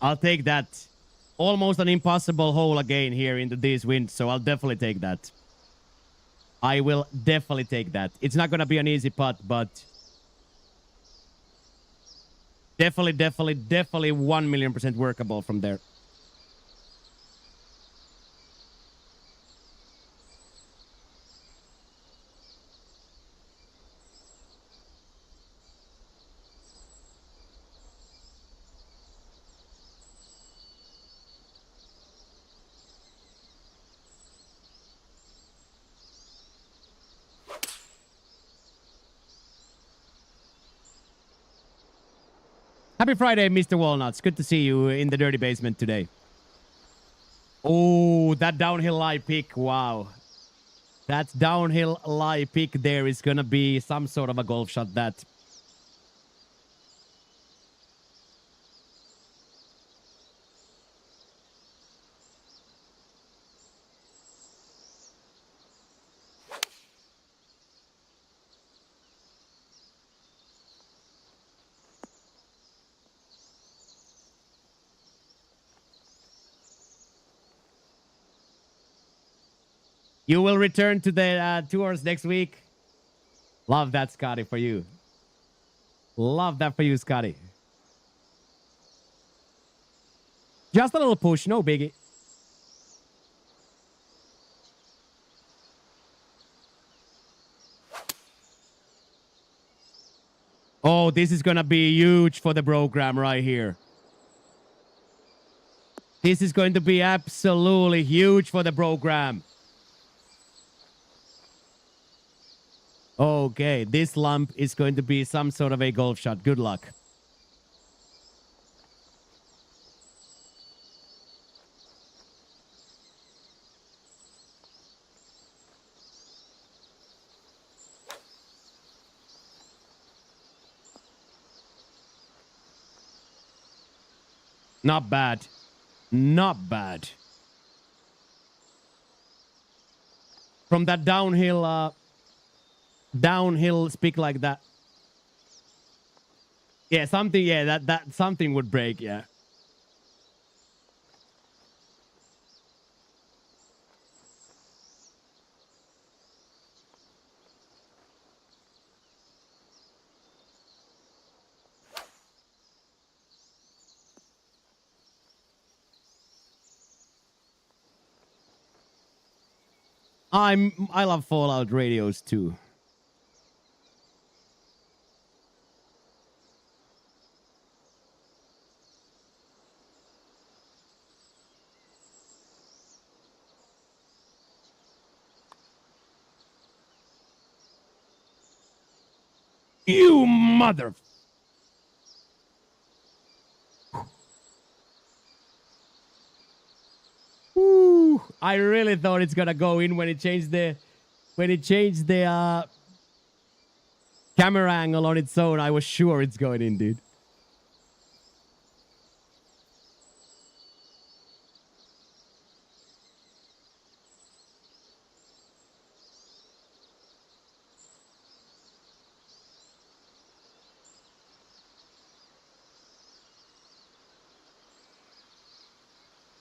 I'll take that. Almost an impossible hole again here into these winds, so I'll definitely take that. I will definitely take that. It's not going to be an easy putt, but definitely 1,000,000% workable from there. Happy Friday, Mr. Walnuts. Good to see you in the dirty basement today. Oh, that downhill lie pick. Wow. That downhill lie pick there is going to be some sort of a golf shot, that. You will return to the tours next week. Love that, Scotty, for you. Love that for you, Scotty. Just a little push, no biggie. Oh, this is gonna be huge for the program right here. This is going to be absolutely huge for the program. Okay, this lump is going to be some sort of a golf shot. Good luck. Not bad. Not bad. From that downhill speak like that. Yeah, something, yeah, that something would break, yeah. I love Fallout radios too. You mother. Woo. I really thought it's gonna go in when it changed the camera angle on its own. I was sure it's going in, dude.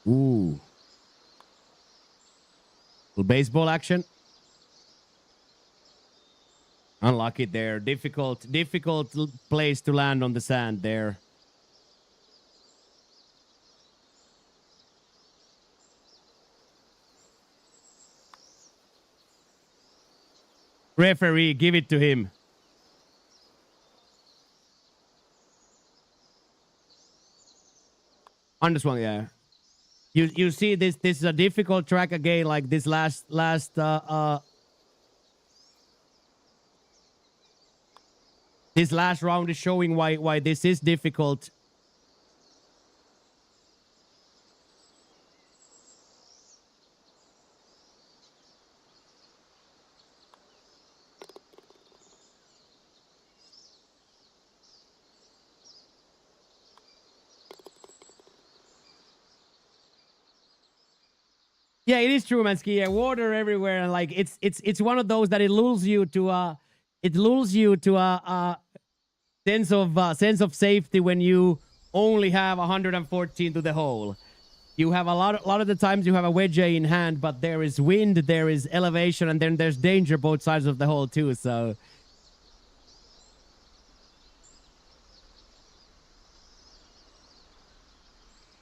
Ooh. Little baseball action. Unlucky there. Difficult place to land on the sand there. Referee, give it to him. Underswung, yeah. You see this is a difficult track again, like this last this last round is showing why this is difficult. Yeah, it is true, Mansky. Yeah, water everywhere, and like it's one of those that it lulls you to sense of safety when you only have 114 to the hole. You have a lot of the times you have a wedge in hand, but there is wind, there is elevation, and then there's danger both sides of the hole too. So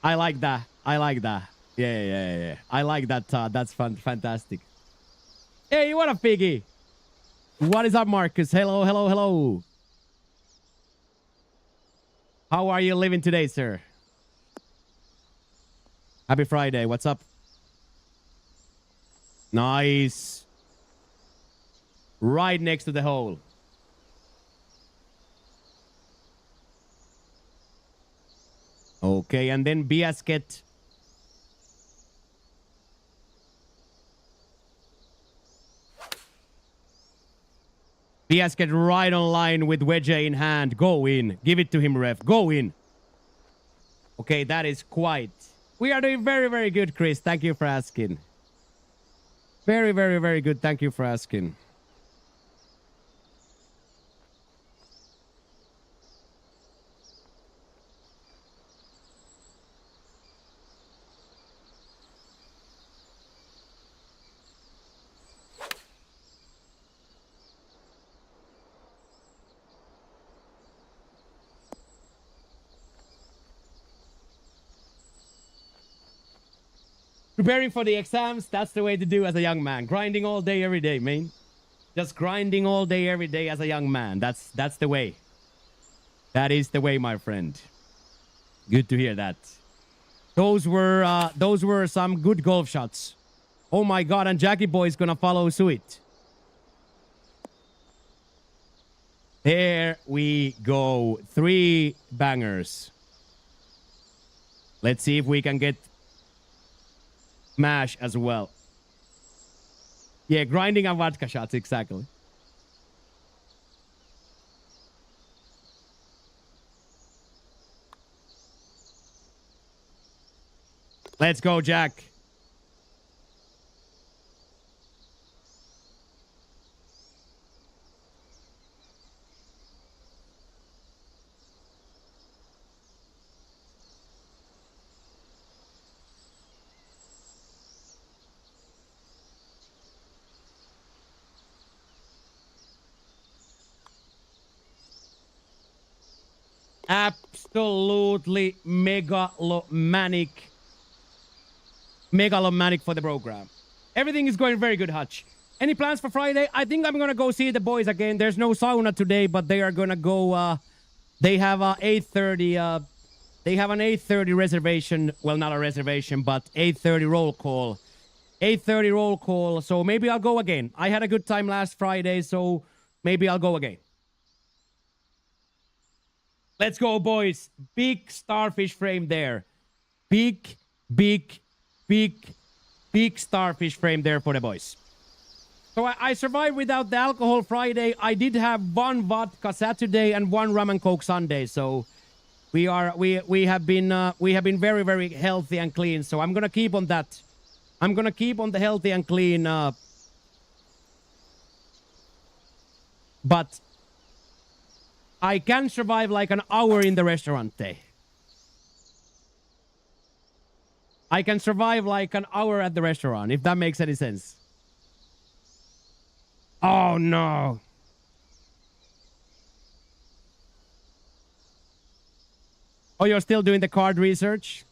I like that. I like that. Yeah. I like that. That's fantastic. Hey, what up, Piggy? What is up, Marcus? Hello. How are you living today, sir? Happy Friday. What's up? Nice. Right next to the hole. Okay, and then Biasket. Biasket right on line with wedge in hand. Go in. Give it to him, ref. Go in. Okay, that is quite. We are doing very good, Chris. Thank you for asking. Very good. Thank you for asking. Preparing for the exams, that's the way to do as a young man. Grinding all day, every day, man. Just grinding all day, every day as a young man. That's the way. That is the way, my friend. Good to hear that. Those were some good golf shots. Oh my god, and Jackie Boy is gonna follow suit. There we go. 3 bangers. Let's see if we can get mash as well. Yeah, grinding and vodka shots, exactly. Let's go, Jack. Absolutely megalomanic for the program. Everything is going very good, Hutch. Any plans for Friday? I think I'm gonna go see the boys again. There's no sauna today, but they are gonna go. They have a 8:30. They have an 8:30 reservation. Well, not a reservation, but 8:30 roll call. 8:30 roll call. So maybe I'll go again. I had a good time last Friday, so maybe I'll go again. Let's go, boys. Big starfish frame there. Big starfish frame there for the boys. So I survived without the alcohol Friday. I did have 1 vodka Saturday and 1 rum and coke Sunday. So we have been very, very healthy and clean. So I'm gonna keep on that. I'm gonna keep on the healthy and clean. But I can survive like an hour in the restaurant day. I can survive like an hour at the restaurant, if that makes any sense. Oh, no. Oh, you're still doing the card research?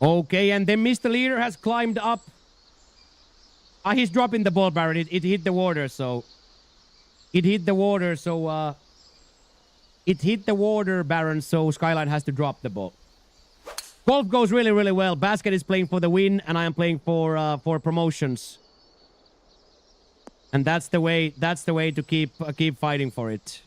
Okay, and then Mr. Leader has climbed up. He's dropping the ball, Baron. It hit the water, so... It hit the water, so... It hit the water, Baron, so Skyline has to drop the ball. Golf goes really, really well. Basket is playing for the win, and I am playing for promotions. And that's the way to keep fighting for it.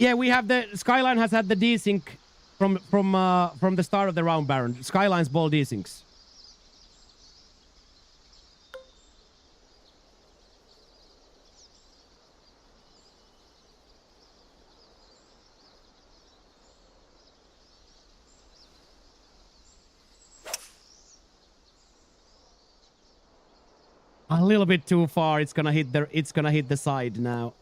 Yeah, we have the Skyline has had the desync from the start of the round, Baron. Skyline's ball desyncs. A little bit too far. It's gonna hit the side now.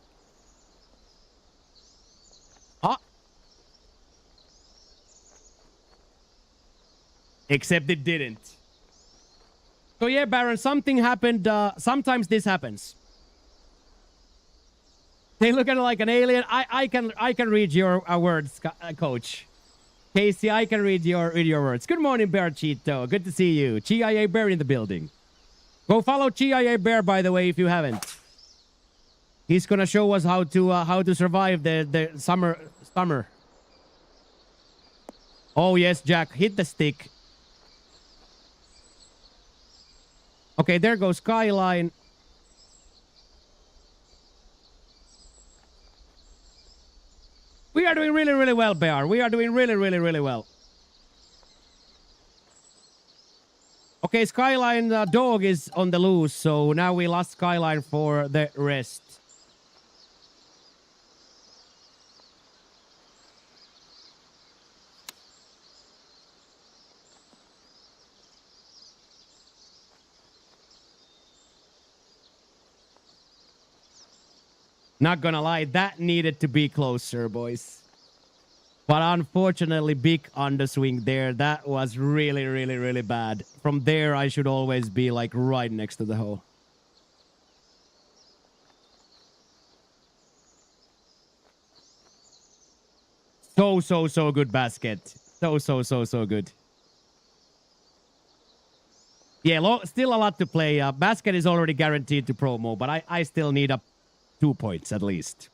Except it didn't. So yeah, Baron, something happened. Sometimes this happens. They look at it like an alien. I can read your words, Coach. Casey, I can read your words. Good morning, Bear Cheeto. Good to see you. GIA Bear in the building. Go follow GIA Bear, by the way, if you haven't. He's gonna show us how to survive the summer. Oh yes, Jack, hit the stick. Okay, there goes Skyline. We are doing really, really well, Bear. We are doing really, really, really well. Okay, Skyline dog is on the loose, so now we lost Skyline for the rest. Not gonna lie, that needed to be closer, boys. But unfortunately, big underswing there. That was really, really, really bad. From there, I should always be like right next to the hole. So good basket. So good. Yeah, still a lot to play. Basket is already guaranteed to promo, but I still need 2 points at least.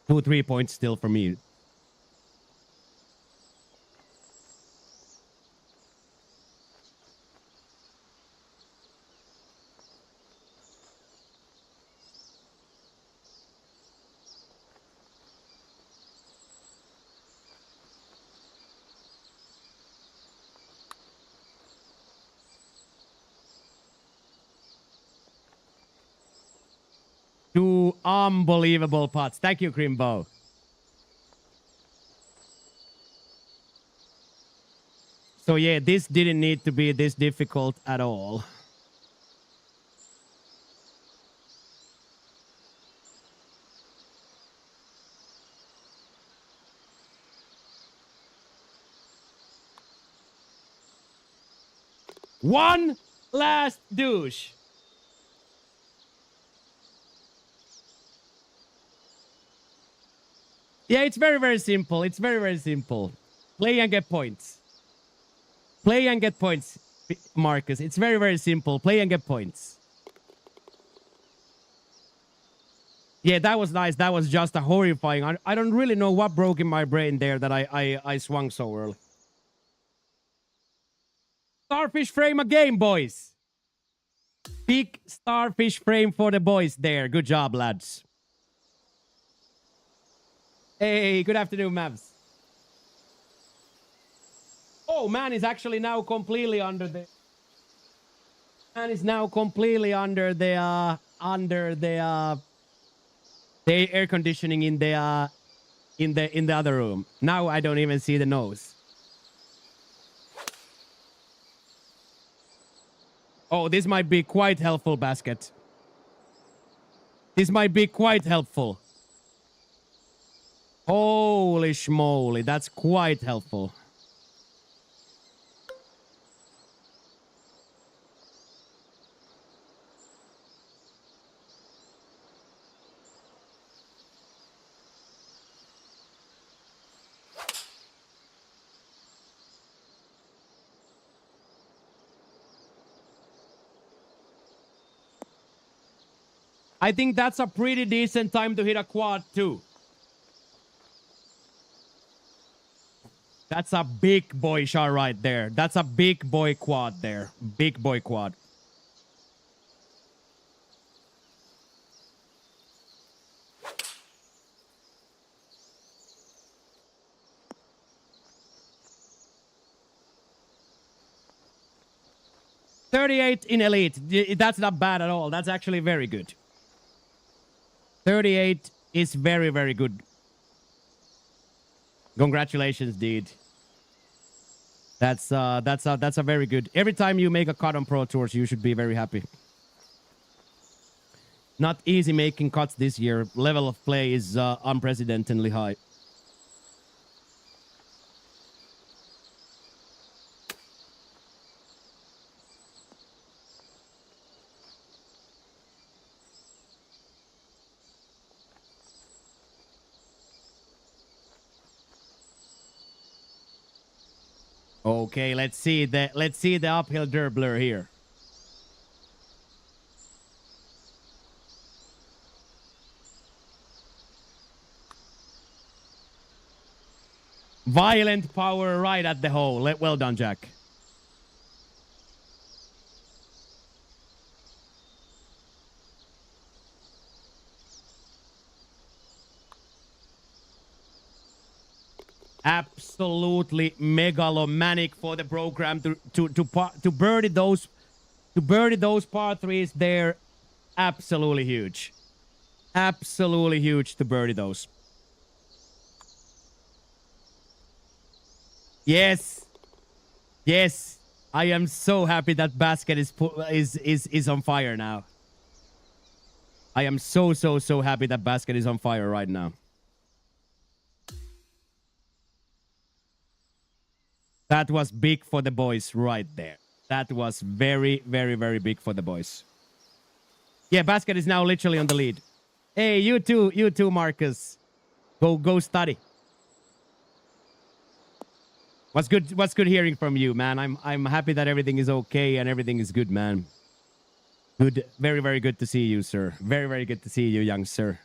2-3 points still for me. Two unbelievable putts. Thank you, Crimbo. So yeah, this didn't need to be this difficult at all. One last douche. Yeah, it's very, very simple. It's very, very simple. Play and get points. Play and get points, Marcus. It's very, very simple. Play and get points. Yeah, that was nice. That was just a horrifying. I don't really know what broke in my brain there that I swung so early. Starfish frame again, boys. Big starfish frame for the boys there. Good job, lads. Hey, good afternoon, Mavs. Oh, man is actually now completely under the... Man is now completely under the air conditioning in the other room. Now I don't even see the nose. Oh, this might be quite helpful, basket. This might be quite helpful. Holy schmoly, that's quite helpful. I think that's a pretty decent time to hit a quad too. That's a big boy shot right there. That's a big boy quad there. Big boy quad. .38 in elite. That's not bad at all. That's actually very good. 38 is very, very good. Congratulations, dude. That's a very good. Every time you make a cut on Pro Tours, you should be very happy. Not easy making cuts this year. Level of play is unprecedentedly high. Okay, let's see the uphill dribbler here. Violent power right at the hole. Well done, Jack. Absolutely megalomaniac for the program to birdie those par threes there. Absolutely huge. Absolutely huge to birdie those. Yes. Yes. I am so happy that basket is on fire now. I am so happy that basket is on fire right now. That was big for the boys right there. That was very, very, very big for the boys. Yeah, Basket is now literally on the lead. Hey, you too, Marcus. Go study. What's good hearing from you, man? I'm happy that everything is okay and everything is good, man. Good, very, very good to see you, sir. Very, very good to see you, young sir.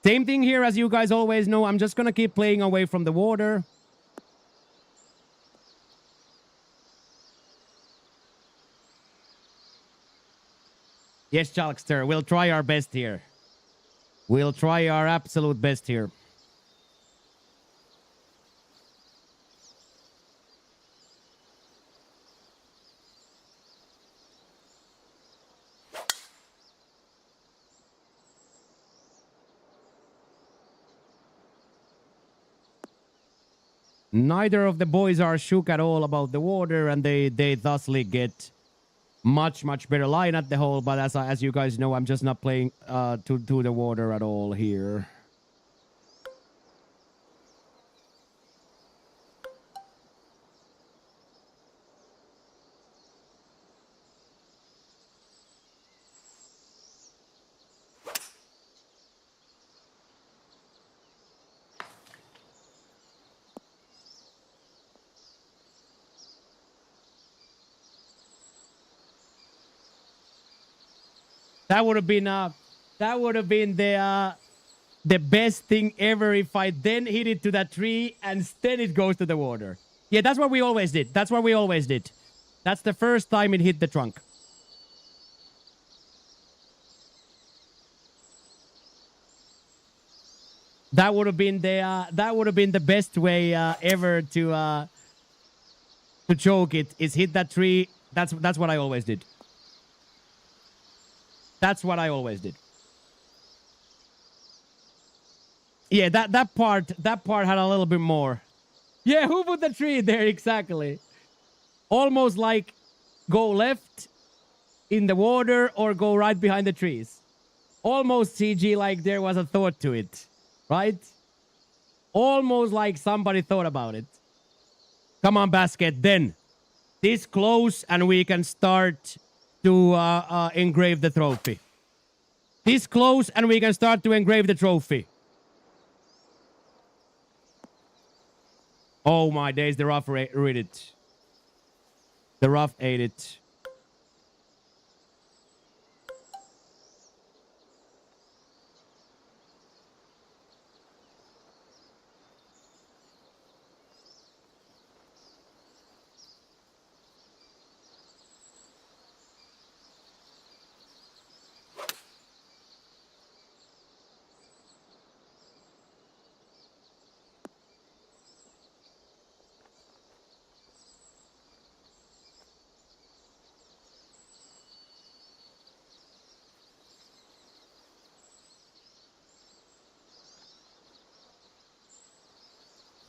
Same thing here, as you guys always know. I'm just gonna keep playing away from the water. Yes, Chalkster, we'll try our best here. We'll try our absolute best here. Neither of the boys are shook at all about the water, and they thusly get much better line at the hole. But as you guys know, I'm just not playing to the water at all here. That would have been the best thing ever if I then hit it to that tree and then it goes to the water. Yeah, that's what we always did. That's what we always did. That's the first time it hit the trunk. That would have been the best way ever to choke it. Is hit that tree. That's what I always did. That's what I always did. Yeah, that part had a little bit more. Yeah, who put the tree there exactly? Almost like go left in the water or go right behind the trees. Almost CG like there was a thought to it, right? Almost like somebody thought about it. Come on, Basket, then. This close and we can start to engrave the trophy. This close and we can start to engrave the trophy. Oh my days, the rough read it. The rough ate it.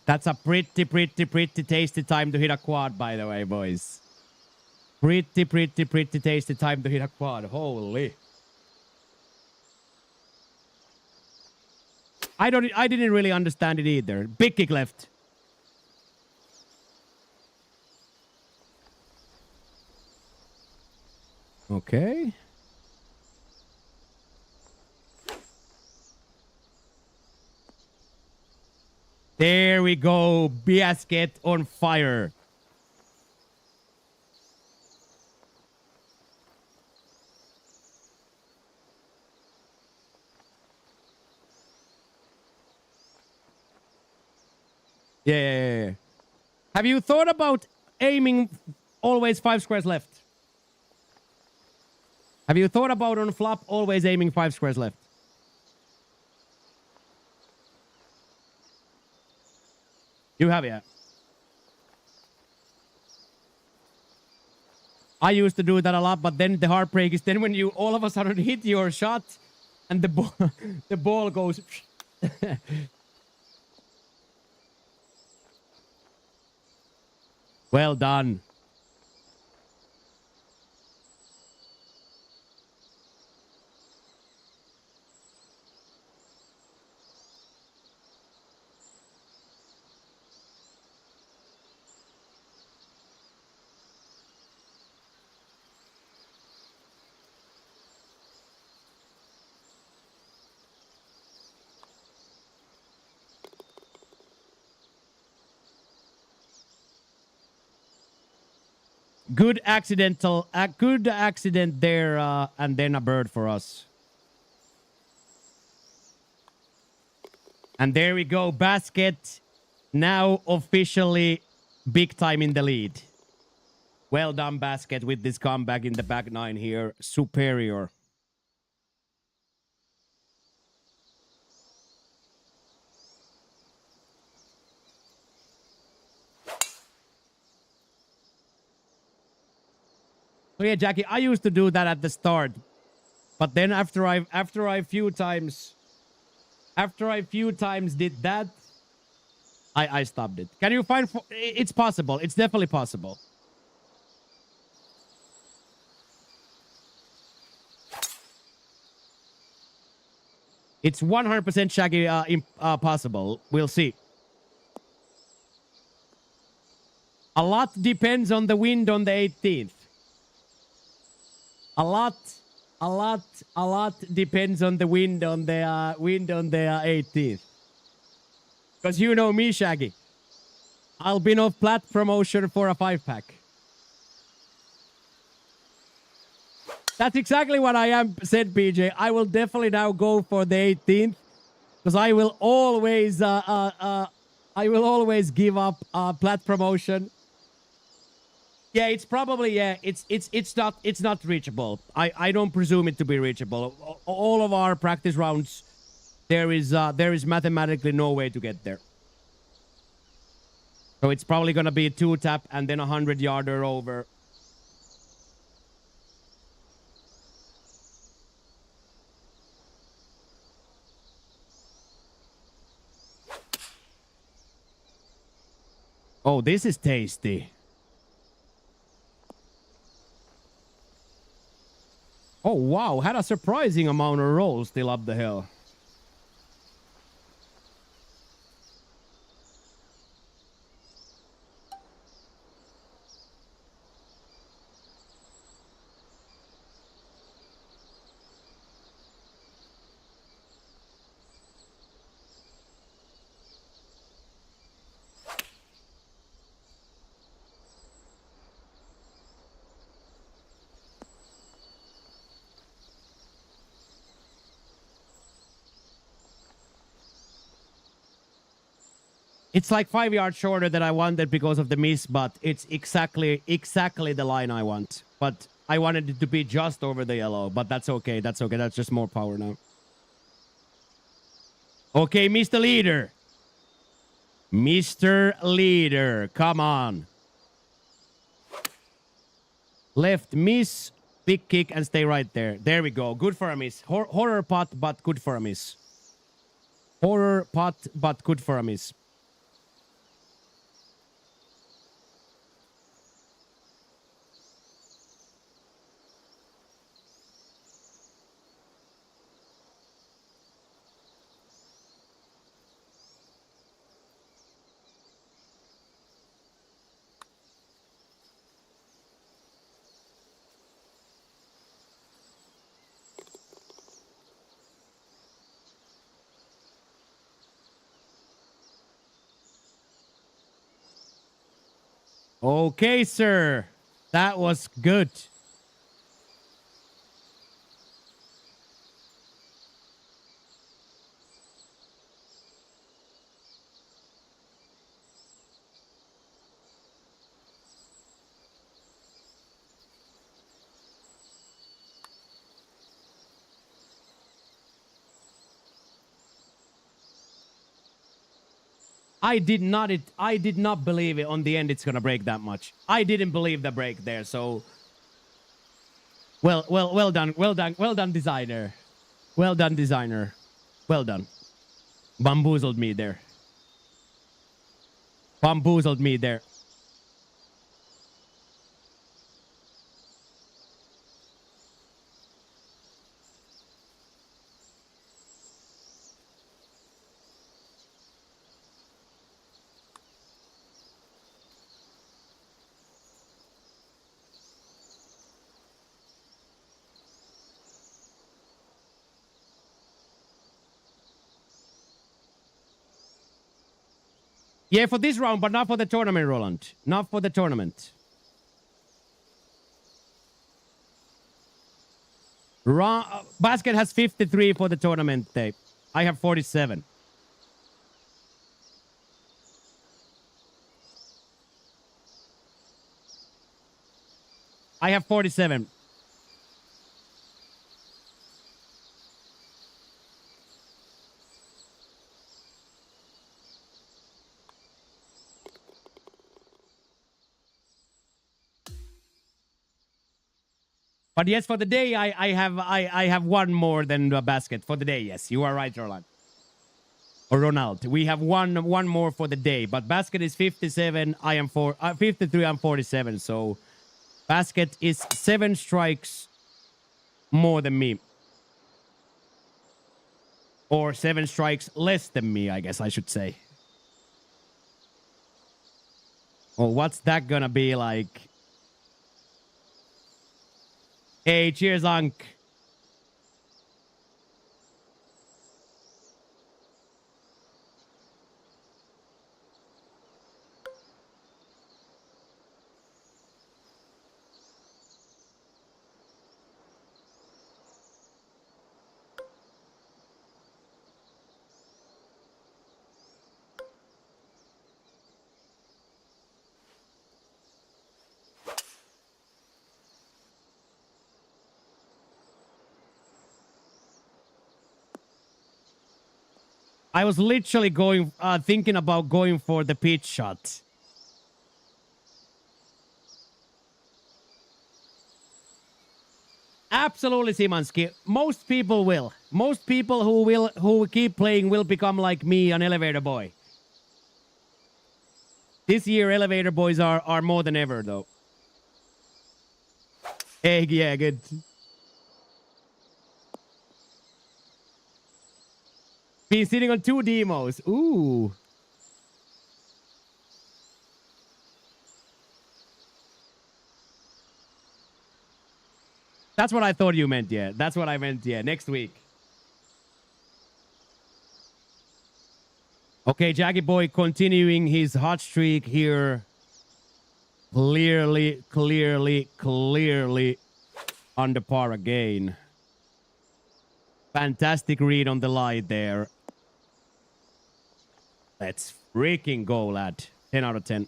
That's a pretty tasty time to hit a quad, by the way, boys. Pretty tasty time to hit a quad. Holy. I didn't really understand it either. Big kick left. Okay. There we go. Basket on fire. Yeah. Have you thought about aiming always 5 squares left? Have you thought about on flop always aiming 5 squares left? You have, yeah. I used to do that a lot, but then the heartbreak is then when you all of a sudden hit your shot and the ball, the ball goes. Well done. Good accidental, a good accident there, and then a bird for us. And there we go, basket. Now officially big time in the lead. Well done, basket, with this comeback in the back nine here. Superior. So yeah, Jackie, I used to do that at the start, but then after I few times did that, I stopped it. Can you find? It's possible. It's definitely possible. It's 100% Shaggy possible. We'll see. A lot depends on the wind on the 18th. A lot depends on the wind on the 18th. Because you know me, Shaggy. I'll be no flat promotion for a 5-pack. That's exactly what I am, said PJ. I will definitely now go for the 18th. Because I will always give up plat promotion. Yeah, it's probably it's not reachable. I don't presume it to be reachable. All of our practice rounds, there is mathematically no way to get there. So it's probably gonna be a 2-tap and then a 100-yarder over. Oh, this is tasty. Oh, wow. Had a surprising amount of rolls still up the hill. It's like 5 yards shorter than I wanted because of the miss, but it's exactly the line I want. But I wanted it to be just over the yellow, but that's okay. That's okay. That's just more power now. Okay, Mr. Leader. Mr. Leader, come on. Left miss, big kick, and stay right there. There we go. Good for a miss. Horror pot, but good for a miss. Horror pot, but good for a miss. Okay, sir. That was good. I did not believe it on the end it's gonna break that much. I didn't believe the break there, so well done, designer. Well done, designer. Well done. Bamboozled me there. Bamboozled me there. Yeah, for this round, but not for the tournament, Roland. Not for the tournament. Basket has 53 for the tournament day. I have 47. I have 47. But yes, for the day, I have one more than the basket for the day. Yes, you are right, Roland. Or Ronald. We have one more for the day. But basket is 57. I am 53. I'm 47. So basket is 7 strikes more than me. Or 7 strikes less than me, I guess I should say. Oh, what's that gonna be like? Hey, cheers, Unc. I was literally thinking about going for the pitch shot. Absolutely, Simansky. Most people will. Most people who keep playing will become like me, an elevator boy. This year, elevator boys are more than ever, though. Hey, yeah, good. Been sitting on 2 demos. Ooh. That's what I thought you meant, yeah. That's what I meant, yeah. Next week. Okay, Jaggy Boy continuing his hot streak here. Clearly under par again. Fantastic read on the line there. Let's freaking go, lad. 10 out of 10.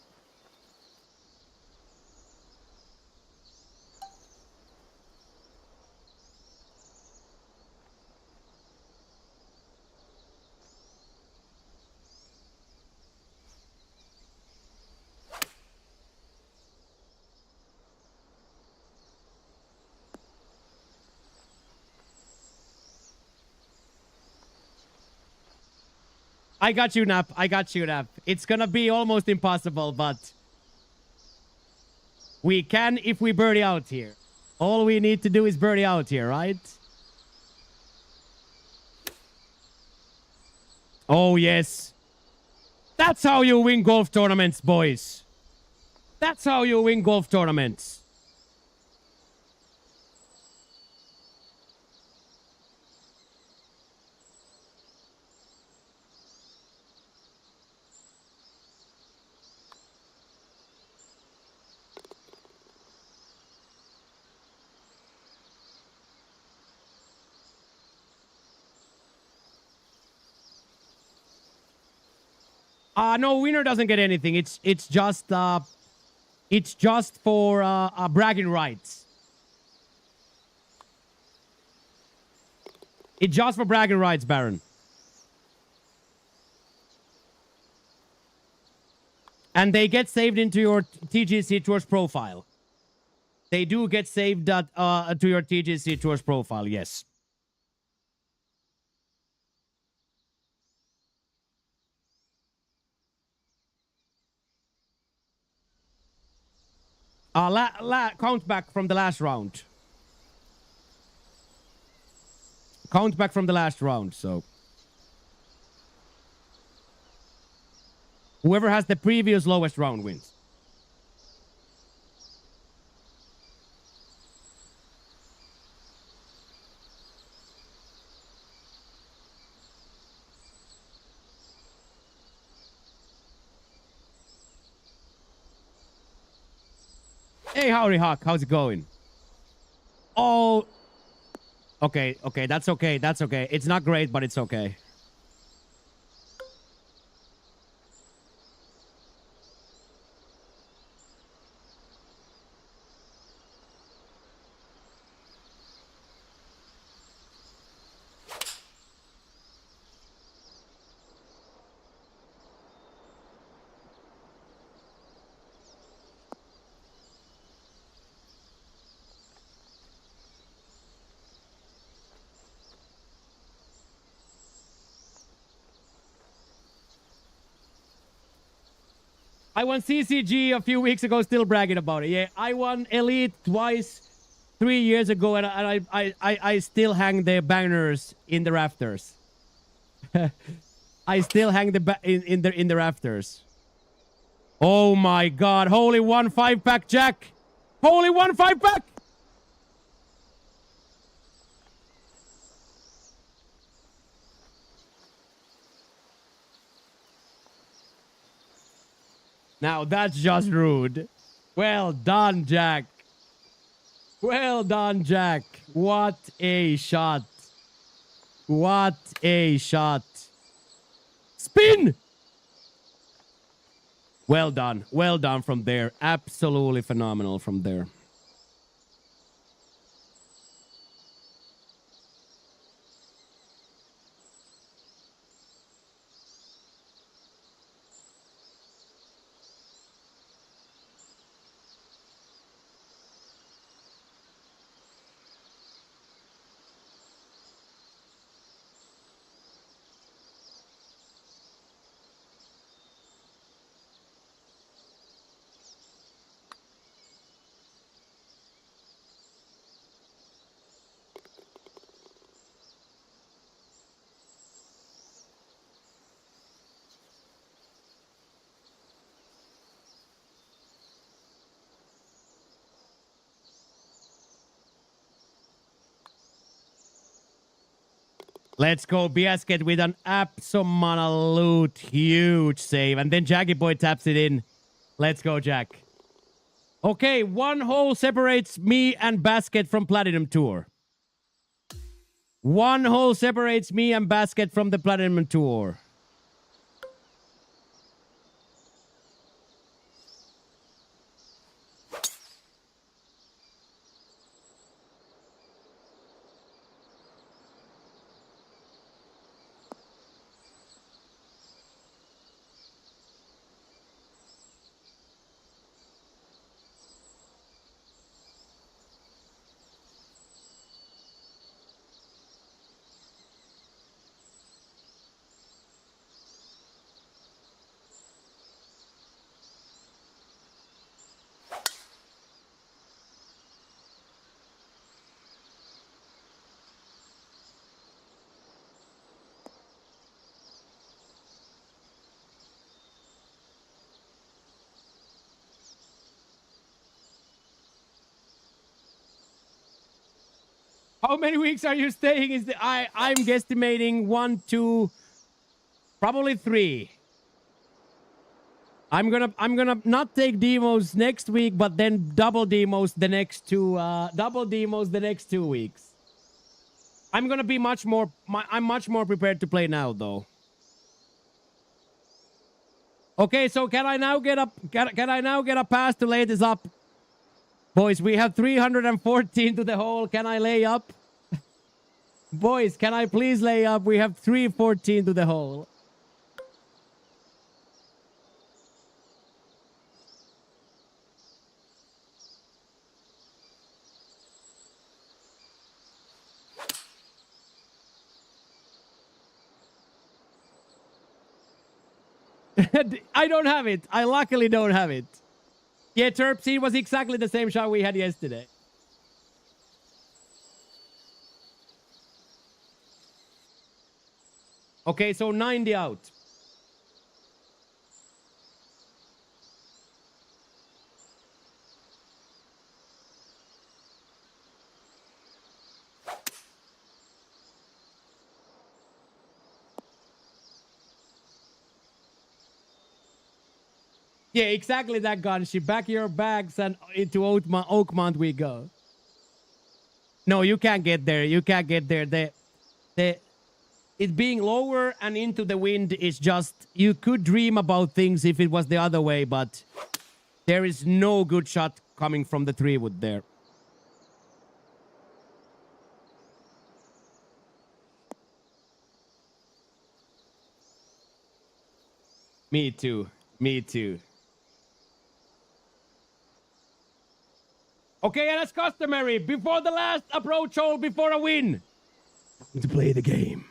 I got you, Nap. I got you, Nap. It's gonna be almost impossible, but we can if we birdie out here. All we need to do is birdie out here, right? Oh, yes. That's how you win golf tournaments, boys. That's how you win golf tournaments. No, winner doesn't get anything. It's just for bragging rights. It's just for bragging rights, Baron. And they get saved into your TGC Tours profile. They do get saved to your TGC Tours profile, yes. Count back from the last round. Count back from the last round, so. Whoever has the previous lowest round wins. Hey, howdy, Hawk. How's it going? Oh, Okay, okay, that's okay. That's okay. It's not great, but it's okay. I won CCG a few weeks ago, still bragging about it. Yeah, I won Elite twice 3 years ago, and I still hang the banners in the rafters. I still hang in the rafters. Oh my god, holy 1 5-pack, Jack! Holy 1 5-pack! Now that's just rude. Well done, Jack. Well done, Jack. What a shot. What a shot. Spin! Well done. Well done from there. Absolutely phenomenal from there. Let's go, Biasket, with an absolute huge save. And then Jackie Boy taps it in. Let's go, Jack. Okay, 1 hole separates me and Basket from Platinum Tour. 1 hole separates me and Basket from the Platinum Tour. How many weeks are you staying? I'm guesstimating 1, 2, probably 3. I'm gonna not take demos next week, but then double demos the next 2 weeks. I'm gonna be I'm much more prepared to play now, though. Okay, so can I now get a pass to lay this up? Boys, we have 314 to the hole. Can I lay up? Boys, can I please lay up? We have 314 to the hole. I don't have it. I luckily don't have it. Yeah, Terpsy was exactly the same shot we had yesterday. Okay, so 90 out. Yeah, exactly that gun. She back your bags and into Oakmont we go. No, you can't get there. You can't get there. The it being lower and into the wind is just, you could dream about things if it was the other way, but there is no good shot coming from the 3-wood there. Me too. Me too. Okay, and as customary, before the last approach hole, before a win, to play the game.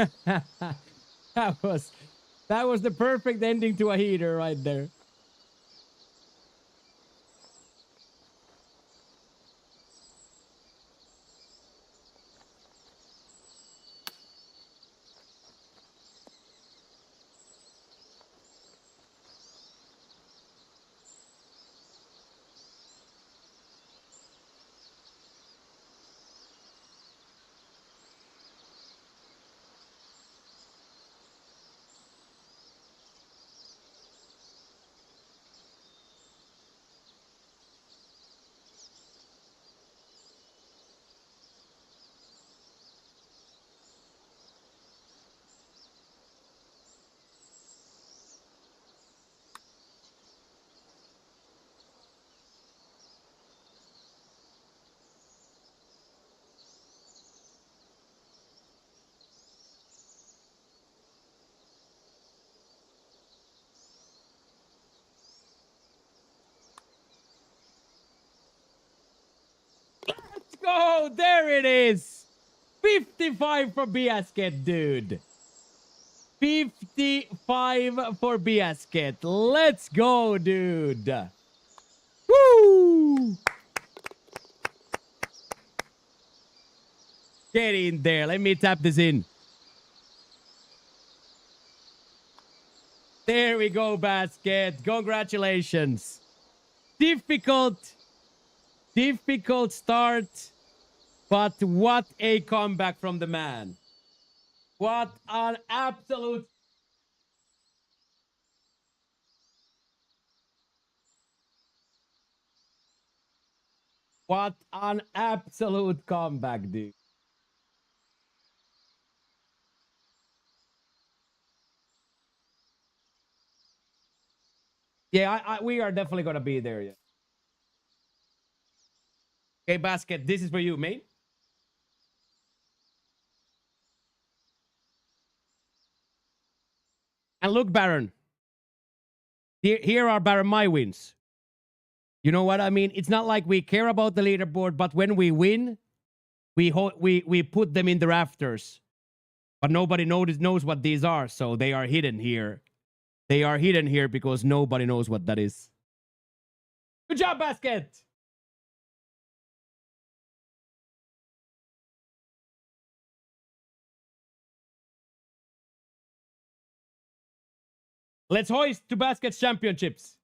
that was that was the perfect ending to a heater right there. Let's go! There it is! 55 for Biasket, dude. 55 for Biasket. Let's go, dude. Woo! Get in there. Let me tap this in. There we go, Basket. Congratulations. Difficult start, but what a comeback from the man. What an absolute... What an absolute comeback, dude. Yeah, we are definitely going to be there. Yeah. Okay, Basket, this is for you, mate. And look, Baron. Here are, Baron, my wins. You know what I mean? It's not like we care about the leaderboard, but when we win, we put them in the rafters. But nobody knows what these are, so they are hidden here. They are hidden here because nobody knows what that is. Good job, Basket! Let's hoist to baskets championships.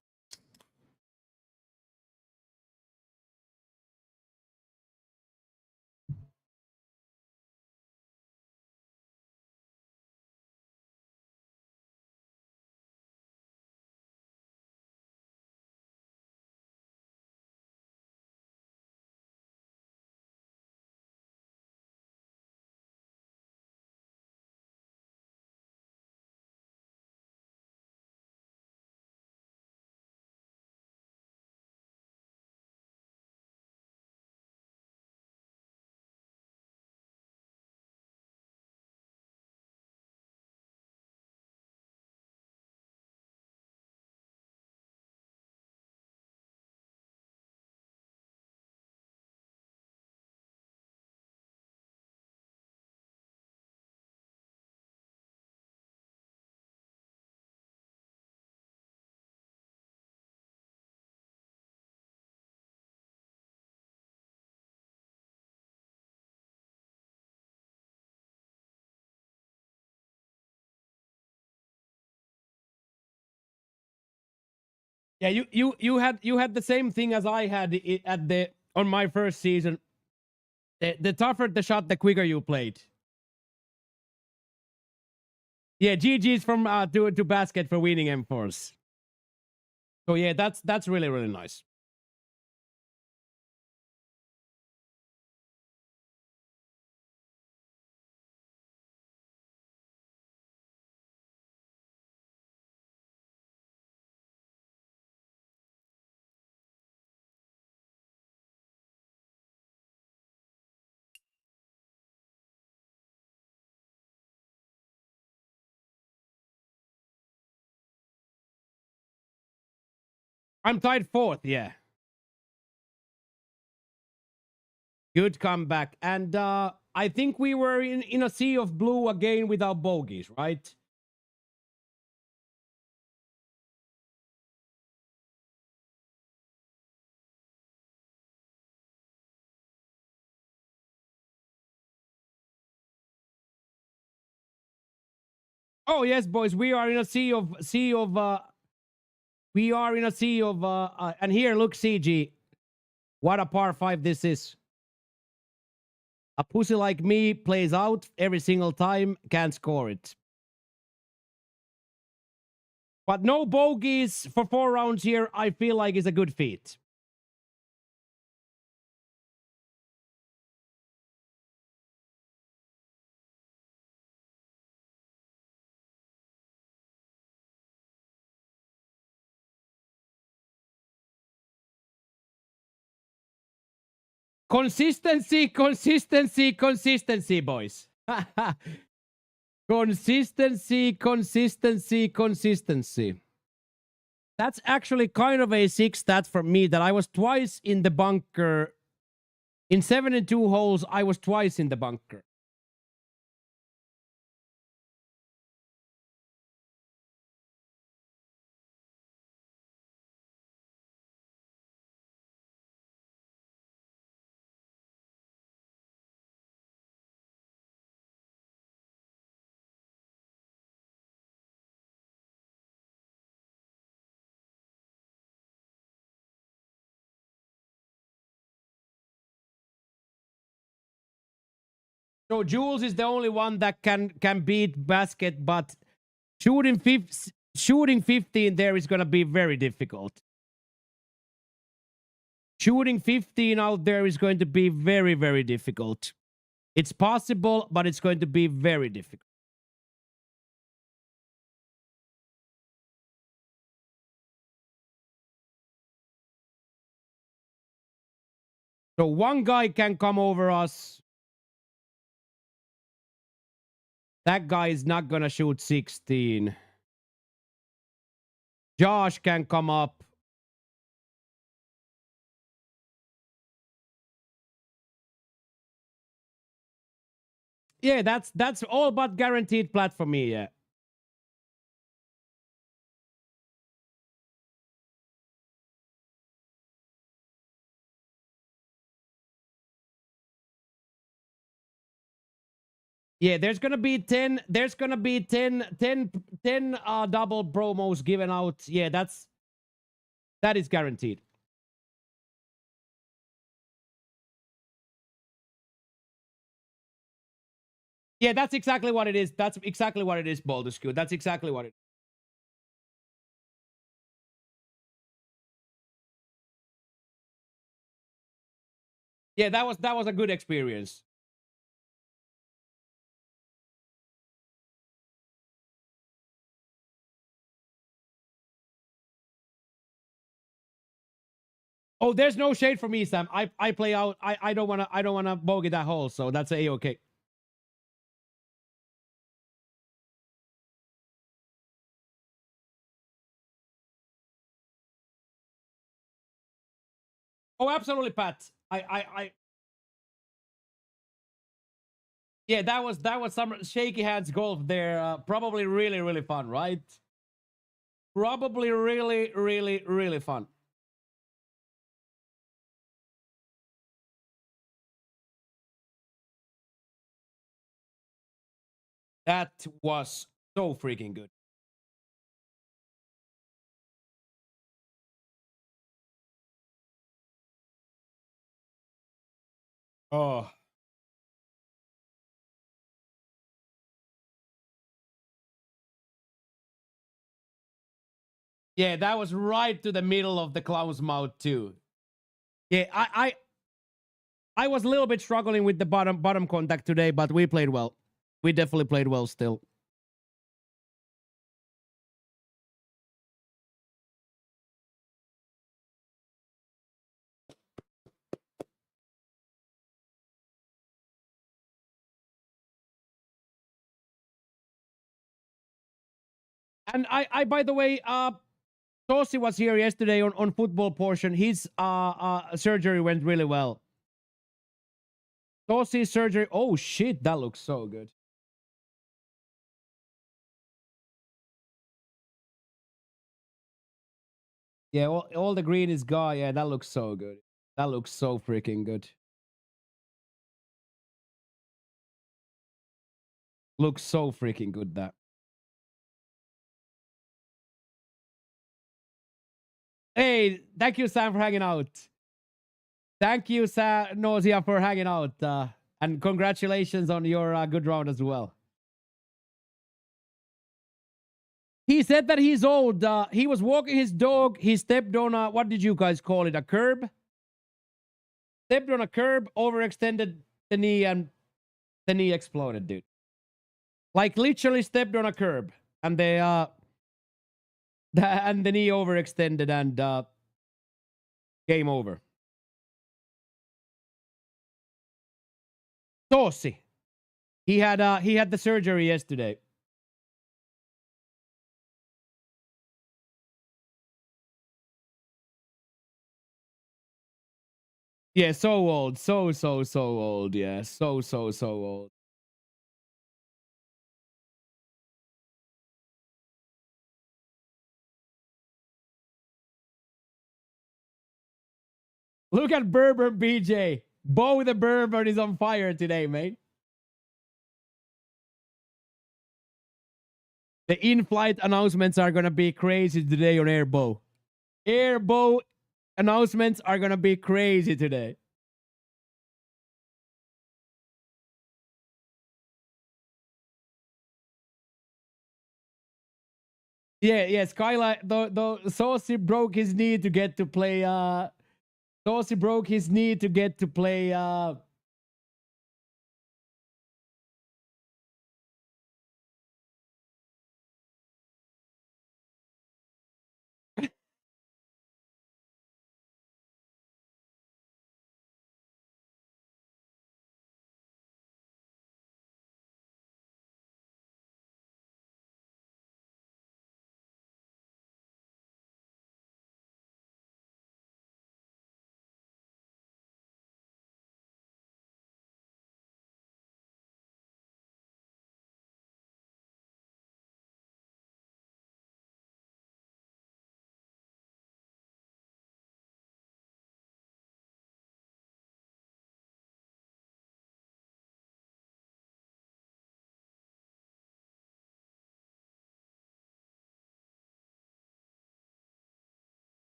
Yeah, you had the same thing as I had at the on my first season. The tougher the shot, the quicker you played. Yeah, GG's from to basket for winning M4s. So yeah, that's really really nice. I'm tied fourth. Yeah, good comeback. And I think we were in a sea of blue again without bogeys, right? Oh yes, boys, we are in a sea of we are in a sea of and here look CG, what a par 5 this is. A pussy like me plays out every single time, can't score it. But no bogeys for 4 rounds here, I feel like is a good feat. Consistency, consistency, consistency, boys. Consistency, consistency, consistency. That's actually kind of a 6 stat for me that I was twice in the bunker. In 72 holes, I was twice in the bunker. So Jules is the only one that can beat basket, but shooting 15 there is going to be very difficult. Shooting 15 out there is going to be very, very difficult. It's possible, but it's going to be very difficult. So one guy can come over us. That guy is not going to shoot 16. Josh can come up. Yeah, that's all but guaranteed plat for me, yeah. Yeah, there's gonna be 10. There's gonna be 10 double promos given out. Yeah, that is guaranteed. Yeah, that's exactly what it is. That's exactly what it is, Baldur's Scoot. That's exactly what it is. Yeah, that was a good experience. Oh, there's no shade for me, Sam. I play out. I don't wanna bogey that hole, so that's a okay. Oh, absolutely, Pat. I yeah, that was some shaky hands golf there. Probably really fun, right? Probably really fun. That was so freaking good. Oh, yeah, that was right to the middle of the clown's mouth too. Yeah, I was a little bit struggling with the bottom contact today, but we played well. We definitely played well still. And I by the way, Tossi was here yesterday on football portion. His surgery went really well. Tossi's surgery. Oh shit, that looks so good. Yeah, all the green is gone. Yeah, that looks so good. That looks so freaking good. Looks so freaking good that. Hey, thank you, Sam, for hanging out. Thank you, Nausea, for hanging out. And congratulations on your good round as well. He said that he's old. He was walking his dog. He stepped on a, what did you guys call it? A curb? Stepped on a curb, overextended the knee, and the knee exploded, dude. Like literally stepped on a curb. And and the knee overextended and game over. Tossi. He had the surgery yesterday. Yeah, so old. So old. Yeah, so old. Look at Berber BJ. Bo the Berber is on fire today, mate. The in-flight announcements are gonna be crazy today on Airbo. Airbo announcements are gonna be crazy today. Yeah. Skyline. The Saucy broke his knee to get to play. Saucy broke his knee to get to play.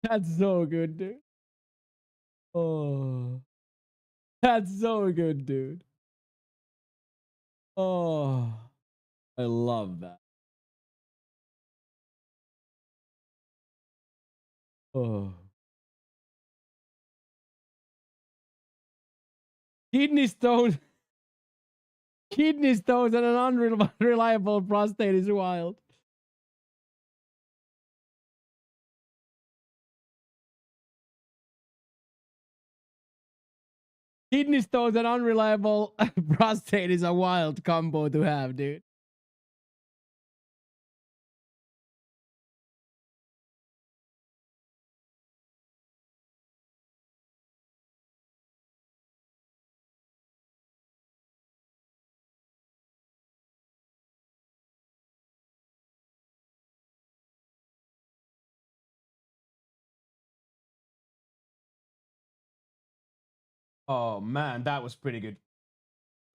That's so good, dude. Oh, that's so good, dude. Oh, I love that. Oh, kidney stones, kidney stones, and an unreliable prostate is wild. Kidney stones and unreliable prostate is a wild combo to have, dude. Oh man, that was pretty good.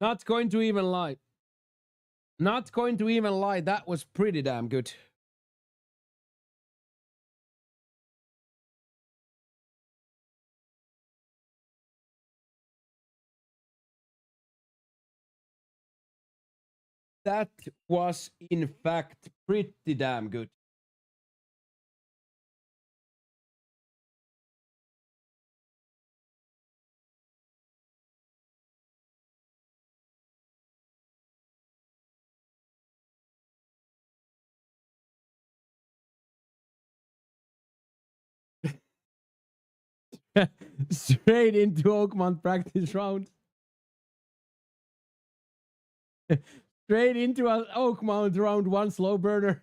Not going to even lie. Not going to even lie. That was pretty damn good. That was in fact pretty damn good. Straight into Oakmont practice round. Straight into an Oakmont round one slow burner.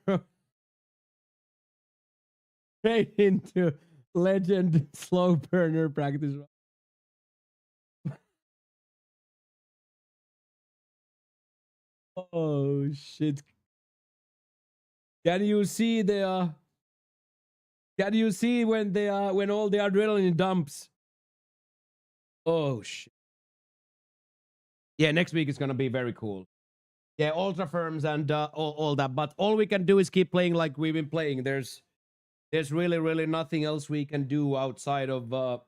Straight into legend slow burner practice round. Oh shit. Can you see the can you see when they when all the adrenaline dumps? Oh shit. Yeah, next week is gonna be very cool. Yeah, ultra firms and all that. But all we can do is keep playing like we've been playing. There's really nothing else we can do outside of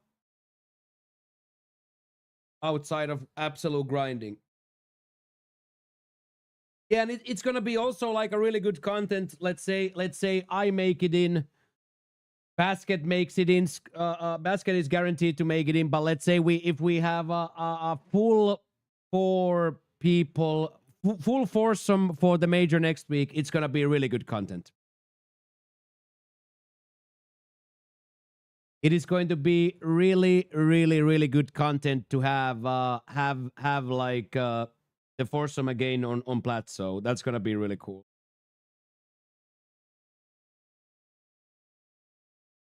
absolute grinding. Yeah, and it's gonna be also like a really good content. Let's say I make it in. Basket makes it in. Basket is guaranteed to make it in. But let's say if we have a full four people, full foursome for the major next week, it's gonna be really good content. It is going to be really good content to have like the foursome again on Plat. So that's gonna be really cool.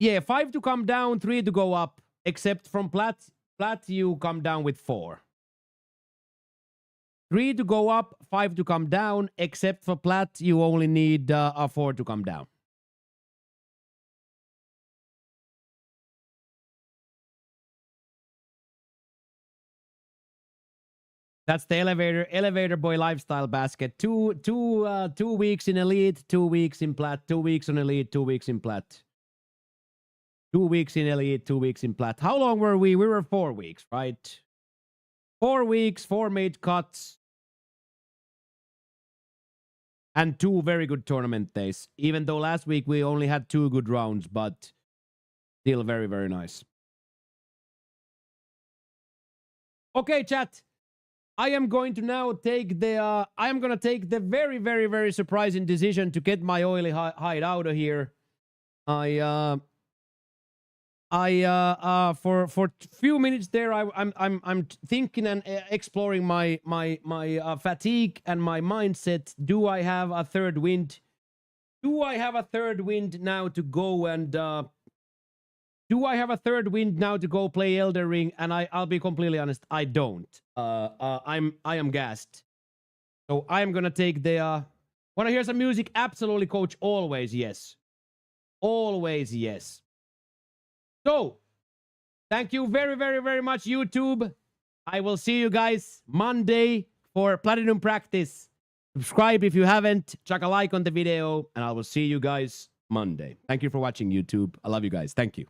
Yeah, 5 to come down, 3 to go up. Except from Plat, you come down with 4. 3 to go up, 5 to come down. Except for Plat, you only need a 4 to come down. That's the elevator boy lifestyle basket. 2 weeks in elite, 2 weeks in Plat, 2 weeks on elite, 2 weeks in Plat. 2 weeks in elite, 2 weeks in Plat. How long were we? We were 4 weeks, right? 4 weeks, 4 made cuts, and 2 very good tournament days. Even though last week we only had 2 good rounds, but still very nice. Okay, chat. I am going to now take the very surprising decision to get my oily hide out of here. For few minutes there, I'm thinking and exploring my fatigue and my mindset. Do I have a third wind? Do I have a third wind now to go and do I have a third wind now to go play Elder Ring? And I'll be completely honest, I don't. I am gassed. So I am gonna take the wanna hear some music? Absolutely, coach. Always yes. Always yes. So thank you very much, YouTube. I will see you guys Monday for Platinum Practice. Subscribe if you haven't. Chuck a like on the video, and I will see you guys Monday. Thank you for watching, YouTube. I love you guys. Thank you.